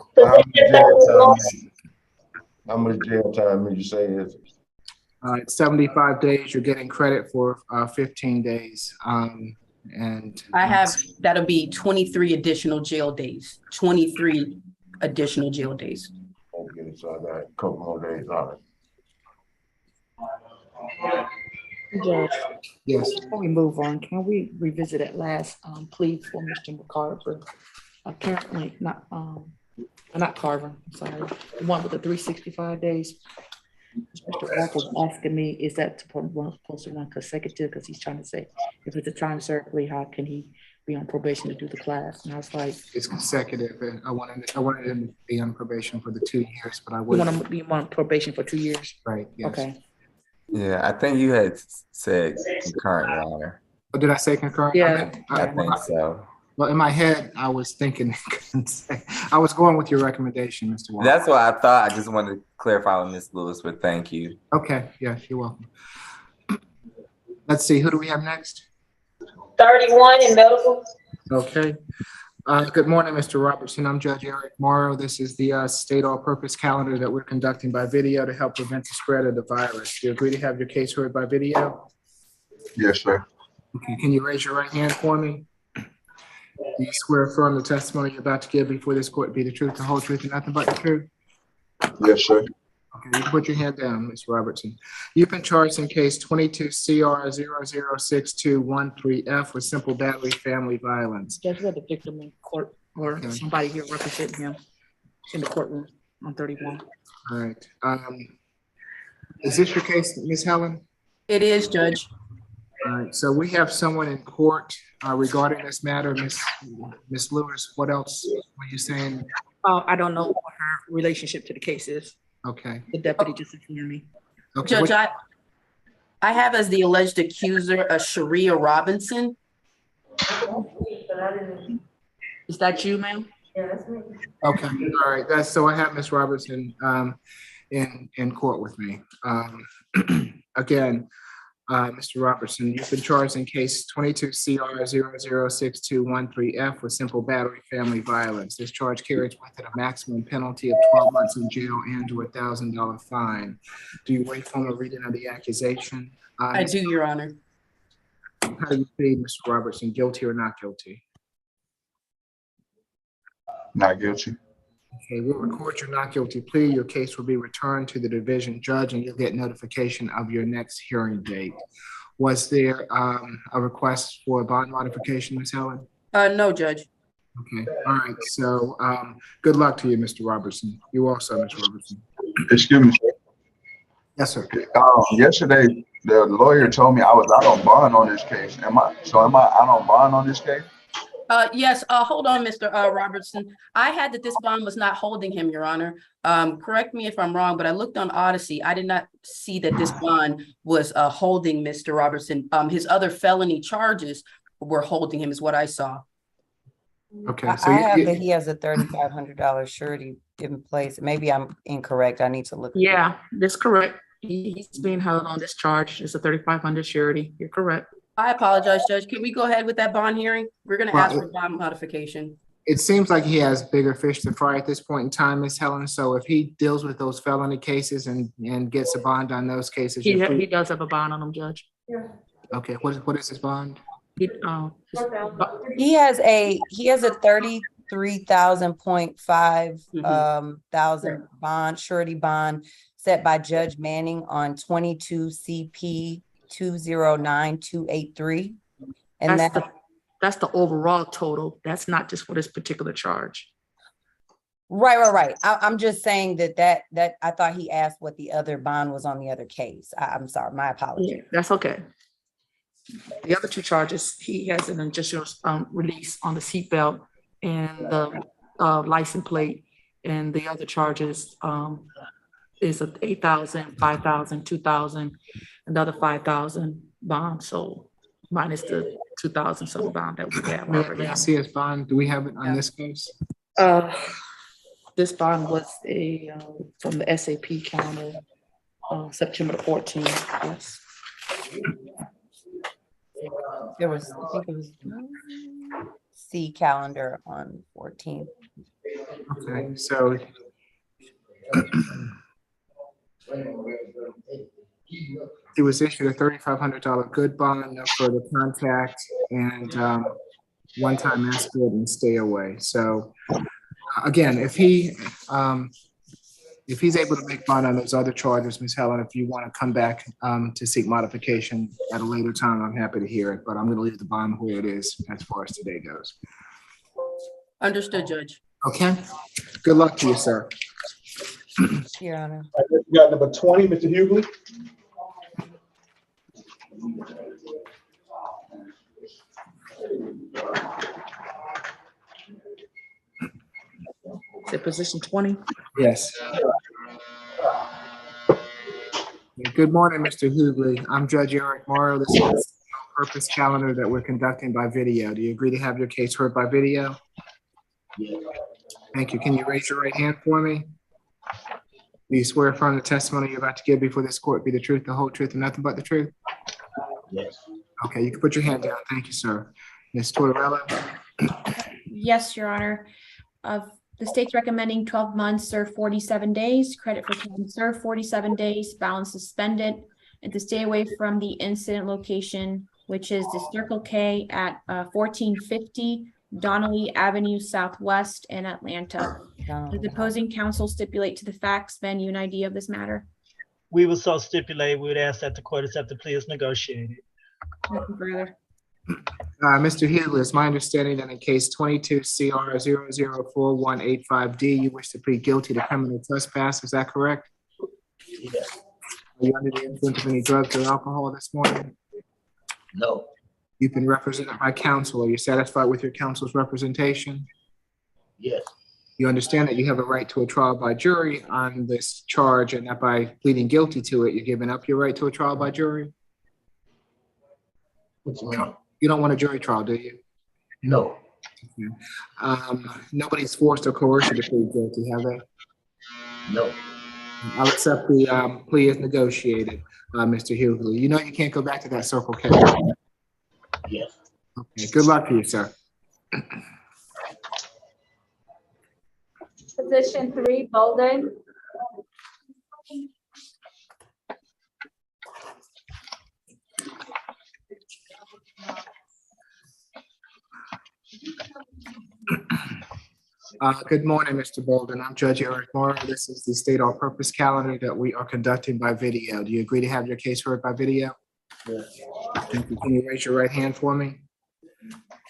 Speaker 4: How much jail time did you say is?
Speaker 2: 75 days. You're getting credit for 15 days. And
Speaker 5: I have, that'll be 23 additional jail days, 23 additional jail days.
Speaker 4: Okay, so I got a couple more days on it.
Speaker 12: Judge,
Speaker 2: yes.
Speaker 12: before we move on, can we revisit that last plea for Mr. McCarver? Apparently not Carver, I'm sorry, the one with the 365 days. Mr. Walker was asking me, is that supposed to run consecutive? Because he's trying to say, if it's a time served plea, how can he be on probation to do the class? And I was like,
Speaker 2: it's consecutive, and I wanted him to be on probation for the 2 years, but I
Speaker 12: you
Speaker 2: wouldn't.
Speaker 12: want to be on probation for 2 years?
Speaker 2: Right. Yes.
Speaker 12: Okay.
Speaker 15: Yeah, I think you had said concurrent, Your Honor.
Speaker 2: Oh, did I say concurrent?
Speaker 12: Yeah.
Speaker 15: I think so.
Speaker 2: Well, in my head, I was thinking, I was going with your recommendation, Mr. Walker.
Speaker 15: That's what I thought. I just wanted to clarify with Ms. Lewis, but thank you.
Speaker 2: Okay, yes, you're welcome. Let's see, who do we have next?
Speaker 14: 31 in medical.
Speaker 2: Okay. Good morning, Mr. Robertson. I'm Judge Eric Morrow. This is the state all-purpose calendar that we're conducting by video to help prevent the spread of the virus. Do you agree to have your case heard by video?
Speaker 4: Yes, sir.
Speaker 2: Okay, can you raise your right hand for me? Do you swear or affirm the testimony you're about to give before this court be the truth, the whole truth, and nothing but the truth?
Speaker 4: Yes, sir.
Speaker 2: Okay, you can put your hand down, Ms. Robertson. You've been charged in case 22 CR 006213F with simple battery family violence.
Speaker 12: Judge, we have the victim in court or
Speaker 2: Okay.
Speaker 12: somebody here representing him in the courtroom on 31.
Speaker 2: All right. Is this your case, Ms. Helen?
Speaker 5: It is, Judge.
Speaker 2: All right, so we have someone in court regarding this matter. Ms. Lewis, what else were you saying?
Speaker 12: I don't know what her relationship to the case is.
Speaker 2: Okay.
Speaker 12: The deputy just informed me.
Speaker 2: Okay.
Speaker 5: Judge, I have as the alleged accuser a Sharia Robinson.
Speaker 12: Is that you, ma'am?
Speaker 14: Yeah, that's me.
Speaker 2: Okay, all right. So I have Ms. Robertson in court with me. Again, Mr. Robertson, you've been charged in case 22 CR 006213F with simple battery family violence. This charge carries with it a maximum penalty of 12 months in jail and to $1,000 fine. Do you wait for a reading of the accusation?
Speaker 5: I do, Your Honor.
Speaker 2: How do you plead, Mr. Robertson, guilty or not guilty?
Speaker 4: Not guilty.
Speaker 2: Okay, we'll record your not guilty plea. Your case will be returned to the division judge and you'll get notification of your next hearing date. Was there a request for a bond modification, Ms. Helen?
Speaker 5: No, Judge.
Speaker 2: Okay, all right. So good luck to you, Mr. Robertson. You also, Ms. Robertson.
Speaker 4: Excuse me, sir.
Speaker 2: Yes, sir.
Speaker 4: Yesterday, the lawyer told me I was out on bond on this case. Am I out on bond on this case?
Speaker 5: Yes, hold on, Mr. Robertson. I had that this bond was not holding him, Your Honor. Correct me if I'm wrong, but I looked on Odyssey. I did not see that this bond was holding Mr. Robertson. His other felony charges were holding him is what I saw.
Speaker 2: Okay. So
Speaker 11: I have that he has a $3,500 surety in place. Maybe I'm incorrect. I need to look.
Speaker 12: Yeah, that's correct. He's being held on this charge. It's a 3,500 surety. You're correct.
Speaker 5: I apologize, Judge. Can we go ahead with that bond hearing? We're going to ask for bond modification.
Speaker 2: It seems like he has bigger fish to fry at this point in time, Ms. Helen. So if he deals with those felony cases and gets a bond on those cases,
Speaker 12: He does have a bond on him, Judge.
Speaker 14: Yeah.
Speaker 2: okay. What is his bond?
Speaker 12: He
Speaker 11: has a 33,000.5 thousand bond, surety bond set by Judge Manning on 22 CP 209283. And
Speaker 12: that's the overall total. That's not just for this particular charge.
Speaker 11: Right. I'm just saying that I thought he asked what the other bond was on the other case. I'm sorry, my apologies.
Speaker 12: Yeah, that's okay. The other two charges, he has an additional release on the seatbelt and the license plate, and the other charges is a 8,000, 5,000, 2,000, another 5,000 bond. So minus the 2,000 some bond that we have already.
Speaker 2: May I see his bond? Do we have it on this case?
Speaker 12: This bond was from the SAP calendar, September 14th. Yes.
Speaker 11: I think it was C calendar on 14th.
Speaker 2: Okay, so he was issued a $3,500 good bond, no further contact, and one-time escort and stay away. So again, if he's able to make bond on those other charges, Ms. Helen, if you want to come back to seek modification at a later time, I'm happy to hear it, but I'm going to leave the bond where it is as far as today goes.
Speaker 5: Understood, Judge.
Speaker 2: Okay. Good luck to you, sir.
Speaker 11: Your Honor.
Speaker 21: We got number 20, Mr. Hughley.
Speaker 12: Is it position 20?
Speaker 2: Yes. Good morning, Mr. Hughley. I'm Judge Eric Morrow. This is a purpose calendar that we're conducting by video. Do you agree to have your case heard by video? Thank you. Can you raise your right hand for me? Do you swear affirm the testimony you're about to give before this court be the truth, the whole truth, and nothing but the truth?
Speaker 21: Yes.
Speaker 2: Okay, you can put your hand down. Thank you, sir. Ms. Tortorella?
Speaker 9: Yes, Your Honor. The state's recommending 12 months, serve 47 days, credit for time served 47 days, balance suspended, and to stay away from the incident location, which is the Circle K at 1450 Donnelly Avenue Southwest in Atlanta. Does opposing counsel stipulate to the facts, venue, and ID of this matter?
Speaker 13: We will so stipulate. We would ask that the court accept the plea as negotiated.
Speaker 9: Nothing further.
Speaker 2: Mr. Hughley, it's my understanding that in case 22 CR 004185D, you wish to plead guilty to criminal trespass. Is that correct?
Speaker 19: Yes.
Speaker 2: Are you under the influence of any drugs or alcohol this morning?
Speaker 19: No.
Speaker 2: You've been represented by counsel. Are you satisfied with your counsel's representation?
Speaker 19: Yes.
Speaker 2: You understand that you have a right to a trial by jury on this charge, and that by pleading guilty to it, you're giving up your right to a trial by jury?
Speaker 19: What you mean?
Speaker 2: You don't want a jury trial, do you?
Speaker 19: No.
Speaker 2: Nobody's forced or coerced you to plead guilty, have they?
Speaker 19: No.
Speaker 2: I'll accept the plea as negotiated, Mr. Hughley. You know you can't go back to that Circle K.
Speaker 19: Yes.
Speaker 2: Okay, good luck to you, sir.
Speaker 3: Position 3, Bolden.
Speaker 2: Good morning, Mr. Bolden. I'm Judge Eric Morrow. This is the state all-purpose calendar that we are conducting by video. Do you agree to have your case heard by video?
Speaker 19: Yes.
Speaker 2: Thank you. Can you raise your right hand for me?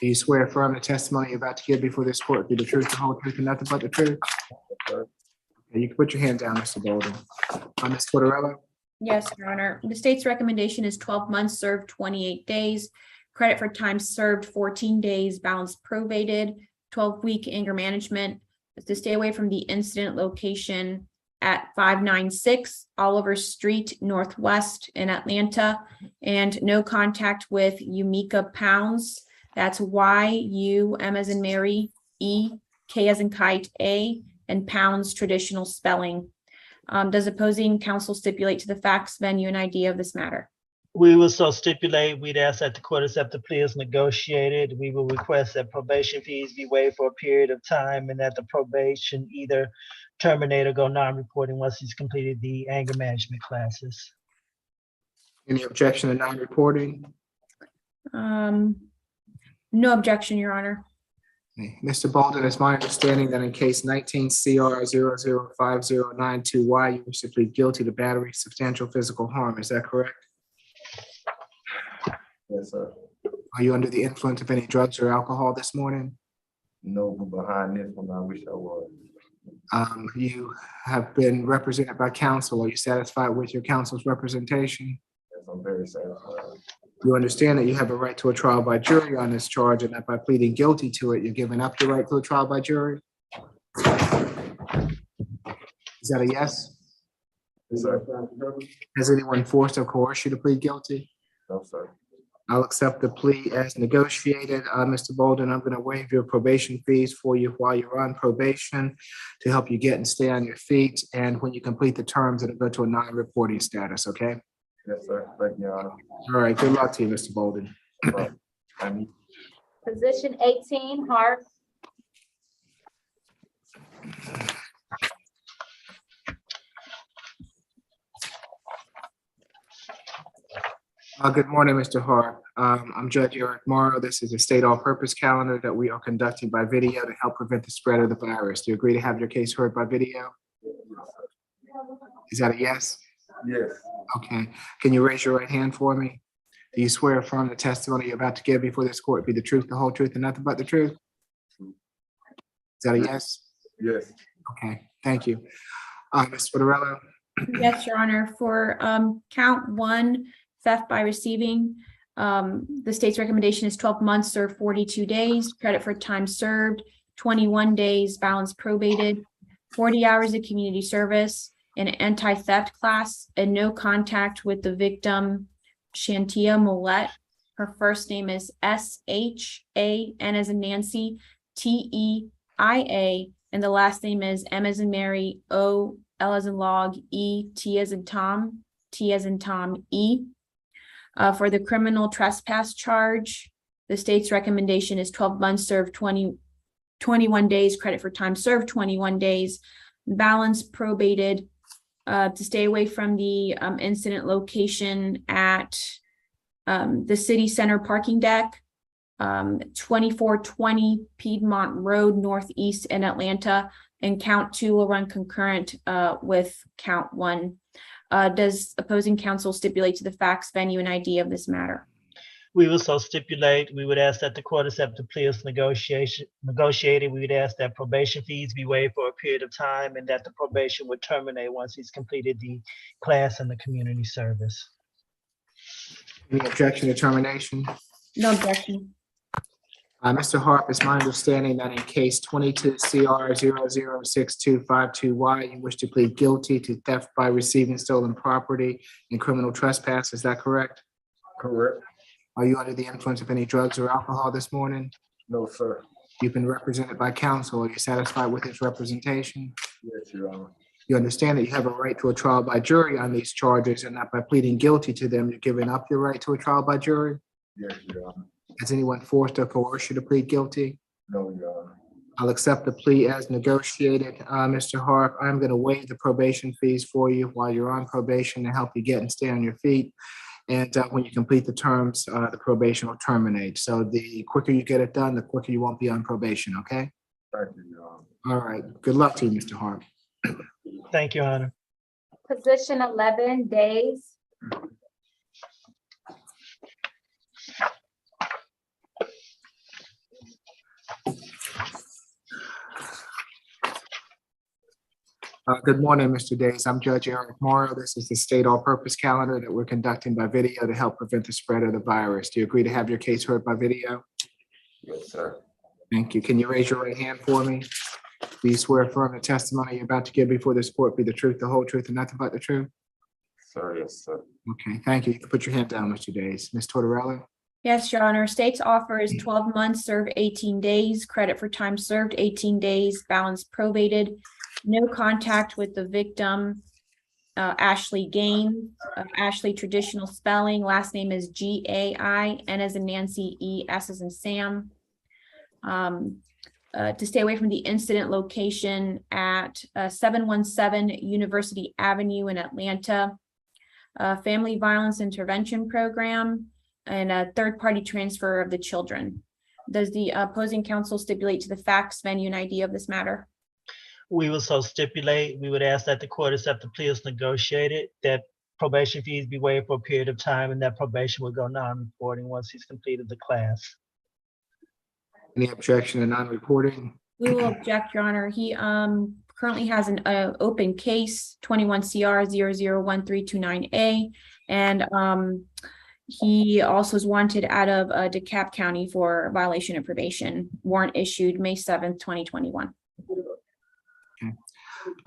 Speaker 2: Do you swear affirm the testimony you're about to give before this court be the truth, the whole truth, and nothing but the truth? Okay, you can put your hand down, Mr. Bolden. Ms. Tortorella?
Speaker 9: Yes, Your Honor. The state's recommendation is 12 months served, 28 days. Credit for time served, 14 days. Balance probated, 12-week anger management. Is to stay away from the incident location at 596 Oliver Street Northwest in Atlanta, and no contact with Yumika Pounds. That's Y-U, M as in Mary, E, K as in kite, A, and Pounds traditional spelling. Does opposing counsel stipulate to the facts, venue, and ID of this matter?
Speaker 13: We will so stipulate. We'd ask that the court accept the plea as negotiated. We will request that probation fees be waived for a period of time and that the probation either terminate or go non-reporting once he's completed the anger management classes.
Speaker 2: Any objection to non-reporting?
Speaker 9: No objection, Your Honor.
Speaker 2: Okay. Mr. Bolden, it's my understanding that in case 19 CR 005092Y, you wish to plead guilty to battery, substantial physical harm. Is that correct?
Speaker 21: Yes, sir.
Speaker 2: Are you under the influence of any drugs or alcohol this morning?
Speaker 21: No, but behind this one, I wish I was.
Speaker 2: You have been represented by counsel. Are you satisfied with your counsel's representation?
Speaker 21: Yes, I'm very satisfied.
Speaker 2: You understand that you have a right to a trial by jury on this charge, and that by pleading guilty to it, you're giving up your right to a trial by jury? Is that a yes?
Speaker 21: Yes, sir.
Speaker 2: Has anyone forced or coerced you to plead guilty?
Speaker 21: No, sir.
Speaker 2: I'll accept the plea as negotiated. Mr. Bolden, I'm going to waive your probation fees for you while you're on probation to help you get and stay on your feet. And when you complete the terms, it'll go to a non-reporting status, okay?
Speaker 21: Yes, sir. Thank you, Your Honor.
Speaker 2: All right, good luck to you, Mr. Bolden.
Speaker 3: Position 18, Hart.
Speaker 2: Good morning, Mr. Hart. I'm Judge Eric Morrow. This is a state all-purpose calendar that we are conducting by video to help prevent the spread of the virus. Do you agree to have your case heard by video? Is that a yes?
Speaker 21: Yes.
Speaker 2: Okay. Can you raise your right hand for me? Do you swear affirm the testimony you're about to give before this court be the truth, the whole truth, and nothing but the truth? Is that a yes?
Speaker 21: Yes.
Speaker 2: Okay, thank you. Ms. Tortorella?
Speaker 9: Yes, Your Honor. For count 1, theft by receiving, the state's recommendation is 12 months served, 42 days. Credit for time served, 21 days. Balance probated, 40 hours of community service, an anti-theft class, and no contact with the victim, Shantia Millette. Her first name is S-H-A-N as in Nancy, T-E-I-A, and the last name is M as in Mary, O, L as in log, E, T as in Tom, T as in Tom, E. For the criminal trespass charge, the state's recommendation is 12 months served, 21 days. Credit for time served, 21 days. Balance probated, to stay away from the incident location at the city center parking deck, 2420 Piedmont Road Northeast in Atlanta. and count 2 will run concurrent with count 1. Does opposing counsel stipulate to the facts, venue, and ID of this matter?
Speaker 13: We will so stipulate. We would ask that the court accept the plea as negotiated. We would ask that probation fees be waived for a period of time and that the probation would terminate once he's completed the class and the community service.
Speaker 2: Any objection to termination?
Speaker 9: No objection.
Speaker 2: Mr. Harp, it's my understanding that in case 22 CR 006252Y, you wish to plead guilty to theft by receiving stolen property and criminal trespass. Is that correct?
Speaker 21: Correct.
Speaker 2: Are you under the influence of any drugs or alcohol this morning?
Speaker 21: No, sir.
Speaker 2: You've been represented by counsel. Are you satisfied with this representation?
Speaker 21: Yes, Your Honor.
Speaker 2: You understand that you have a right to a trial by jury on these charges, and that by pleading guilty to them, you're giving up your right to a trial by jury?
Speaker 21: Yes, Your Honor.
Speaker 2: Has anyone forced or coerced you to plead guilty?
Speaker 21: No, Your Honor.
Speaker 2: I'll accept the plea as negotiated. Mr. Harp, I'm going to waive the probation fees for you while you're on probation to help you get and stay on your feet. And when you complete the terms, the probation will terminate. So the quicker you get it done, the quicker you won't be on probation, okay?
Speaker 21: Thank you, Your Honor.
Speaker 2: All right. Good luck to you, Mr. Harp.
Speaker 13: Thank you, Your Honor.
Speaker 3: Position 11 days.
Speaker 2: Good morning, Mr. Days. I'm Judge Eric Morrow. This is the state all-purpose calendar that we're conducting by video to help prevent the spread of the virus. Do you agree to have your case heard by video?
Speaker 15: Yes, sir.
Speaker 2: Thank you. Can you raise your right hand for me? Do you swear affirm the testimony you're about to give before this court be the truth, the whole truth, and nothing but the truth?
Speaker 15: Sir, yes, sir.
Speaker 2: Okay, thank you. You can put your hand down, Mr. Days. Ms. Tortorella?
Speaker 9: Yes, Your Honor. State's offer is 12 months, serve 18 days, credit for time served 18 days, balance probated, no contact with the victim, Ashley Gaines, Ashley traditional spelling, last name is G-A-I, N as in Nancy, E, S as in Sam. To stay away from the incident location at 717 University Avenue in Atlanta, Family Violence Intervention Program, and a third-party transfer of the children. Does the opposing counsel stipulate to the facts, venue, and ID of this matter?
Speaker 13: We will so stipulate. We would ask that the court accept the plea as negotiated, that probation fees be waived for a period of time, and that probation will go non-reporting once he's completed the class.
Speaker 2: Any objection to non-reporting?
Speaker 9: We will object, Your Honor. He currently has an open case, 21 CR 001329A, and he also is wanted out of DeKalb County for violation of probation. Warrant issued May 7th, 2021.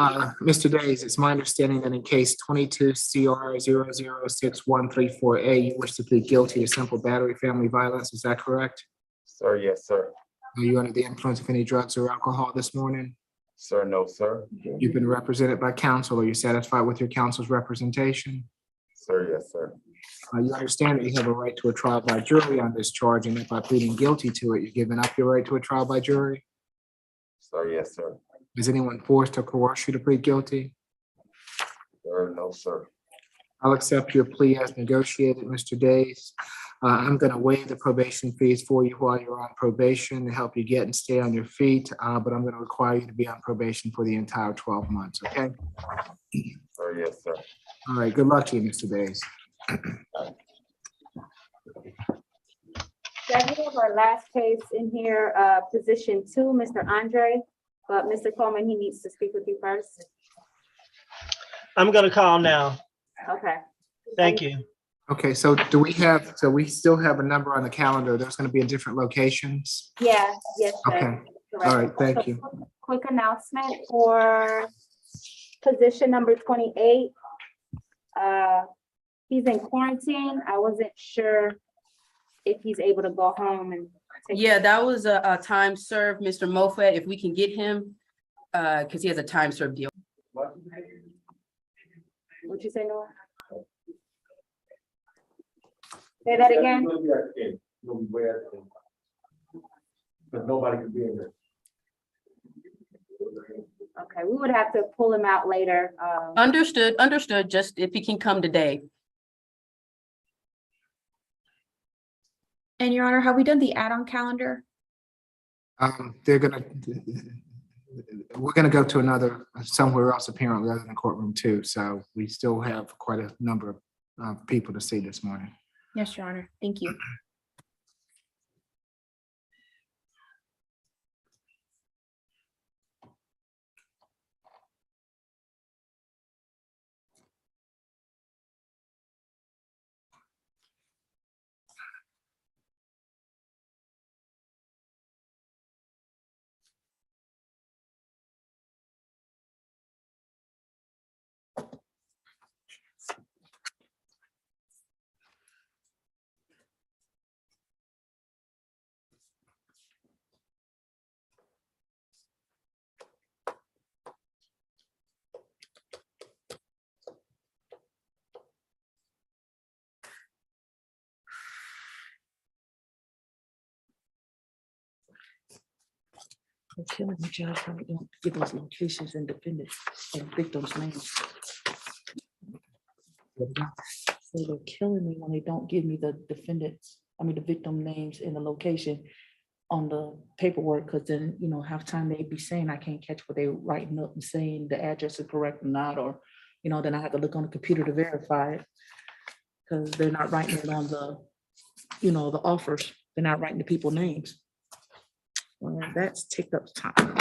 Speaker 2: Mr. Days, it's my understanding that in case 22 CR 006134A, you wish to plead guilty to simple battery family violence. Is that correct?
Speaker 15: Sir, yes, sir.
Speaker 2: Are you under the influence of any drugs or alcohol this morning?
Speaker 15: Sir, no, sir.
Speaker 2: You've been represented by counsel. Are you satisfied with your counsel's representation?
Speaker 15: Sir, yes, sir.
Speaker 2: You understand that you have a right to a trial by jury on this charge, and that by pleading guilty to it, you're giving up your right to a trial by jury?
Speaker 15: Sir, yes, sir.
Speaker 2: Has anyone forced or coerced you to plead guilty?
Speaker 15: Sir, no, sir.
Speaker 2: I'll accept your plea as negotiated, Mr. Days. I'm going to waive the probation fees for you while you're on probation to help you get and stay on your feet, but I'm going to require you to be on probation for the entire 12 months, okay?
Speaker 15: Sir, yes, sir.
Speaker 2: All right, good luck to you, Mr. Days.
Speaker 3: Judge, we have our last case in here, position 2, Mr. Andre, but Mr. Coleman, he needs to speak with you first.
Speaker 13: I'm gonna call now.
Speaker 3: Okay.
Speaker 13: Thank you.
Speaker 2: Okay, so we still have a number on the calendar. There's going to be in different locations?
Speaker 3: Yeah, yes, sir.
Speaker 2: Okay, all right, thank you.
Speaker 3: Quick announcement for position number 28. He's in quarantine. I wasn't sure if he's able to go home and take.
Speaker 5: Yeah, that was a time served, Mr. Moffett, if we can get him, because he has a time served deal.
Speaker 3: What'd you say, Noah? Say that again?
Speaker 21: But nobody can be in there.
Speaker 3: Okay, we would have to pull him out later.
Speaker 5: Understood, just if he can come today.
Speaker 9: And Your Honor, have we done the add-on calendar?
Speaker 2: They're gonna, we're gonna go to another, somewhere else apparently other than courtroom two, so we still have quite a number of people to see this morning.
Speaker 9: Yes, Your Honor. Thank you.
Speaker 12: They're killing me, Judge, when they don't give us locations and defendants and victims' names. So they're killing me when they don't give me the the victim names and the location on the paperwork, because then, half time they'd be saying I can't catch what they're writing up and saying the address is correct or not, or, then I have to look on the computer to verify it. Because they're not writing it on the, the offers. They're not writing the people's names. Well, that's ticked up time.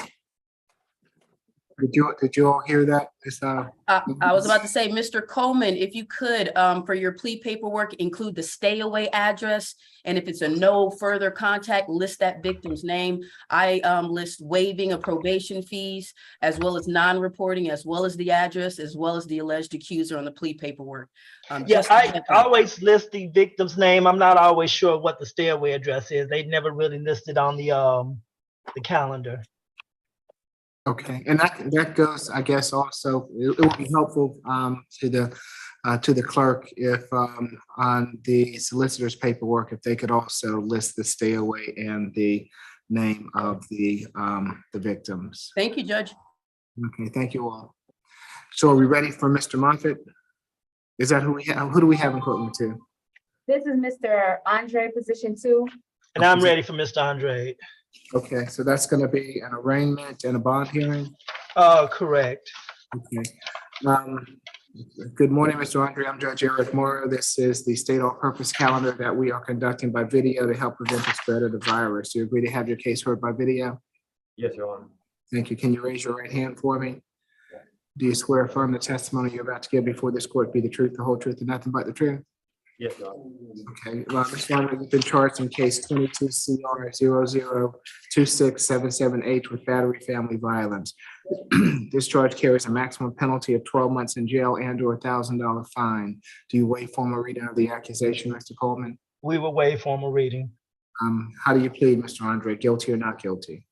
Speaker 2: Did you all hear that?
Speaker 5: I was about to say, Mr. Coleman, if you could, for your plea paperwork, include the stay away address. And if it's a no further contact, list that victim's name. I list waiving of probation fees, as well as non-reporting, as well as the address, as well as the alleged accuser on the plea paperwork.
Speaker 13: Yeah, I always list the victim's name. I'm not always sure what the stay away address is. They never really listed on the calendar.
Speaker 2: Okay, and that goes, I guess, also, it would be helpful to the clerk if on the solicitor's paperwork, if they could also list the stay away and the name of the victims.
Speaker 5: Thank you, Judge.
Speaker 2: Okay, thank you all. So are we ready for Mr. Moffitt? Is that who we have? Who do we have in courtroom two?
Speaker 3: This is Mr. Andre, position 2.
Speaker 13: And I'm ready for Mr. Andre.
Speaker 2: Okay, so that's going to be an arraignment and a bond hearing?
Speaker 13: Correct.
Speaker 2: Okay. Good morning, Mr. Andre. I'm Judge Eric Moore. This is the state all-purpose calendar that we are conducting by video to help prevent the spread of the virus. Do you agree to have your case heard by video?
Speaker 20: Yes, Your Honor.
Speaker 2: Thank you. Can you raise your right hand for me? Do you swear affirm the testimony you're about to give before this court be the truth, the whole truth, and nothing but the truth?
Speaker 20: Yes, Your Honor.
Speaker 2: Okay, Mr. Andre, you've been charged in case 22 CR 002677H with battery family violence. This charge carries a maximum penalty of 12 months in jail and/or $1,000 fine. Do you waive formal reading of the accusation, Mr. Coleman?
Speaker 13: We will waive formal reading.
Speaker 2: How do you plead, Mr. Andre? Guilty or not guilty?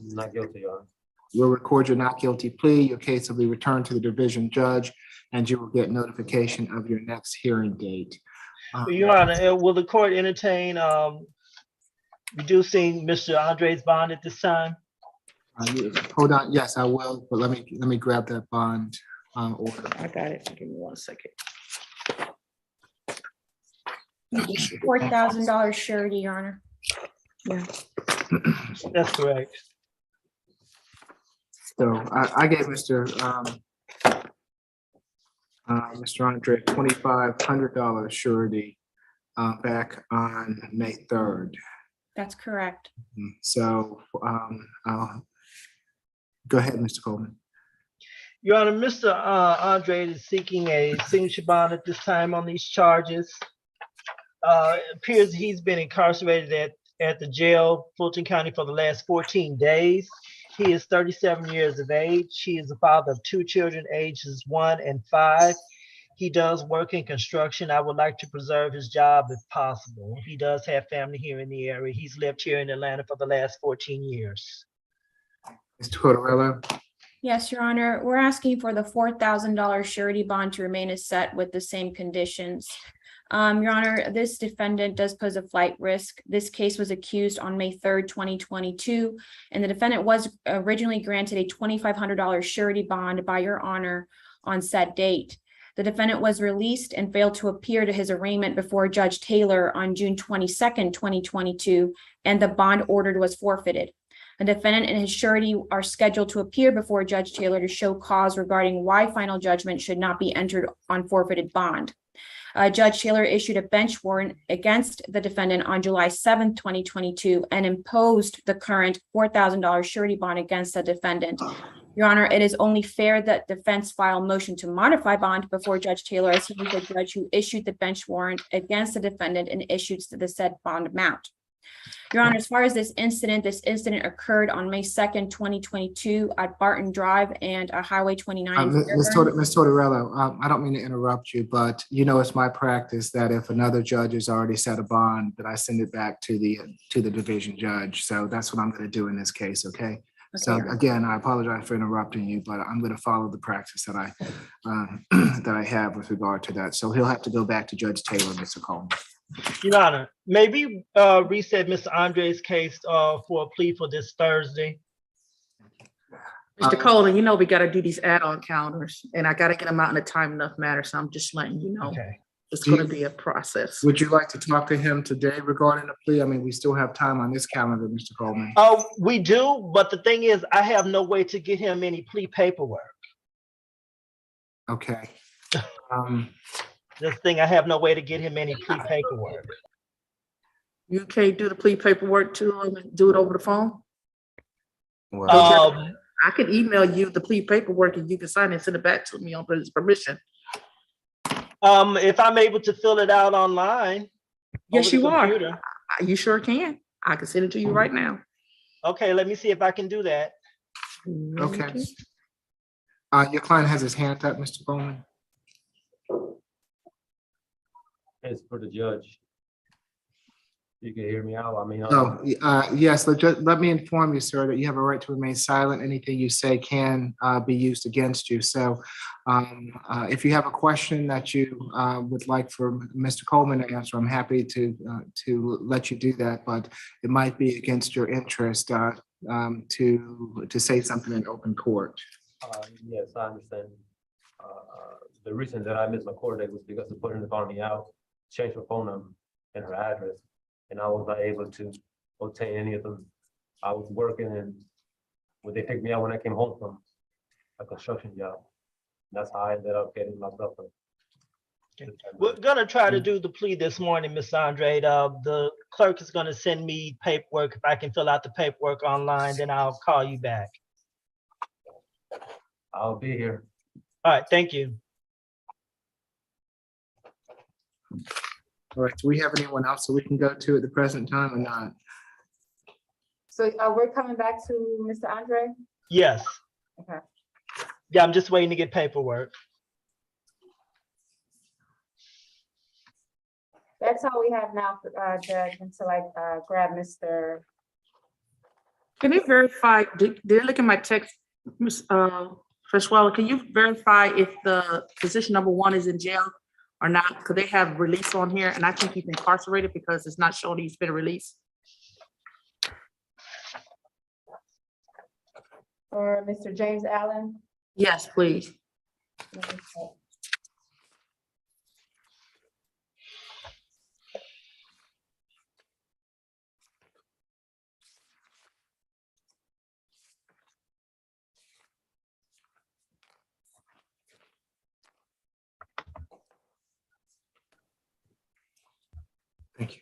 Speaker 20: Not guilty, Your Honor.
Speaker 2: We'll record your not guilty plea. Your case will be returned to the division judge, and you will get notification of your next hearing date.
Speaker 13: Your Honor, will the court entertain reducing Mr. Andre's bond at this time?
Speaker 2: Hold on. Yes, I will, but let me grab that bond order.
Speaker 12: I got it. Give me 1 second.
Speaker 9: $4,000 surety, Your Honor.
Speaker 12: Yeah.
Speaker 13: That's correct.
Speaker 2: So I gave Mr. Andre $2,500 surety back on May 3rd.
Speaker 9: That's correct.
Speaker 2: So go ahead, Mr. Coleman.
Speaker 13: Your Honor, Mr. Andre is seeking a signature bond at this time on these charges. It appears he's been incarcerated at the jail, Fulton County, for the last 14 days. He is 37 years of age. He is the father of 2 children, ages 1 and 5. He does work in construction. I would like to preserve his job if possible. He does have family here in the area. He's lived here in Atlanta for the last 14 years.
Speaker 2: Mr. Cordero.
Speaker 9: Yes, Your Honor. We're asking for the $4,000 surety bond to remain as set with the same conditions. Your Honor, this defendant does pose a flight risk. This case was accused on May 3rd, 2022, and the defendant was originally granted a $2,500 surety bond by Your Honor on said date. The defendant was released and failed to appear to his arraignment before Judge Taylor on June 22nd, 2022, and the bond ordered was forfeited. The defendant and his surety are scheduled to appear before Judge Taylor to show cause regarding why final judgment should not be entered on forfeited bond. Judge Taylor issued a bench warrant against the defendant on July 7th, 2022, and imposed the current $4,000 surety bond against the defendant. Your Honor, it is only fair that defense file motion to modify bond before Judge Taylor, as he was the judge who issued the bench warrant against the defendant and issued the said bond amount. Your Honor, as far as this incident occurred on May 2nd, 2022 at Barton Drive and Highway 29.
Speaker 2: Ms. Tortorella, I don't mean to interrupt you, but you know, it's my practice that if another judge has already set a bond, that I send it back to the division judge. So that's what I'm going to do in this case, okay? So again, I apologize for interrupting you, but I'm going to follow the practice that I that I have with regard to that. So he'll have to go back to Judge Taylor, Mr. Coleman.
Speaker 13: Your Honor, maybe reset Mr. Andre's case for a plea for this Thursday.
Speaker 12: Mr. Coleman, you know, we gotta do these add-on counters and I gotta get them out in a time enough manner. So I'm just letting you know.
Speaker 13: Okay.
Speaker 12: It's gonna be a process.
Speaker 2: Would you like to talk to him today regarding the plea? I mean, we still have time on this calendar, Mr. Coleman.
Speaker 13: Oh, we do, but the thing is, I have no way to get him any plea paperwork.
Speaker 2: Okay.
Speaker 13: This thing, I have no way to get him any plea paperwork.
Speaker 12: You can't do the plea paperwork to him and do it over the phone?
Speaker 13: Well,
Speaker 12: I can email you the plea paperwork and you can sign it and send it back to me on his permission.
Speaker 13: If I'm able to fill it out online.
Speaker 12: Yes,
Speaker 13: over the
Speaker 12: you are.
Speaker 13: computer.
Speaker 12: You sure can. I can send it to you right now.
Speaker 13: Okay, let me see if I can do that.
Speaker 2: Okay. Your client has his hand up, Mr. Coleman.
Speaker 21: It's for the judge. You can hear me out. I mean.
Speaker 2: So, yes, let me inform you, sir, that you have a right to remain silent. Anything you say can be used against you. So if you have a question that you would like for Mr. Coleman to answer, I'm happy to let you do that, but it might be against your interest to say something in open court.
Speaker 21: Yes, I understand. The reason that I missed my court date was because the person that found me out changed her phone number and her address, and I was not able to obtain any of them. I was working, and when they picked me up when I came home from a construction job, that's how I ended up getting myself.
Speaker 13: We're gonna try to do the plea this morning, Ms. Andre. The clerk is gonna send me paperwork. If I can fill out the paperwork online, then I'll call you back.
Speaker 21: I'll be here.
Speaker 13: All right, thank you.
Speaker 2: All right, do we have anyone else that we can go to at the present time or not?
Speaker 3: So we're coming back to Mr. Andre?
Speaker 13: Yes.
Speaker 3: Okay.
Speaker 13: Yeah, I'm just waiting to get paperwork.
Speaker 3: That's all we have now, Judge, until I grab Mr.
Speaker 12: Can you verify, did you look at my text, Ms. Freshwaller, can you verify if the physician number 1 is in jail or not? Because they have release on here and I think he's incarcerated because it's not showing he's been released.
Speaker 3: Or Mr. James Allen?
Speaker 12: Yes, please.
Speaker 2: Thank you.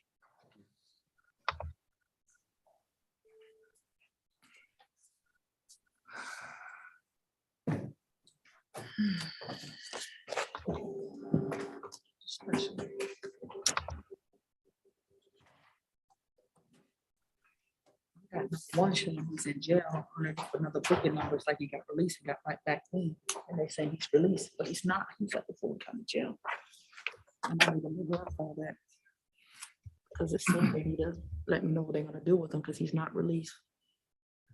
Speaker 12: One showing he's in jail, another booking number, it's like he got released and got right back in, and they say he's released, but he's not. He's at the Fulton County Jail. I'm not even gonna verify that. Because it's saying they need to let me know what they're gonna do with him because he's not released.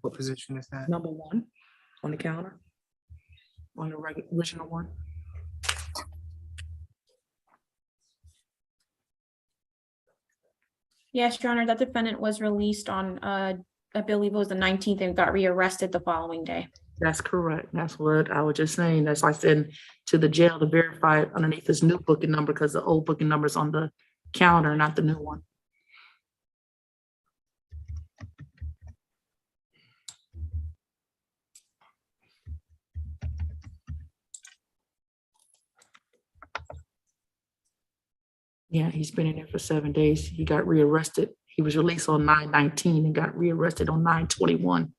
Speaker 2: What position is that?
Speaker 12: Number 1 on the counter, on the original one.
Speaker 9: Yes, Your Honor, that defendant was released on, I believe it was the 19th and got rearrested the following day.
Speaker 12: That's correct. That's what I was just saying. That's why I sent to the jail to verify it underneath his new booking number because the old booking number is on the counter, not the new one. Yeah, he's been in there for 7 days. He got rearrested. He was released on 9/19 and got rearrested on 9/21.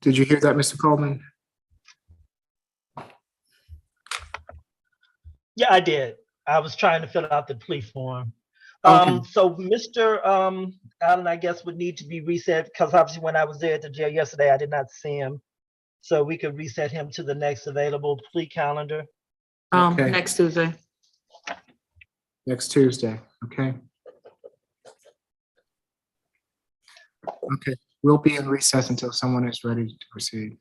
Speaker 2: Did you hear that, Mr. Coleman?
Speaker 13: Yeah, I did. I was trying to fill out the plea form.
Speaker 2: Okay.
Speaker 13: So Mr. Allen, I guess would need to be reset because obviously when I was there at the jail yesterday, I did not see him. So we could reset him to the next available plea calendar.
Speaker 2: Okay.
Speaker 12: Next Tuesday.
Speaker 2: Next Tuesday, okay? Okay, we'll be in recess until someone is ready to proceed.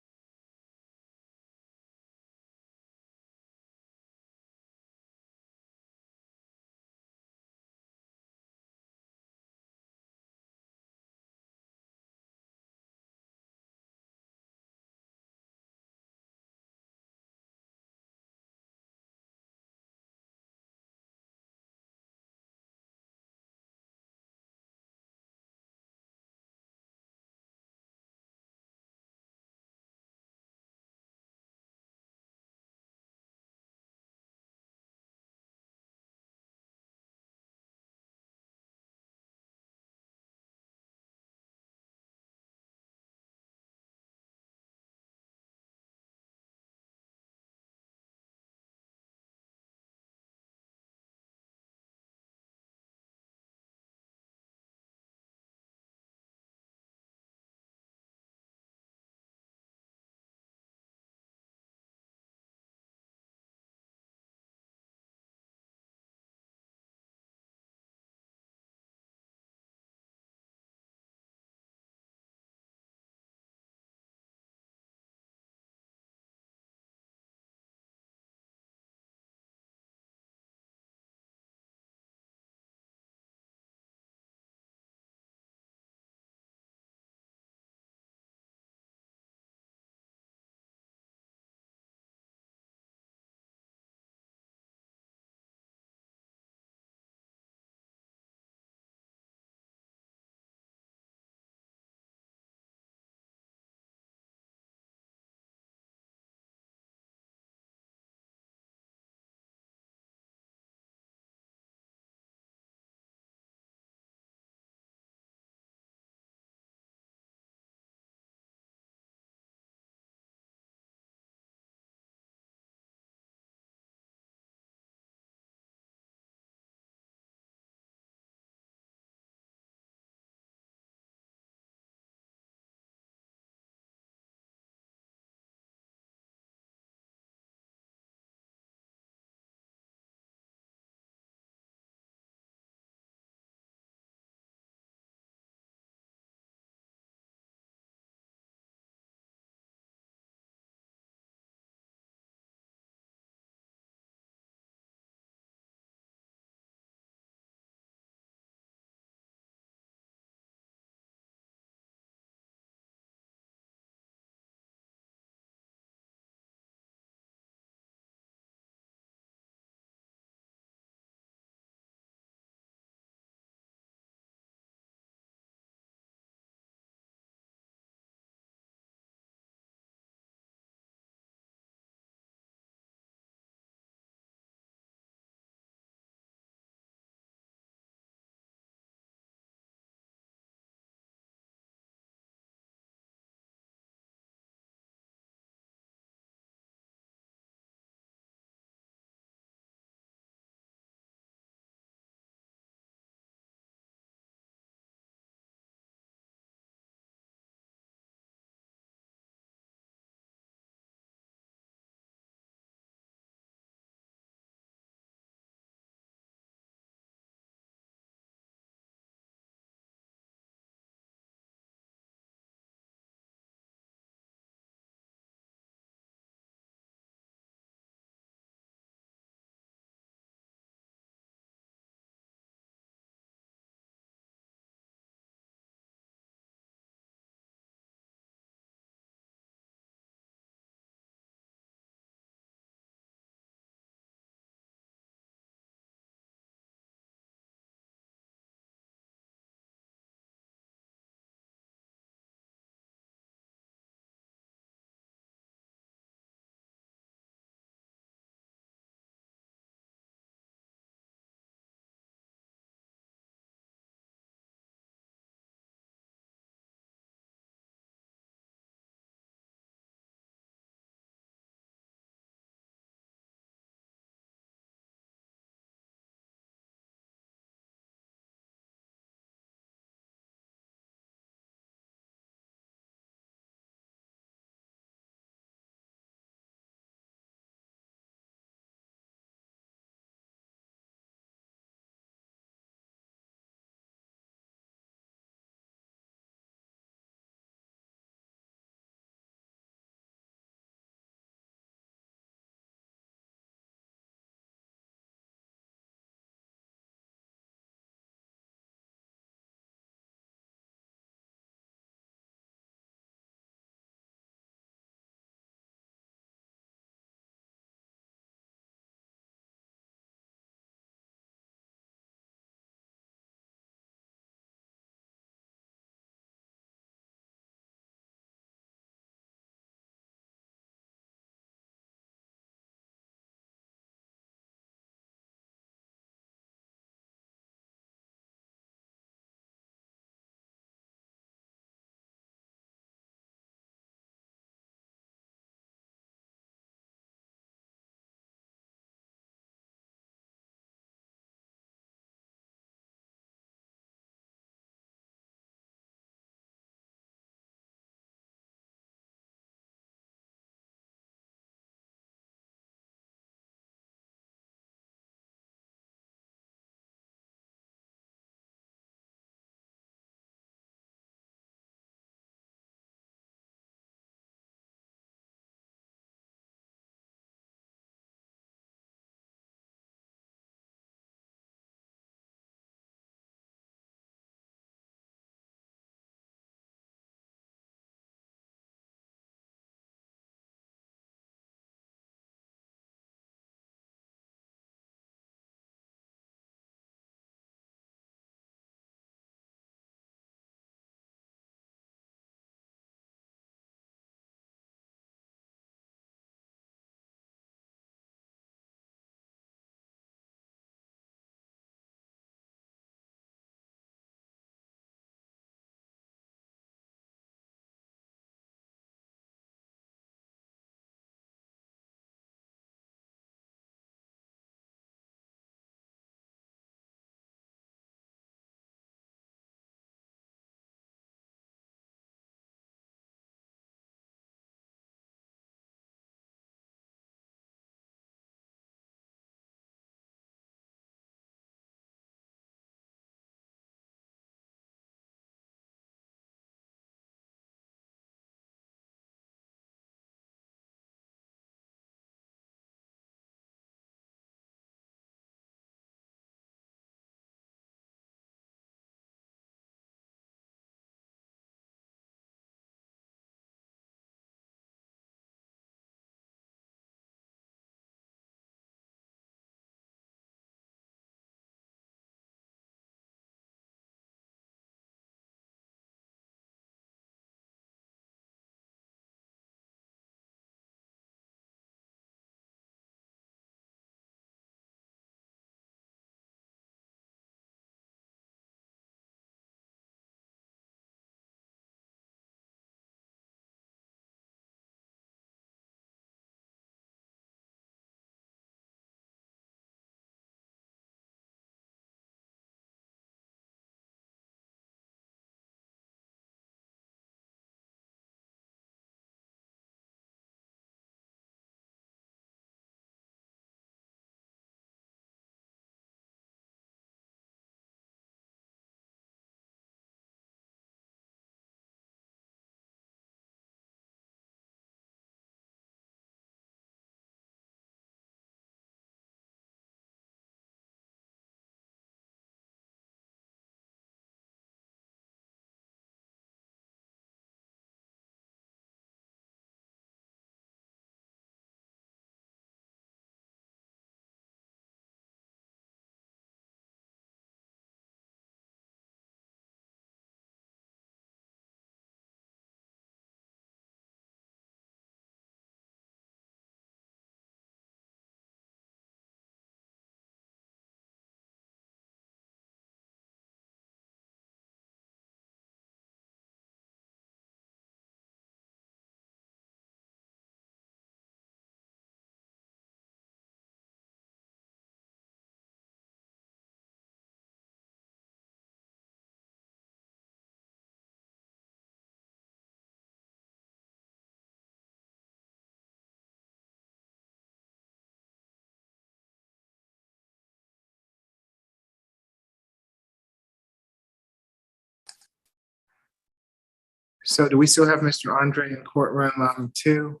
Speaker 2: So do we still have Mr. Andre in courtroom 2?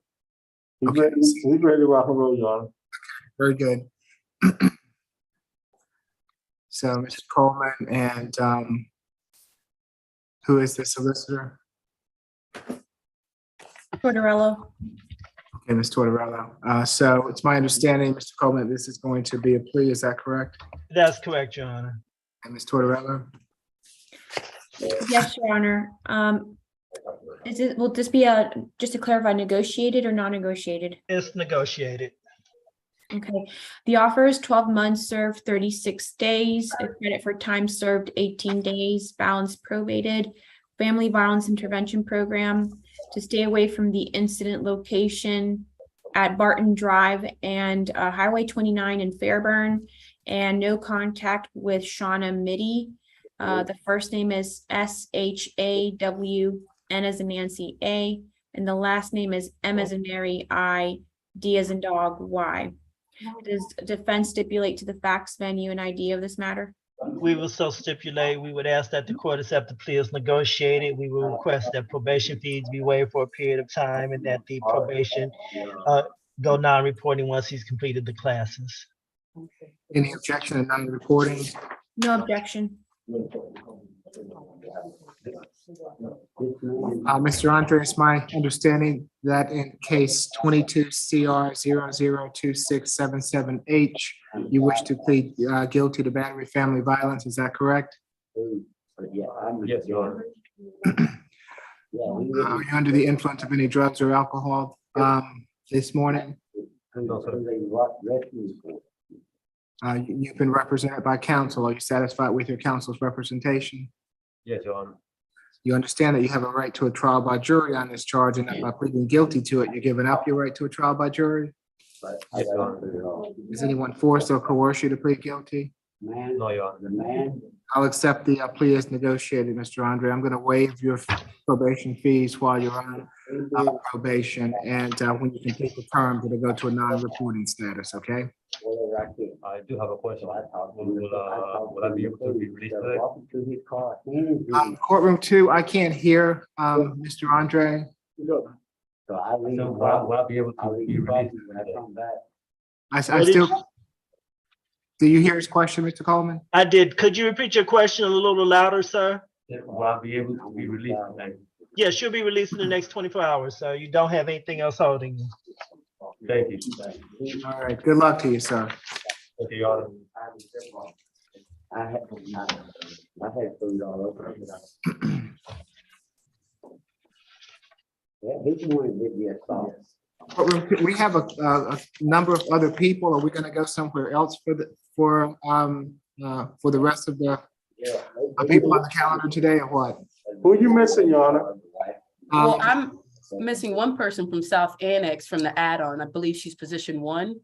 Speaker 17: He's ready to rock and roll, Your Honor.
Speaker 2: Very good. So Mr. Coleman and who is the solicitor?
Speaker 9: Tortorella.
Speaker 2: Okay, Ms. Tortorella. So it's my understanding, Mr. Coleman, this is going to be a plea, is that correct?
Speaker 13: That's correct, Your Honor.
Speaker 2: And Ms. Tortorella?
Speaker 9: Yes, Your Honor. Will this be just to clarify, negotiated or non-negotiated?
Speaker 13: It's negotiated.
Speaker 9: Okay, the offer is 12 months served, 36 days, a credit for time served, 18 days, balance probated, family violence intervention program to stay away from the incident location at Barton Drive and Highway 29 in Fairburn, and no contact with Shauna Mitty. The first name is SHAW, N as in Nancy A, and the last name is M as in Mary I, D as in dog Y. Does defense stipulate to the facts, venue, and ID of this matter?
Speaker 13: We will so stipulate. We would ask that the court accept the plea as negotiated. We will request that probation fees be waived for a period of time and that the probation go non-reporting once he's completed the classes.
Speaker 2: Any objection to non-reporting?
Speaker 9: No objection.
Speaker 2: Mr. Andre, it's my understanding that in case 22 CR 002677H, you wish to plead guilty to battery family violence, is that correct?
Speaker 21: Yes, Your Honor.
Speaker 2: Are you under the influence of any drugs or alcohol this morning?
Speaker 21: No, sir.
Speaker 2: You've been represented by counsel. Are you satisfied with your counsel's representation?
Speaker 21: Yes, Your Honor.
Speaker 2: You understand that you have a right to a trial by jury on this charge, and that by pleading guilty to it, you're giving up your right to a trial by jury?
Speaker 21: Yes, Your Honor.
Speaker 2: Does anyone force or coerce you to plead guilty?
Speaker 21: No, Your Honor.
Speaker 2: I'll accept the plea as negotiated, Mr. Andre. I'm going to waive your probation fees while you're on probation, and when you complete the term, it'll go to a non-reporting status, okay?
Speaker 21: I do have a question. Will I be able to be released today?
Speaker 2: Courtroom 2, I can't hear Mr. Andre.
Speaker 21: Will I be able to be released today?
Speaker 2: I still. Do you hear his question, Mr. Coleman?
Speaker 13: I did. Could you repeat your question a little louder, sir?
Speaker 21: Will I be able to be released today?
Speaker 13: Yes, you'll be released in the next 24 hours, so you don't have anything else holding you.
Speaker 21: Thank you.
Speaker 2: All right, good luck to you, sir.
Speaker 21: Thank you, Your Honor.
Speaker 2: We have a number of other people. Are we going to go somewhere else for the rest of the people on the calendar today, or what?
Speaker 17: Who are you missing, Your Honor?
Speaker 5: Well, I'm missing one person from South Annex from the add-on. I believe she's position 1.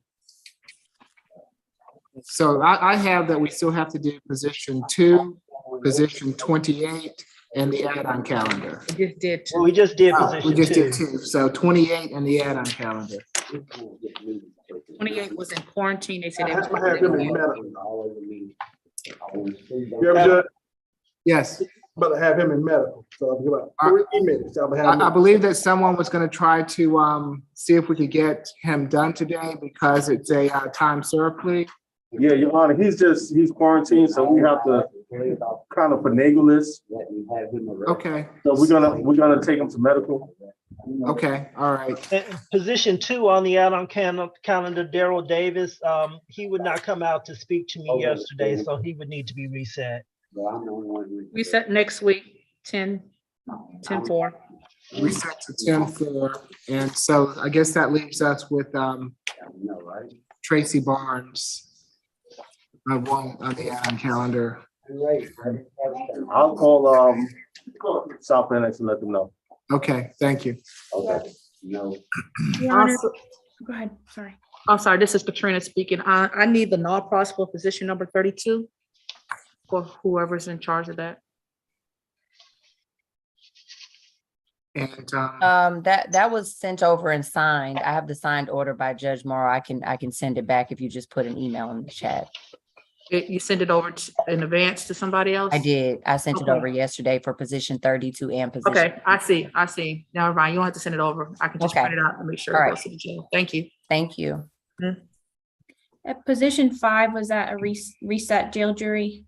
Speaker 2: So I have that we still have to do position 2, position 28, and the add-on calendar.
Speaker 12: We just did
Speaker 13: Well, we just did
Speaker 2: We
Speaker 13: position
Speaker 2: just did
Speaker 13: 2.
Speaker 2: 2, so 28 and the add-on calendar.
Speaker 12: 28 was in quarantine. They said
Speaker 17: I
Speaker 12: they
Speaker 17: have
Speaker 12: was.
Speaker 17: him in medical. You ever done?
Speaker 2: Yes,
Speaker 17: But I have him in medical, so I'll give about 3 minutes.
Speaker 2: I believe that someone was going to try to see if we could get him done today because it's a time served plea.
Speaker 17: Yeah, Your Honor, he's quarantined, so we have to kind of finagle this.
Speaker 2: Okay,
Speaker 17: So we're gonna take him to medical.
Speaker 2: okay, all right.
Speaker 13: Position 2 on the add-on calendar, Daryl Davis, he would not come out to speak to me yesterday, so he would need to be reset.
Speaker 12: We set next week, 10/4.
Speaker 2: We set to 10/4, and so I guess that leaves us with Tracy Barnes. On the add-on calendar.
Speaker 17: I'll call South Annex and let them know.
Speaker 2: Okay, thank you.
Speaker 9: Your Honor,
Speaker 12: Also,
Speaker 9: go ahead, sorry.
Speaker 12: I'm sorry, this is Katrina speaking. I need the non-pros for position number 32 for whoever's in charge of that.
Speaker 2: And
Speaker 11: that was sent over and signed. I have the signed order by Judge Morrow. I can send it back if you just put an email in the chat.
Speaker 12: You sent it over in advance to somebody else?
Speaker 11: I did. I sent it
Speaker 12: Okay.
Speaker 11: over yesterday for position 32 and position.
Speaker 12: Okay, I see. Never mind, you don't have to send it over. I can just
Speaker 11: Okay.
Speaker 12: print it out and make sure
Speaker 11: All
Speaker 12: it
Speaker 11: right.
Speaker 12: goes to the jail. Thank you.
Speaker 11: Thank you.
Speaker 9: At position 5, was that a reset jail jury?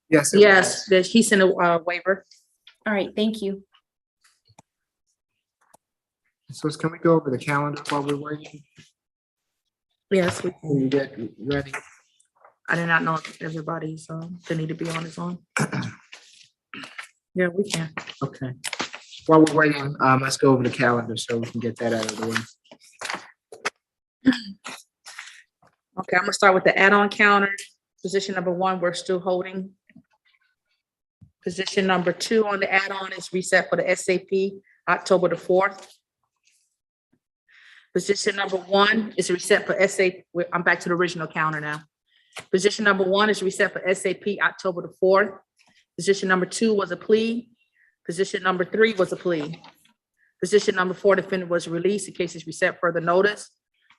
Speaker 2: Yes.
Speaker 12: Yes, that he sent a waiver.
Speaker 9: All right, thank you.
Speaker 2: So can we go over the calendar while we're waiting?
Speaker 12: Yes, we
Speaker 2: Can you get ready?
Speaker 12: I did not know if everybody's they need to be on his own. Yeah, we can.
Speaker 2: Okay. While we're waiting, let's go over the calendar so we can get that out of the way.
Speaker 12: Okay, I'm gonna start with the add-on counter. Position number 1, we're still holding. Position number 2 on the add-on is reset for the SAP, October the 4th. Position number 1 is reset for SAP. I'm back to the original counter now. Position number 1 is reset for SAP, October the 4th. Position number 2 was a plea. Position number 3 was a plea. Position number 4, defendant was released. The case is reset further notice.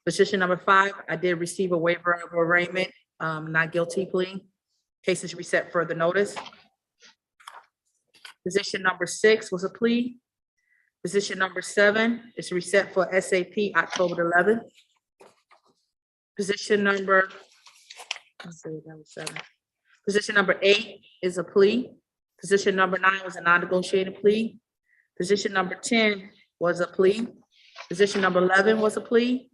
Speaker 12: Position number 5, I did receive a waiver of arraignment, not guilty plea. Case is reset further notice. Position number 6 was a plea. Position number 7 is reset for SAP, October the 11th. Position number, let's see, that was 7. Position number 8 is a plea. Position number 9 was a non-negotiated plea. Position number 10 was a plea. Position number 11 was a plea.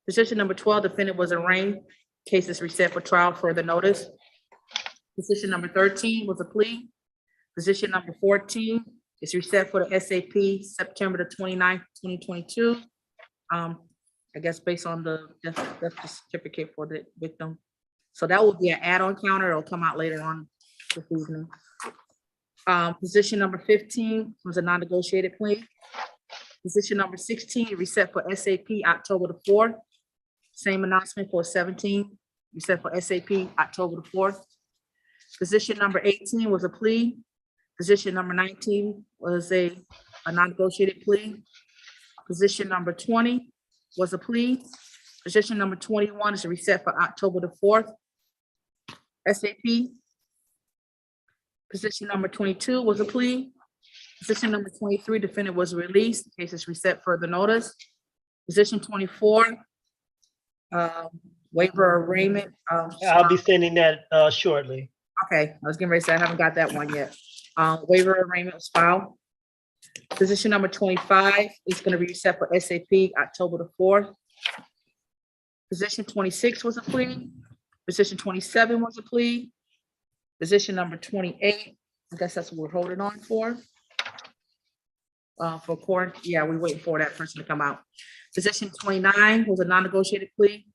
Speaker 12: Position number 12, defendant was arraigned. Case is reset for trial further notice. Position number 13 was a plea. Position number 14 is reset for the SAP, September the 29th, 2022. I guess based on the death certificate for the victim. So that will be an add-on counter. It'll come out later on this evening. Position number 15 was a non-negotiated plea. Position number 16, reset for SAP, October the 4th. Same announcement for 17, reset for SAP, October the 4th. Position number 18 was a plea. Position number 19 was a non-negotiated plea. Position number 20 was a plea. Position number 21 is a reset for October the 4th. SAP. Position number 22 was a plea. Position number 23, defendant was released. The case is reset further notice. Position 24, waiver arraignment.
Speaker 13: I'll be sending that shortly.
Speaker 12: Okay, I was getting ready to say I haven't got that one yet. Waiver arraignment was filed. Position number 25 is going to be reset for SAP, October the 4th. Position 26 was a plea. Position 27 was a plea. Position number 28, I guess that's what we're holding on for. For court, yeah, we're waiting for that person to come out. Position 29 was a non-negotiated plea.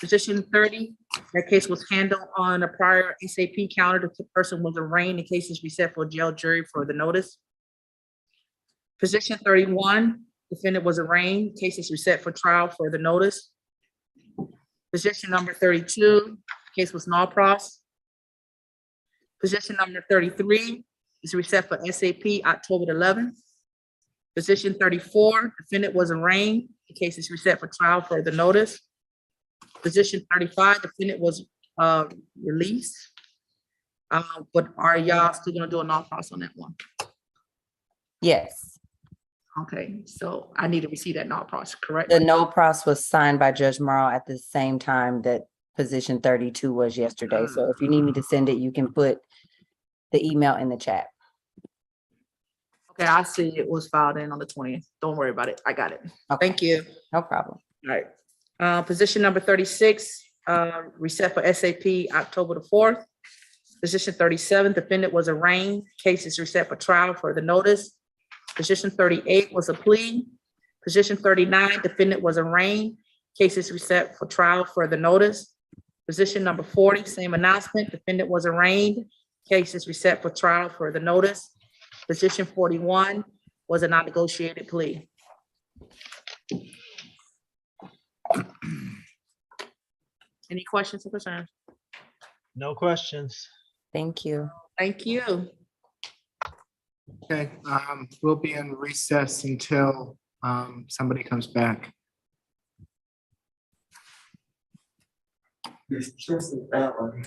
Speaker 12: Position 30, that case was handled on a prior SAP counter. The person was arraigned. The case is reset for jail jury for the notice. Position 31, defendant was arraigned. Case is reset for trial for the notice. Position number 32, case was null pros. Position number 33 is reset for SAP, October the 11th. Position 34, defendant was arraigned. The case is reset for trial for the notice. Position 35, defendant was released. But are y'all still gonna do a null pros on that one?
Speaker 11: Yes.
Speaker 12: Okay, so I need to receive that null pros, correct?
Speaker 11: The no pros was signed by Judge Morrow at the same time that position 32 was yesterday. So if you need me to send it, you can put the email in the chat.
Speaker 12: Okay, I see it was filed in on the 20th. Don't worry about it. I got it.
Speaker 11: Okay.
Speaker 12: Thank you.
Speaker 11: No problem.
Speaker 12: All right. Position number 36, reset for SAP, October the 4th. Position 37, defendant was arraigned. Case is reset for trial for the notice. Position 38 was a plea. Position 39, defendant was arraigned. Case is reset for trial for the notice. Position number 40, same announcement. Defendant was arraigned. Case is reset for trial for the notice. Position 41 was a non-negotiated plea. Any questions or concerns?
Speaker 13: No questions.
Speaker 11: Thank you.
Speaker 12: Thank you.
Speaker 2: Okay, we'll be in recess until somebody comes back. It's just that one.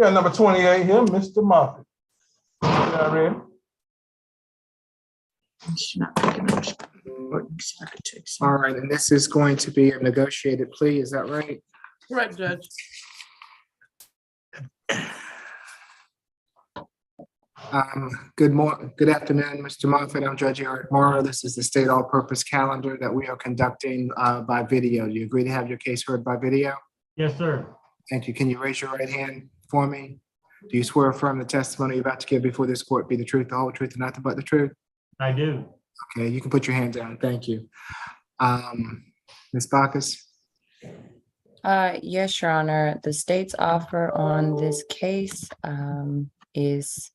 Speaker 17: Got number 28 here, Mr. Moffitt. Y'all ready?
Speaker 2: All right, and this is going to be a negotiated plea, is that right?
Speaker 5: Correct, Judge.
Speaker 2: Good afternoon, Mr. Moffitt. I'm Judge Eric Morrow. This is the state all-purpose calendar that we are conducting by video. Do you agree to have your case heard by video?
Speaker 7: Yes, sir.
Speaker 2: Thank you. Can you raise your right hand for me? Do you swear or affirm the testimony you're about to give before this court be the truth, the whole truth, and nothing but the truth?
Speaker 7: I do.
Speaker 2: Okay, you can put your hand down. Thank you. Ms. Bacchus?
Speaker 11: Yes, Your Honor. The state's offer on this case is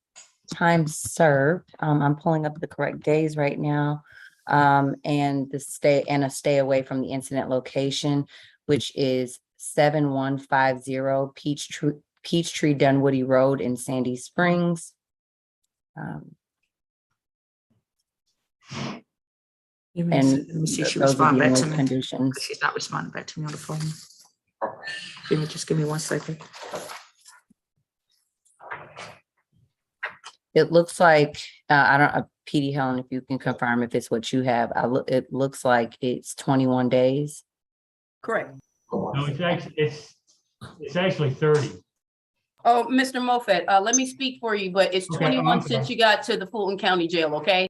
Speaker 11: time served. I'm pulling up the correct days right now. And a stay away from the incident location, which is 7150 Peachtree Dunwoody Road in Sandy Springs.
Speaker 12: Let me see, she
Speaker 11: those are the
Speaker 12: responded back
Speaker 11: only
Speaker 12: to me.
Speaker 11: conditions.
Speaker 12: She's not responding back to me on the phone. Just give me 1 second.
Speaker 11: It looks like, I don't, PD Helen, if you can confirm if it's what you have, it looks like it's 21 days.
Speaker 5: Correct.
Speaker 7: No, it's actually 30.
Speaker 5: Oh, Mr. Moffett, let me speak for you, but it's
Speaker 7: Okay,
Speaker 5: 21
Speaker 7: okay.
Speaker 5: since you got to the Fulton County Jail, okay?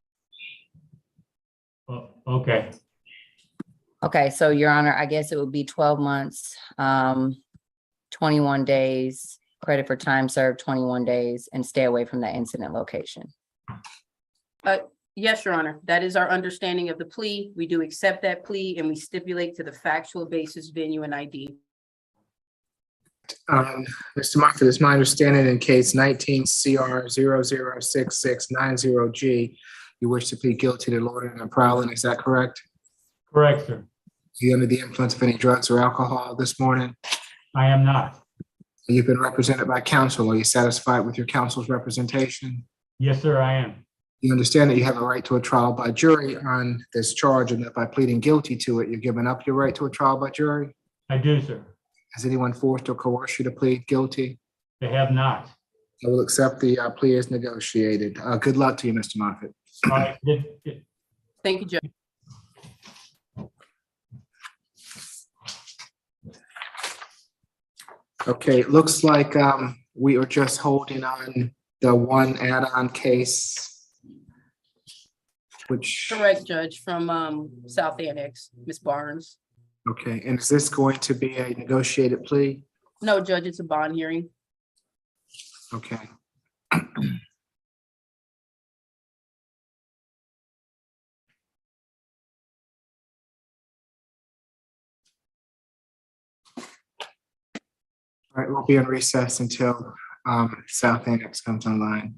Speaker 7: Okay.
Speaker 11: Okay, so Your Honor, I guess it would be 12 months, 21 days, credit for time served, 21 days, and stay away from that incident location.
Speaker 5: Yes, Your Honor, that is our understanding of the plea. We do accept that plea and we stipulate to the factual basis, venue, and ID.
Speaker 2: Mr. Moffett, it's my understanding in case 19 CR 006690G, you wish to plead guilty to loitering and prowling, is that correct?
Speaker 7: Correct, sir.
Speaker 2: Are you under the influence of any drugs or alcohol this morning?
Speaker 7: I am not.
Speaker 2: You've been represented by counsel. Are you satisfied with your counsel's representation?
Speaker 7: Yes, sir, I am.
Speaker 2: You understand that you have a right to a trial by jury on this charge, and that by pleading guilty to it, you're giving up your right to a trial by jury?
Speaker 7: I do, sir.
Speaker 2: Has anyone forced or coerced you to plead guilty?
Speaker 7: They have not.
Speaker 2: I will accept the plea as negotiated. Good luck to you, Mr. Moffett.
Speaker 7: All right.
Speaker 5: Thank you, Judge.
Speaker 2: Okay, it looks like we are just holding on the one add-on case, which,
Speaker 5: Correct, Judge, from South Annex, Ms. Barnes.
Speaker 2: okay, and is this going to be a negotiated plea?
Speaker 5: No, Judge, it's a bond hearing.
Speaker 2: Okay. All right, we'll be in recess until South Annex comes online.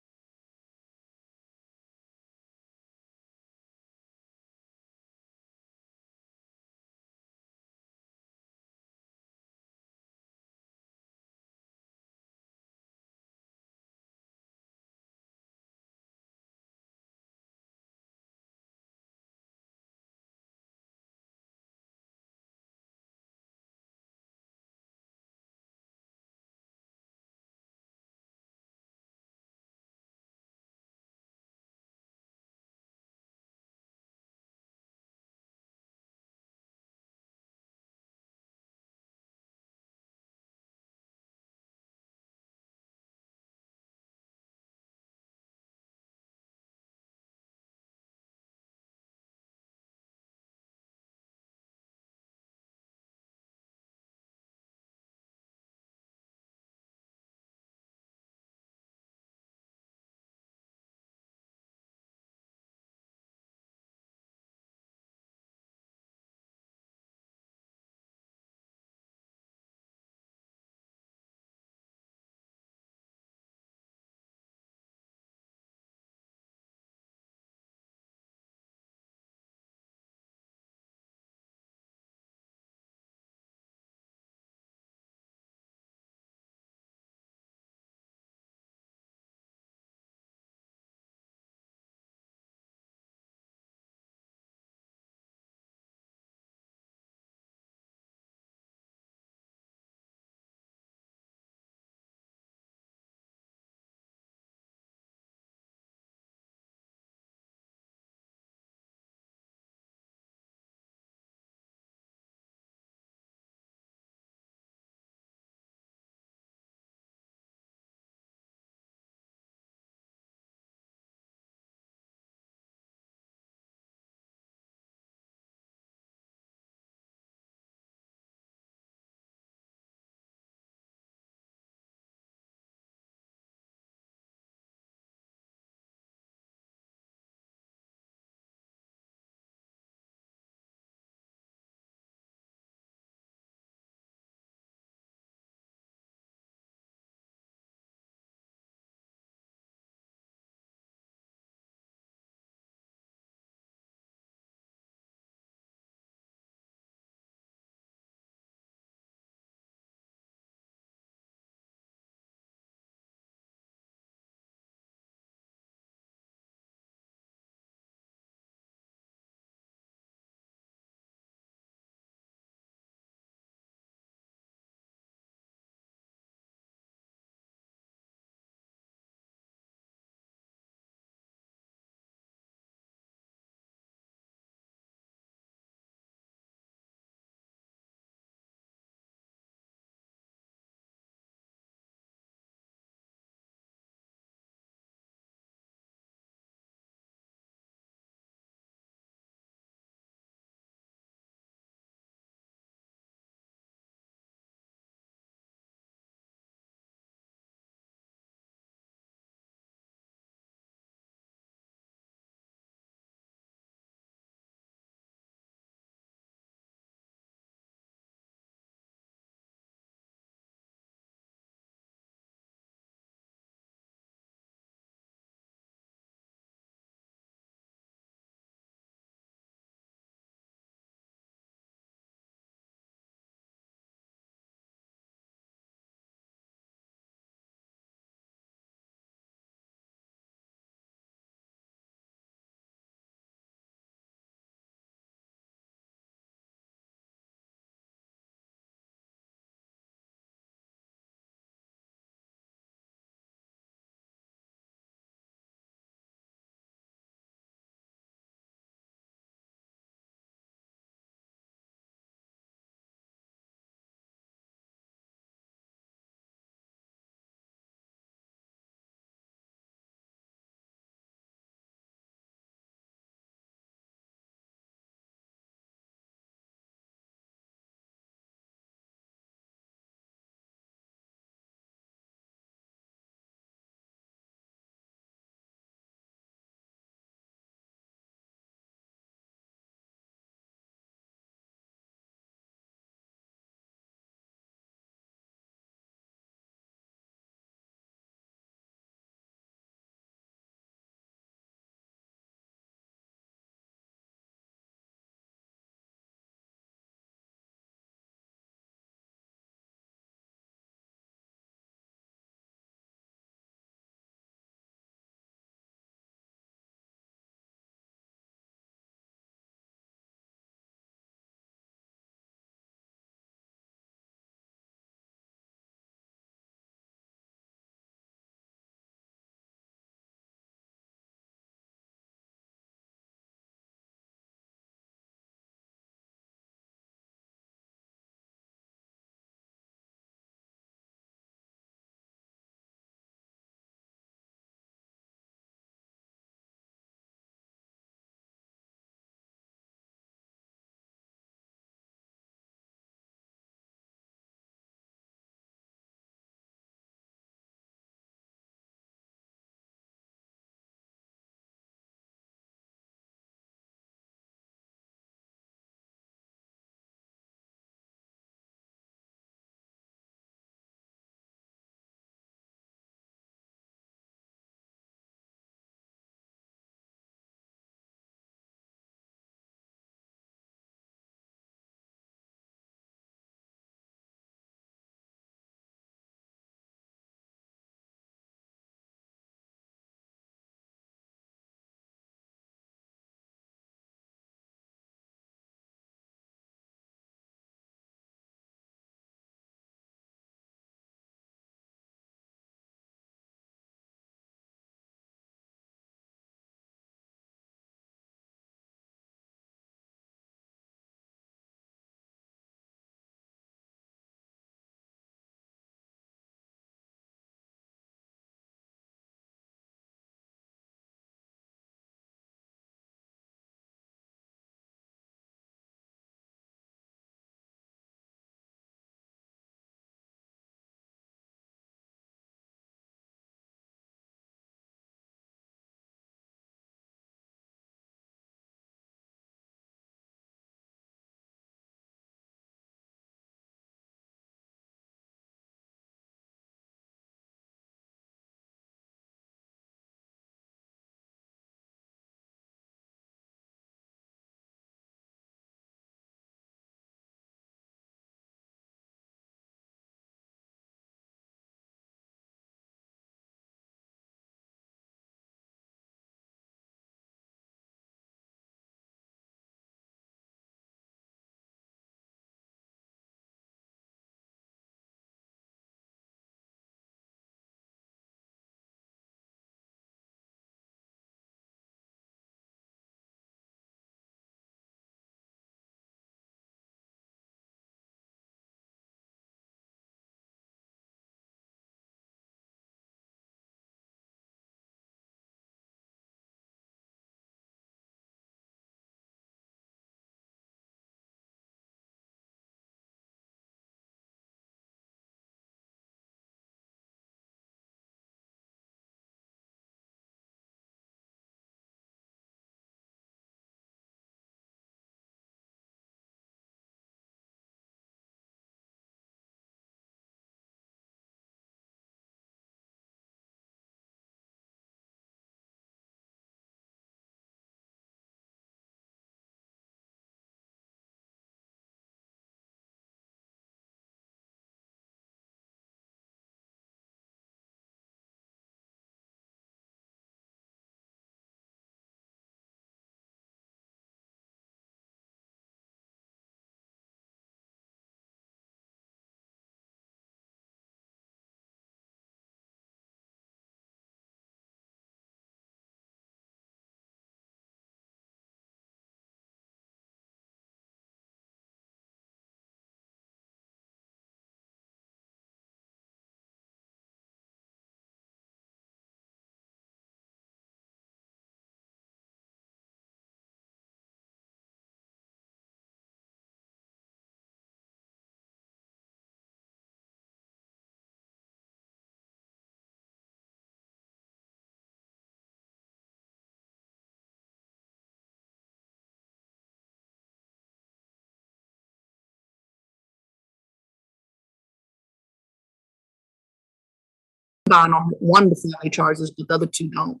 Speaker 12: bond on one of the felony charges, but the other two don't.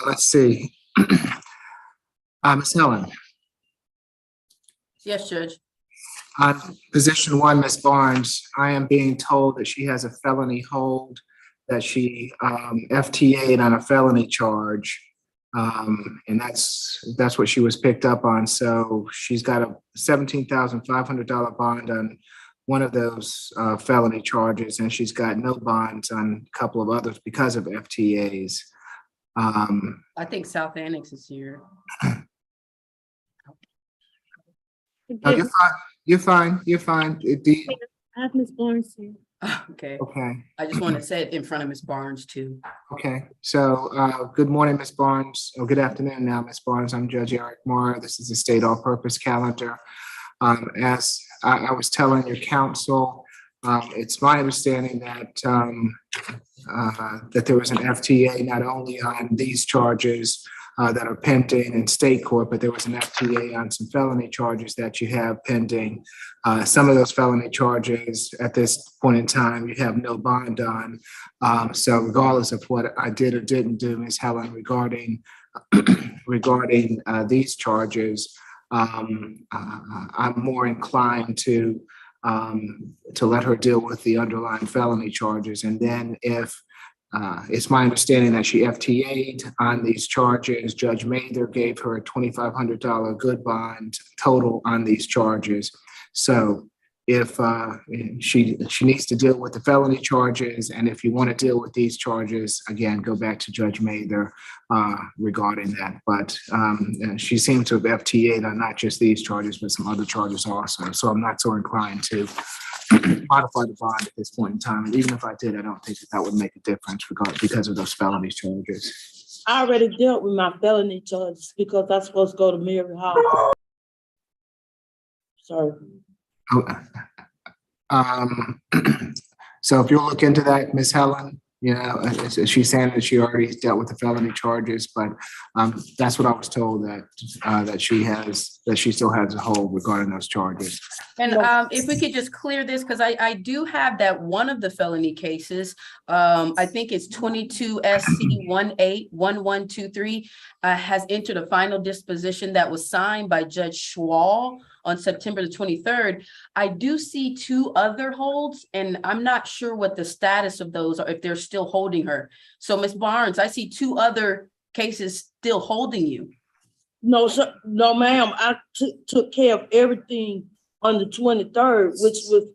Speaker 2: Let's see. Ms. Helen,
Speaker 5: Yes, Judge.
Speaker 2: on position one, Ms. Barnes, I am being told that she has a felony hold, that she FTA'd on a felony charge. And that's what she was picked up on. So she's got a $17,500 bond on one of those felony charges, and she's got no bonds on a couple of others because of FTAs.
Speaker 5: I think South Annex is here.
Speaker 2: No, you're fine. You're fine. You're fine.
Speaker 9: I have Ms. Barnes here.
Speaker 5: Okay.
Speaker 2: Okay.
Speaker 5: I just want to say it in front of Ms. Barnes too.
Speaker 2: Okay. So, good morning, Ms. Barnes, or good afternoon now, Ms. Barnes. I'm Judge Eric Moore. This is the state all-purpose calendar. As I was telling your counsel, it's my understanding that that there was an FTA not only on these charges that are pending in state court, but there was an FTA on some felony charges that you have pending. Some of those felony charges at this point in time, you have no bond on. So regardless of what I did or didn't do, Ms. Helen, regarding these charges, I'm more inclined to let her deal with the underlying felony charges. And then if it's my understanding that she FTA'd on these charges, Judge Mather gave her a $2,500 good bond total on these charges. So if she needs to deal with the felony charges, and if you want to deal with these charges, again, go back to Judge Mather regarding that. But she seemed to have FTA'd on not just these charges, but some other charges also. So I'm not so inclined to modify the bond at this point in time. And even if I did, I don't think that would make a difference because of those felony charges.
Speaker 12: I already dealt with my felony charges because I'm supposed to go to Mary Hall. Sorry.
Speaker 2: So if you'll look into that, Ms. Helen, you know, she's saying that she already dealt with the felony charges, but that's what I was told, that she still has a hold regarding those charges.
Speaker 5: And if we could just clear this, because I do have that one of the felony cases, I think it's 22 SC 181123, has entered a final disposition that was signed by Judge Schwall on September the 23rd. I do see two other holds, and I'm not sure what the status of those are, if they're still holding her. So Ms. Barnes, I see two other cases still holding you.
Speaker 12: No, sir. No, ma'am. I took care of everything on the 23rd, which was,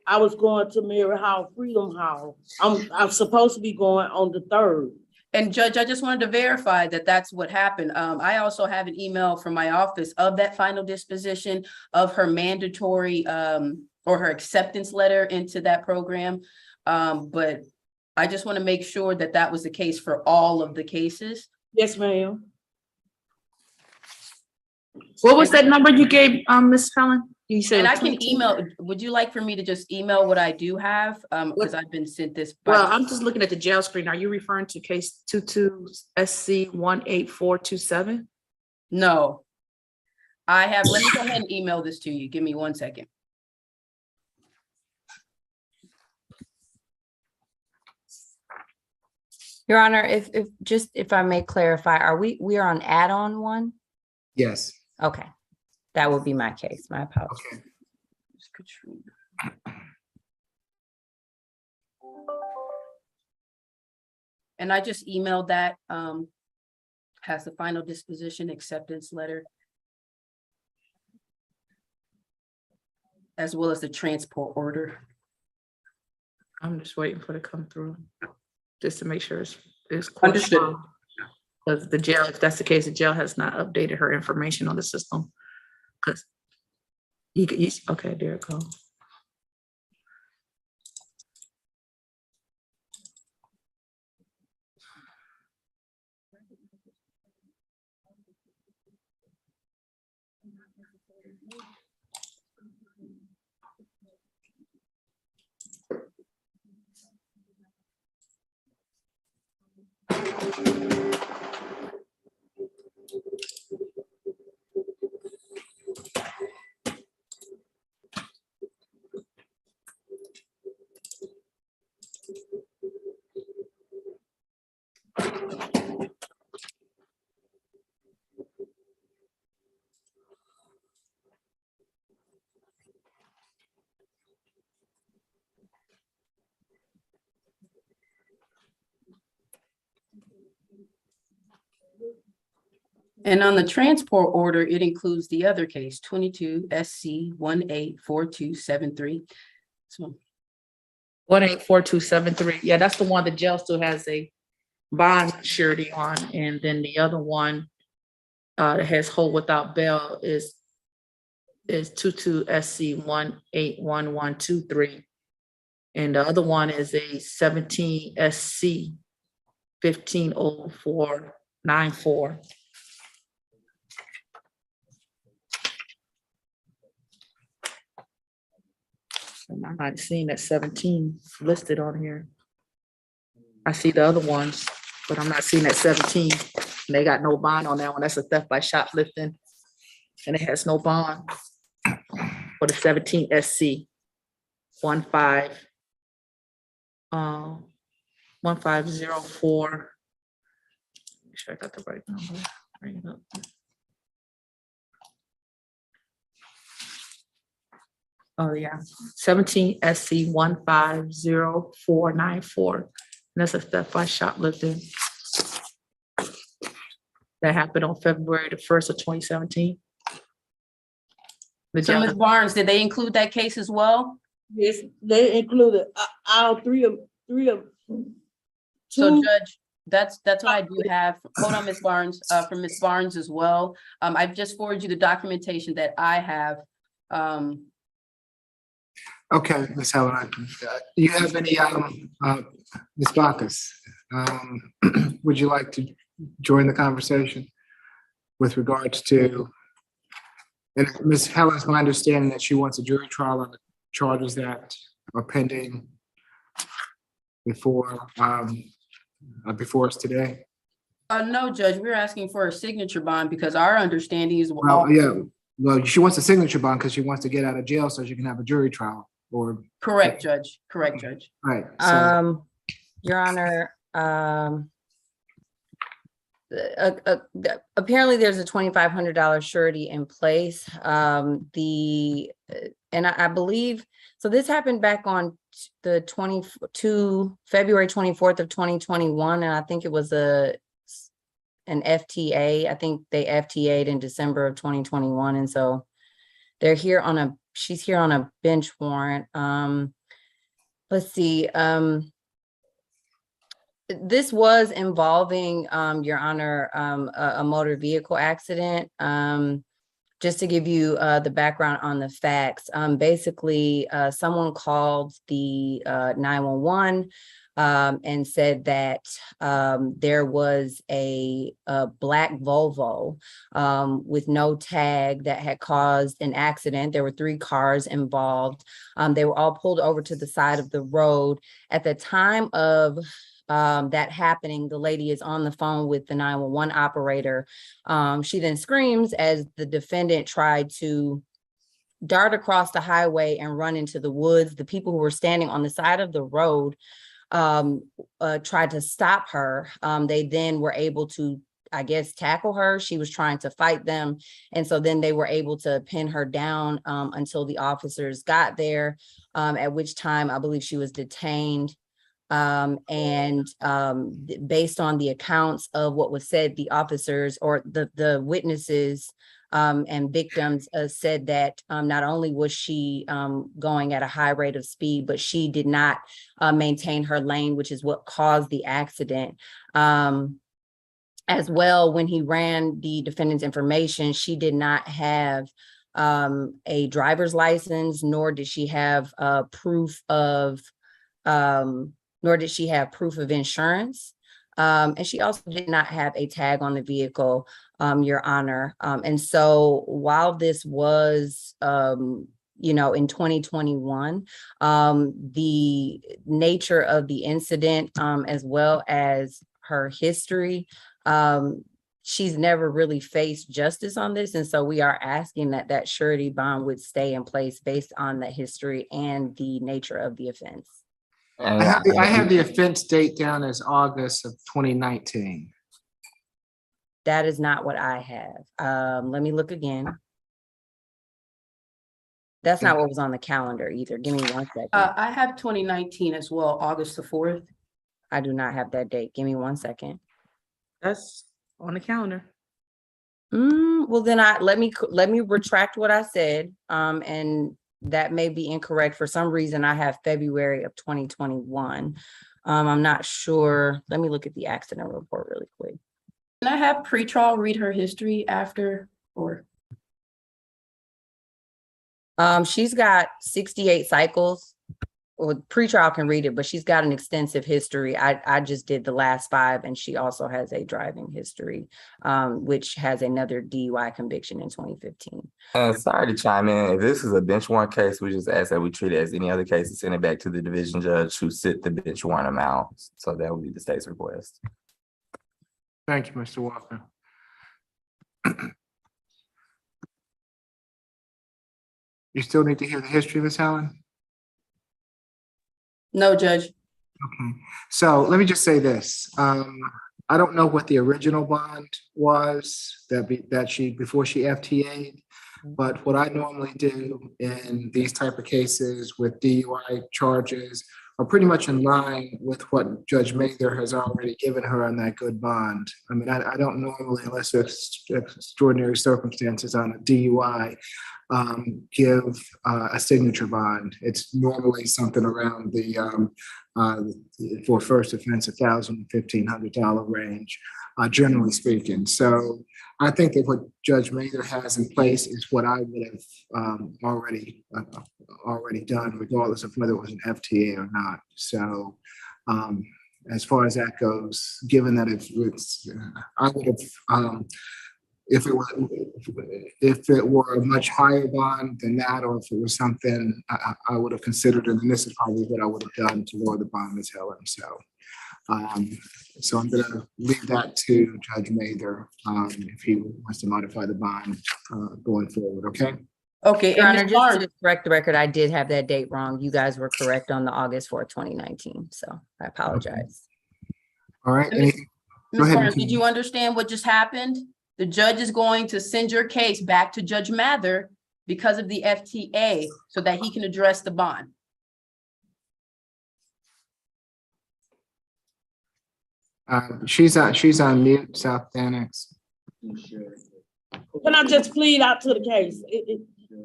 Speaker 12: I was going to Mary Hall, Freedom Hall. I'm supposed to be going on the 3rd.
Speaker 5: And Judge, I just wanted to verify that that's what happened. I also have an email from my office of that final disposition of her mandatory or her acceptance letter into that program. But I just want to make sure that that was the case for all of the cases.
Speaker 12: Yes, ma'am.
Speaker 10: What was that number you gave, Ms. Helen? You said.
Speaker 5: And I can email, would you like for me to just email what I do have? Because I've been sent this.
Speaker 10: Well, I'm just looking at the jail screen. Are you referring to case 22 SC 18427?
Speaker 5: No. I have, let me go ahead and email this to you. Give me 1 second.
Speaker 11: Your Honor, if I may clarify, we are on add-on one?
Speaker 2: Yes.
Speaker 11: Okay, that would be my case. My apologies.
Speaker 2: Okay.
Speaker 5: And I just emailed that, has the final disposition acceptance letter, as well as the transport order.
Speaker 10: I'm just waiting for it to come through, just to make sure it's
Speaker 5: Understood.
Speaker 10: Because the jail, if that's the case, the jail has not updated her information on the system. Because okay, there it goes.
Speaker 5: And on the transport order, it includes the other case, 22 SC 184273. So
Speaker 12: 184273. Yeah, that's the one the jail still has a bond surety on, and then the other one that has hold without bail is 22 SC 181123. And the other one is a 17 SC 150494. And I'm not seeing that 17 listed on here. I see the other ones, but I'm not seeing that 17. And they got no bond on that one. That's a theft by shoplifting. And it has no bond for the 17 SC 1504. Make sure I got the right number. Bring it up. Oh, yeah, 17 SC 150494. And that's a theft by shoplifting. That happened on February the 1st of 2017.
Speaker 5: So Ms. Barnes, did they include that case as well?
Speaker 12: Yes, they included all three of.
Speaker 5: So Judge, that's what I do have. Hold on, Ms. Barnes, from Ms. Barnes as well. I've just forwarded you the documentation that I have.
Speaker 2: Okay, Ms. Helen, you have any, Ms. Bacchus, would you like to join the conversation with regards to, and Ms. Helen's my understanding that she wants a jury trial on the charges that are pending before us today?
Speaker 5: No, Judge, we're asking for a signature bond because our understanding is.
Speaker 2: Well, yeah, well, she wants a signature bond because she wants to get out of jail so she can have a jury trial. Or
Speaker 5: correct, Judge. Correct, Judge.
Speaker 2: Right.
Speaker 11: So, Your Honor, apparently there's a $2,500 surety in place. And I believe, so this happened back on the February 24th of 2021. And I think it was an FTA. I think they FTA'd in December of 2021. And so they're here on she's here on a bench warrant. Let's see. This was involving, Your Honor, a motor vehicle accident. Just to give you the background on the facts, basically, someone called the 911 and said that there was a black Volvo with no tag that had caused an accident. There were 3 cars involved. They were all pulled over to the side of the road. At the time of that happening, the lady is on the phone with the 911 operator. She then screams as the defendant tried to dart across the highway and run into the woods. The people who were standing on the side of the road tried to stop her. They then were able to, I guess, tackle her. She was trying to fight them. And so then they were able to pin her down until the officers got there, at which time I believe she was detained. Based on the accounts of what was said, the officers or the witnesses and victims said that not only was she going at a high rate of speed, but she did not maintain her lane, which is what caused the accident. As well, when he ran the defendant's information, she did not have a driver's license, nor did she have proof of insurance. And she also did not have a tag on the vehicle, Your Honor. And so while this was, in 2021, the nature of the incident, as well as her history, she's never really faced justice on this. And so we are asking that surety bond would stay in place based on the history and the nature of the offense.
Speaker 2: I have the offense date down as August of 2019.
Speaker 11: That is not what I have. Let me look again. That's not what was on the calendar either. Give me 1 second.
Speaker 5: I have 2019 as well, August the 4th.
Speaker 11: I do not have that date. Give me 1 second.
Speaker 12: That's on the calendar.
Speaker 11: Well, then let me retract what I said. And that may be incorrect. For some reason, I have February of 2021. I'm not sure. Let me look at the accident report really quick.
Speaker 5: Can I have pretrial read her history after or?
Speaker 11: She's got 68 cycles. Well, pretrial can read it, but she's got an extensive history. I just did the last 5, and she also has a driving history, which has another DUI conviction in 2015.
Speaker 15: Sorry to chime in. If this is a bench warrant case, we just ask that we treat it as any other case and send it back to the division judge who sit the bench warrant amount. So that would be the state's request.
Speaker 2: Thank you, Mr. Walker. You still need to hear the history, Ms. Helen?
Speaker 5: No, Judge.
Speaker 2: Okay, so let me just say this. I don't know what the original bond was before she FTA'd, but what I normally do in these type of cases with DUI charges are pretty much in line with what Judge Mather has already given her on that good bond. I mean, I don't normally, unless there's extraordinary circumstances on a DUI, give a signature bond. It's normally something around for first offense, $1,000 to $1,500 range, generally speaking. So I think that what Judge Mather has in place is what I would have already done, regardless of whether it was an FTA or not. So as far as that goes, given that I would have, if it were a much higher bond than that, or if it was something I would have considered, and this is probably what I would have done to lower the bond, Ms. Helen. So I'm going to leave that to Judge Mather if he wants to modify the bond going forward. Okay.
Speaker 5: Okay.
Speaker 11: Your
Speaker 5: And
Speaker 11: Honor,
Speaker 5: Ms.
Speaker 11: just
Speaker 5: Barnes,
Speaker 11: to correct the record, I did have that date wrong. You guys were correct on the August 4th, 2019. So I apologize.
Speaker 2: All right.
Speaker 5: Ms.
Speaker 2: Go ahead,
Speaker 5: Barnes, did you understand what just happened? The judge is going to send your case back to Judge Mather because of the FTA so that he can address the bond.
Speaker 2: She's on mute, South Annex.
Speaker 14: Can I just plead out to the case?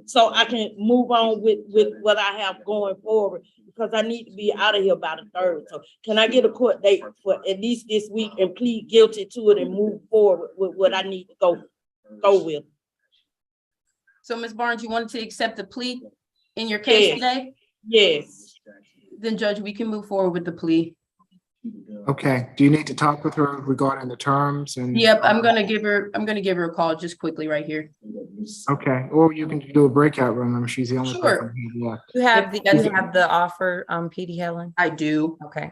Speaker 14: So I can move on with what I have going forward, because I need to be out of here by the 3rd. So can I get a court date for at least this week and plead guilty to it and move forward with what I need to go with?
Speaker 5: So Ms. Barnes, you wanted to accept the plea in your case today?
Speaker 14: Yes.
Speaker 5: Then Judge, we can move forward with the plea.
Speaker 2: Okay. Do you need to talk with her regarding the terms? And
Speaker 5: Yep, I'm gonna give her a call just quickly right here.
Speaker 2: okay, or you can do a breakout room. I mean, she's the only
Speaker 5: Sure.
Speaker 2: person who left.
Speaker 11: You have the offer, PD Helen?
Speaker 5: I do.
Speaker 11: Okay.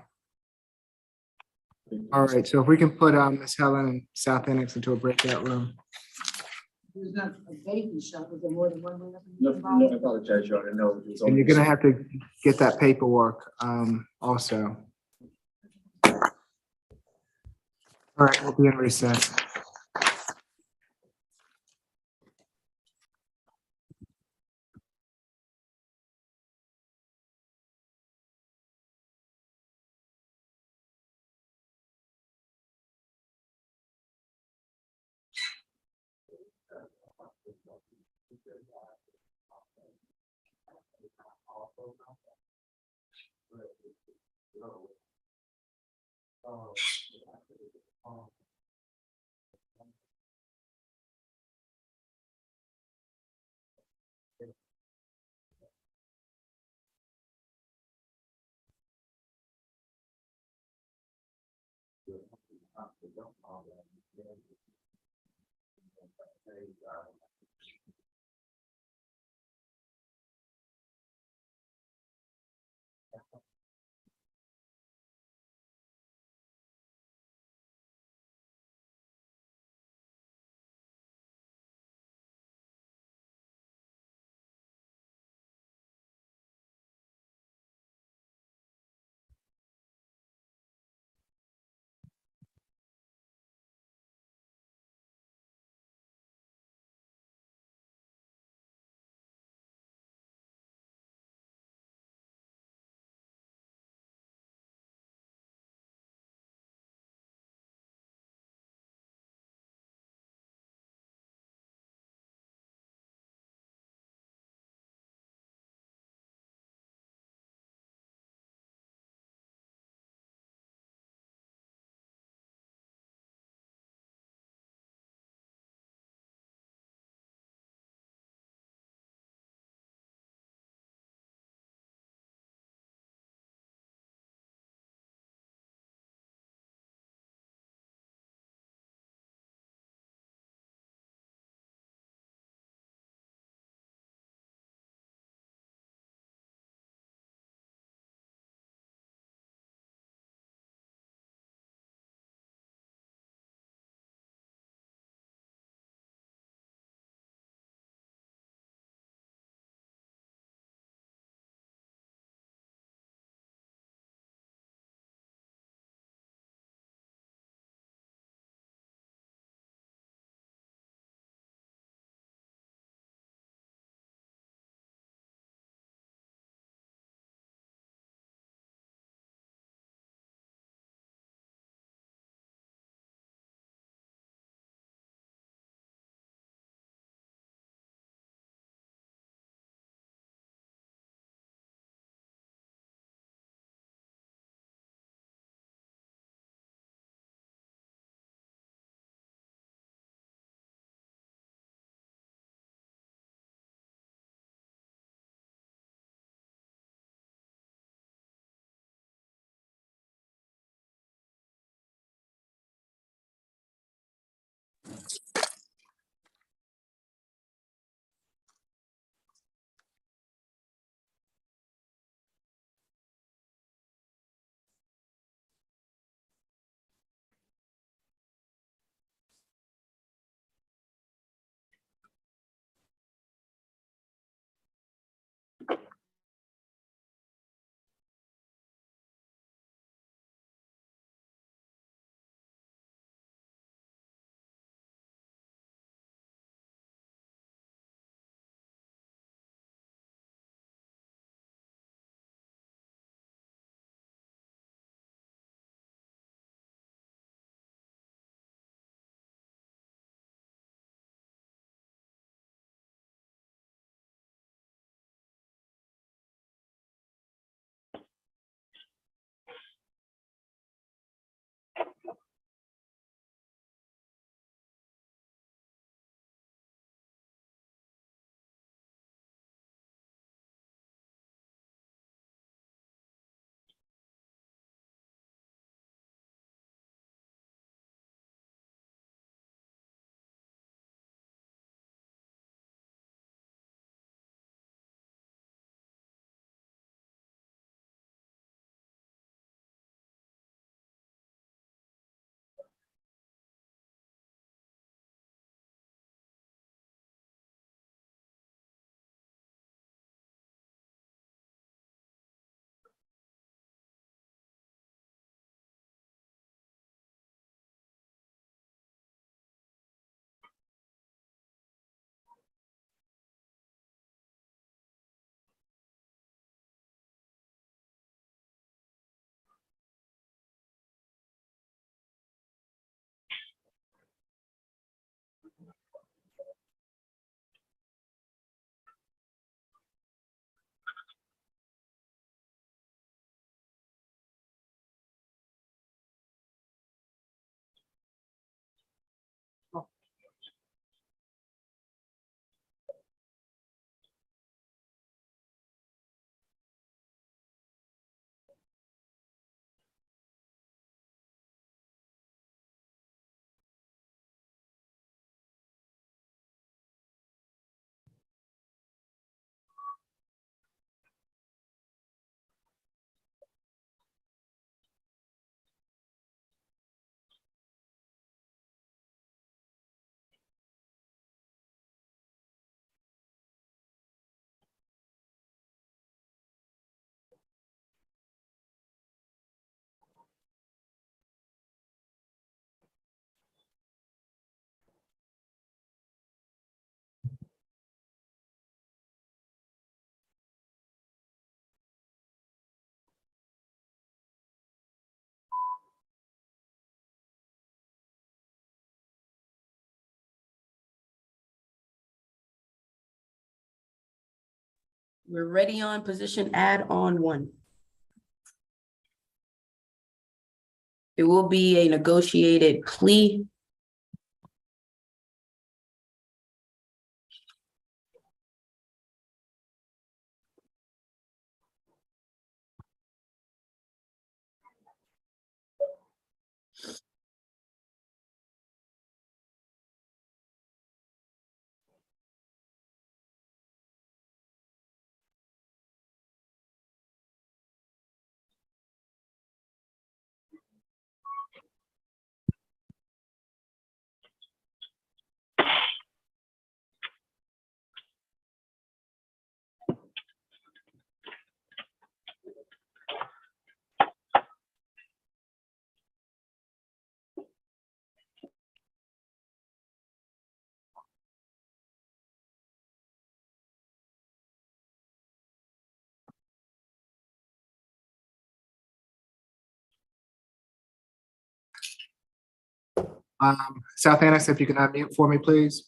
Speaker 2: All right, so if we can put Miss Helen and South Annex into a breakout room.
Speaker 18: There's not a baby shop, is there more than one way? No, I apologize, Your Honor, no.
Speaker 2: And you're gonna have to get that paperwork also. All right, we'll be in recess.
Speaker 5: We're ready on position add-on 1. It will be a negotiated plea.
Speaker 2: South Annex, if you can unmute for me, please.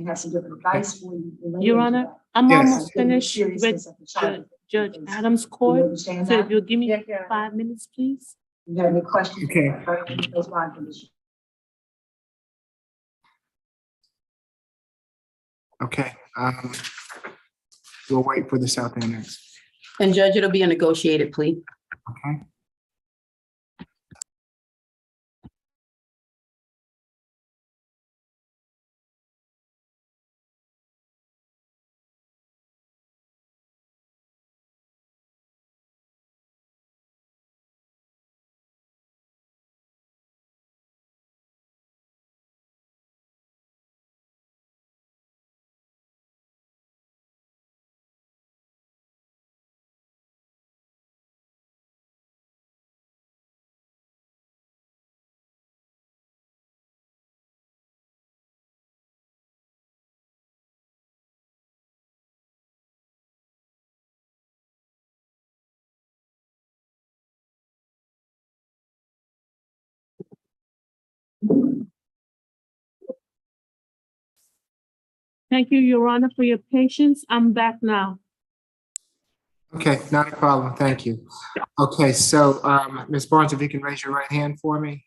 Speaker 18: Have some different advice for you.
Speaker 1: Your Honor, I'm
Speaker 2: Yes.
Speaker 1: almost finished with Judge Adams' court. So if you'll give me 5 minutes, please.
Speaker 18: You have any questions?
Speaker 2: Okay.
Speaker 18: Regarding those bond conditions?
Speaker 2: Okay, we'll wait for the South Annex.
Speaker 5: And Judge, it'll be a negotiated plea.
Speaker 2: Okay.
Speaker 1: Thank you, Your Honor, for your patience. I'm back now.
Speaker 2: Okay, not a problem. Thank you. Okay, so Ms. Barnes, if you can raise your right hand for me.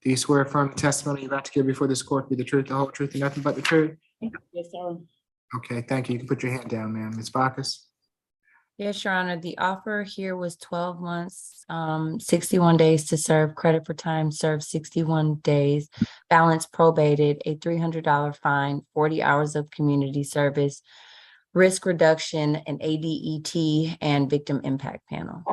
Speaker 2: Do you swear affirm the testimony you're about to give before this court be the truth, the whole truth, and nothing but the truth?
Speaker 14: Yes, sir.
Speaker 2: Okay, thank you. You can put your hand down, ma'am. Ms. Bacchus?
Speaker 11: Yes, Your Honor, the offer here was 12 months, 61 days to serve, credit for time served 61 days, balance probated, a $300 fine, 40 hours of community service, risk reduction, an ADET, and victim impact panel.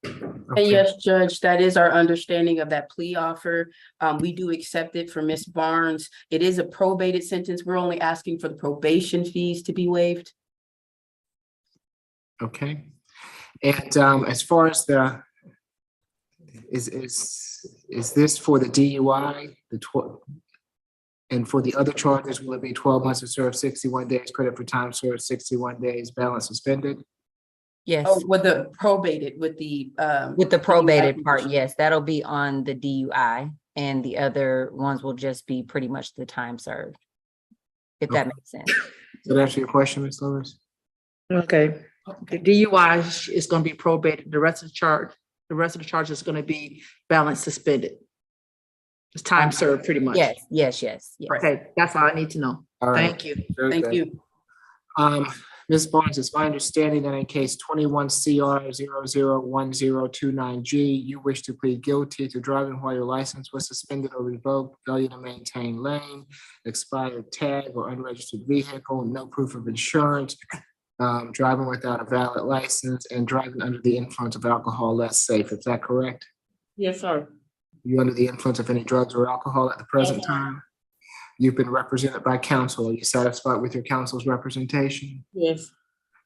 Speaker 5: And yes, Judge, that is our understanding of that plea offer. We do accept it for Ms. Barnes. It is a probated sentence. We're only asking for the probation fees to be waived.
Speaker 2: Okay. And as far as the, is this for the DUI, and for the other charges, will it be 12 months to serve 61 days, credit for time served 61 days, balance suspended?
Speaker 11: Yes.
Speaker 5: Oh, with the probated, with the
Speaker 11: Probated part, yes, that'll be on the DUI, and the other ones will just be pretty much the time served. If that makes sense.
Speaker 2: Does that answer your question, Ms. Lewis?
Speaker 12: Okay, the DUI is gonna be probated, the rest of the charge is gonna be balance suspended. It's time served pretty much.
Speaker 11: Yes.
Speaker 12: Okay, that's all I need to know.
Speaker 2: All right.
Speaker 12: Thank you.
Speaker 2: Very
Speaker 5: Thank
Speaker 2: good.
Speaker 5: you.
Speaker 2: Ms. Barnes, it's my understanding that in case 21 CR 001029G, you wish to plead guilty to driving while your license was suspended or revoked, failure to maintain lane, expired tag or unregistered vehicle, no proof of insurance, driving without a valid license, and driving under the influence of alcohol less safe. Is that correct?
Speaker 14: Yes, sir.
Speaker 2: You under the influence of any drugs or alcohol at the present time? You've been represented by counsel. Are you satisfied with your counsel's representation?
Speaker 14: Yes.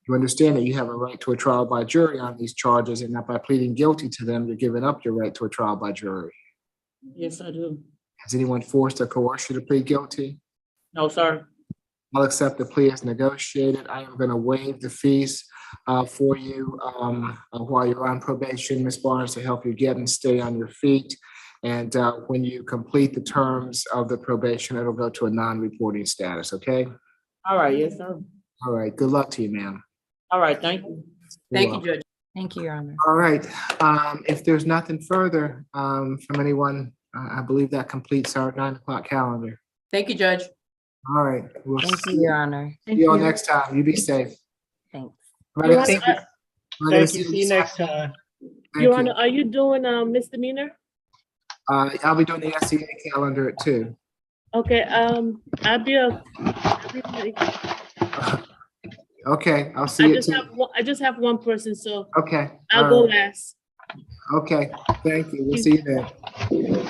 Speaker 2: You understand that you have a right to a trial by jury on these charges, and that by pleading guilty to them, you're giving up your right to a trial by jury.
Speaker 14: Yes, I do.
Speaker 2: Has anyone forced or coerced you to plead guilty?
Speaker 14: No, sir.
Speaker 2: I'll accept the plea as negotiated. I am gonna waive the fees for you while you're on probation, Ms. Barnes, to help you get and stay on your feet. And when you complete the terms of the probation, it'll go to a non-reporting status, okay?
Speaker 14: All right, yes, sir.
Speaker 2: All right, good luck to you, ma'am.
Speaker 14: All right, thank you.
Speaker 5: Thank you, Judge.
Speaker 11: Thank you, Your Honor.
Speaker 2: All right, if there's nothing further from anyone, I believe that completes our 9 o'clock calendar.
Speaker 5: Thank you, Judge.
Speaker 2: All right. We'll
Speaker 11: Thank you, Your Honor.
Speaker 2: see you all next time. You be safe.
Speaker 11: Thanks.
Speaker 2: Right,
Speaker 14: Your
Speaker 2: thank
Speaker 14: Honor,
Speaker 2: you.
Speaker 13: Thank you. See you next time.
Speaker 2: Thank
Speaker 1: Your
Speaker 2: you.
Speaker 1: Honor, are you doing misdemeanor?
Speaker 2: I'll be doing the SCA calendar at 2.
Speaker 1: Okay, I'll be
Speaker 2: Okay, I'll see you at 2.
Speaker 1: I just have one person, so
Speaker 2: Okay.
Speaker 1: I'll
Speaker 2: all
Speaker 1: go
Speaker 2: right.
Speaker 1: last.
Speaker 2: Okay, thank you. We'll see you then.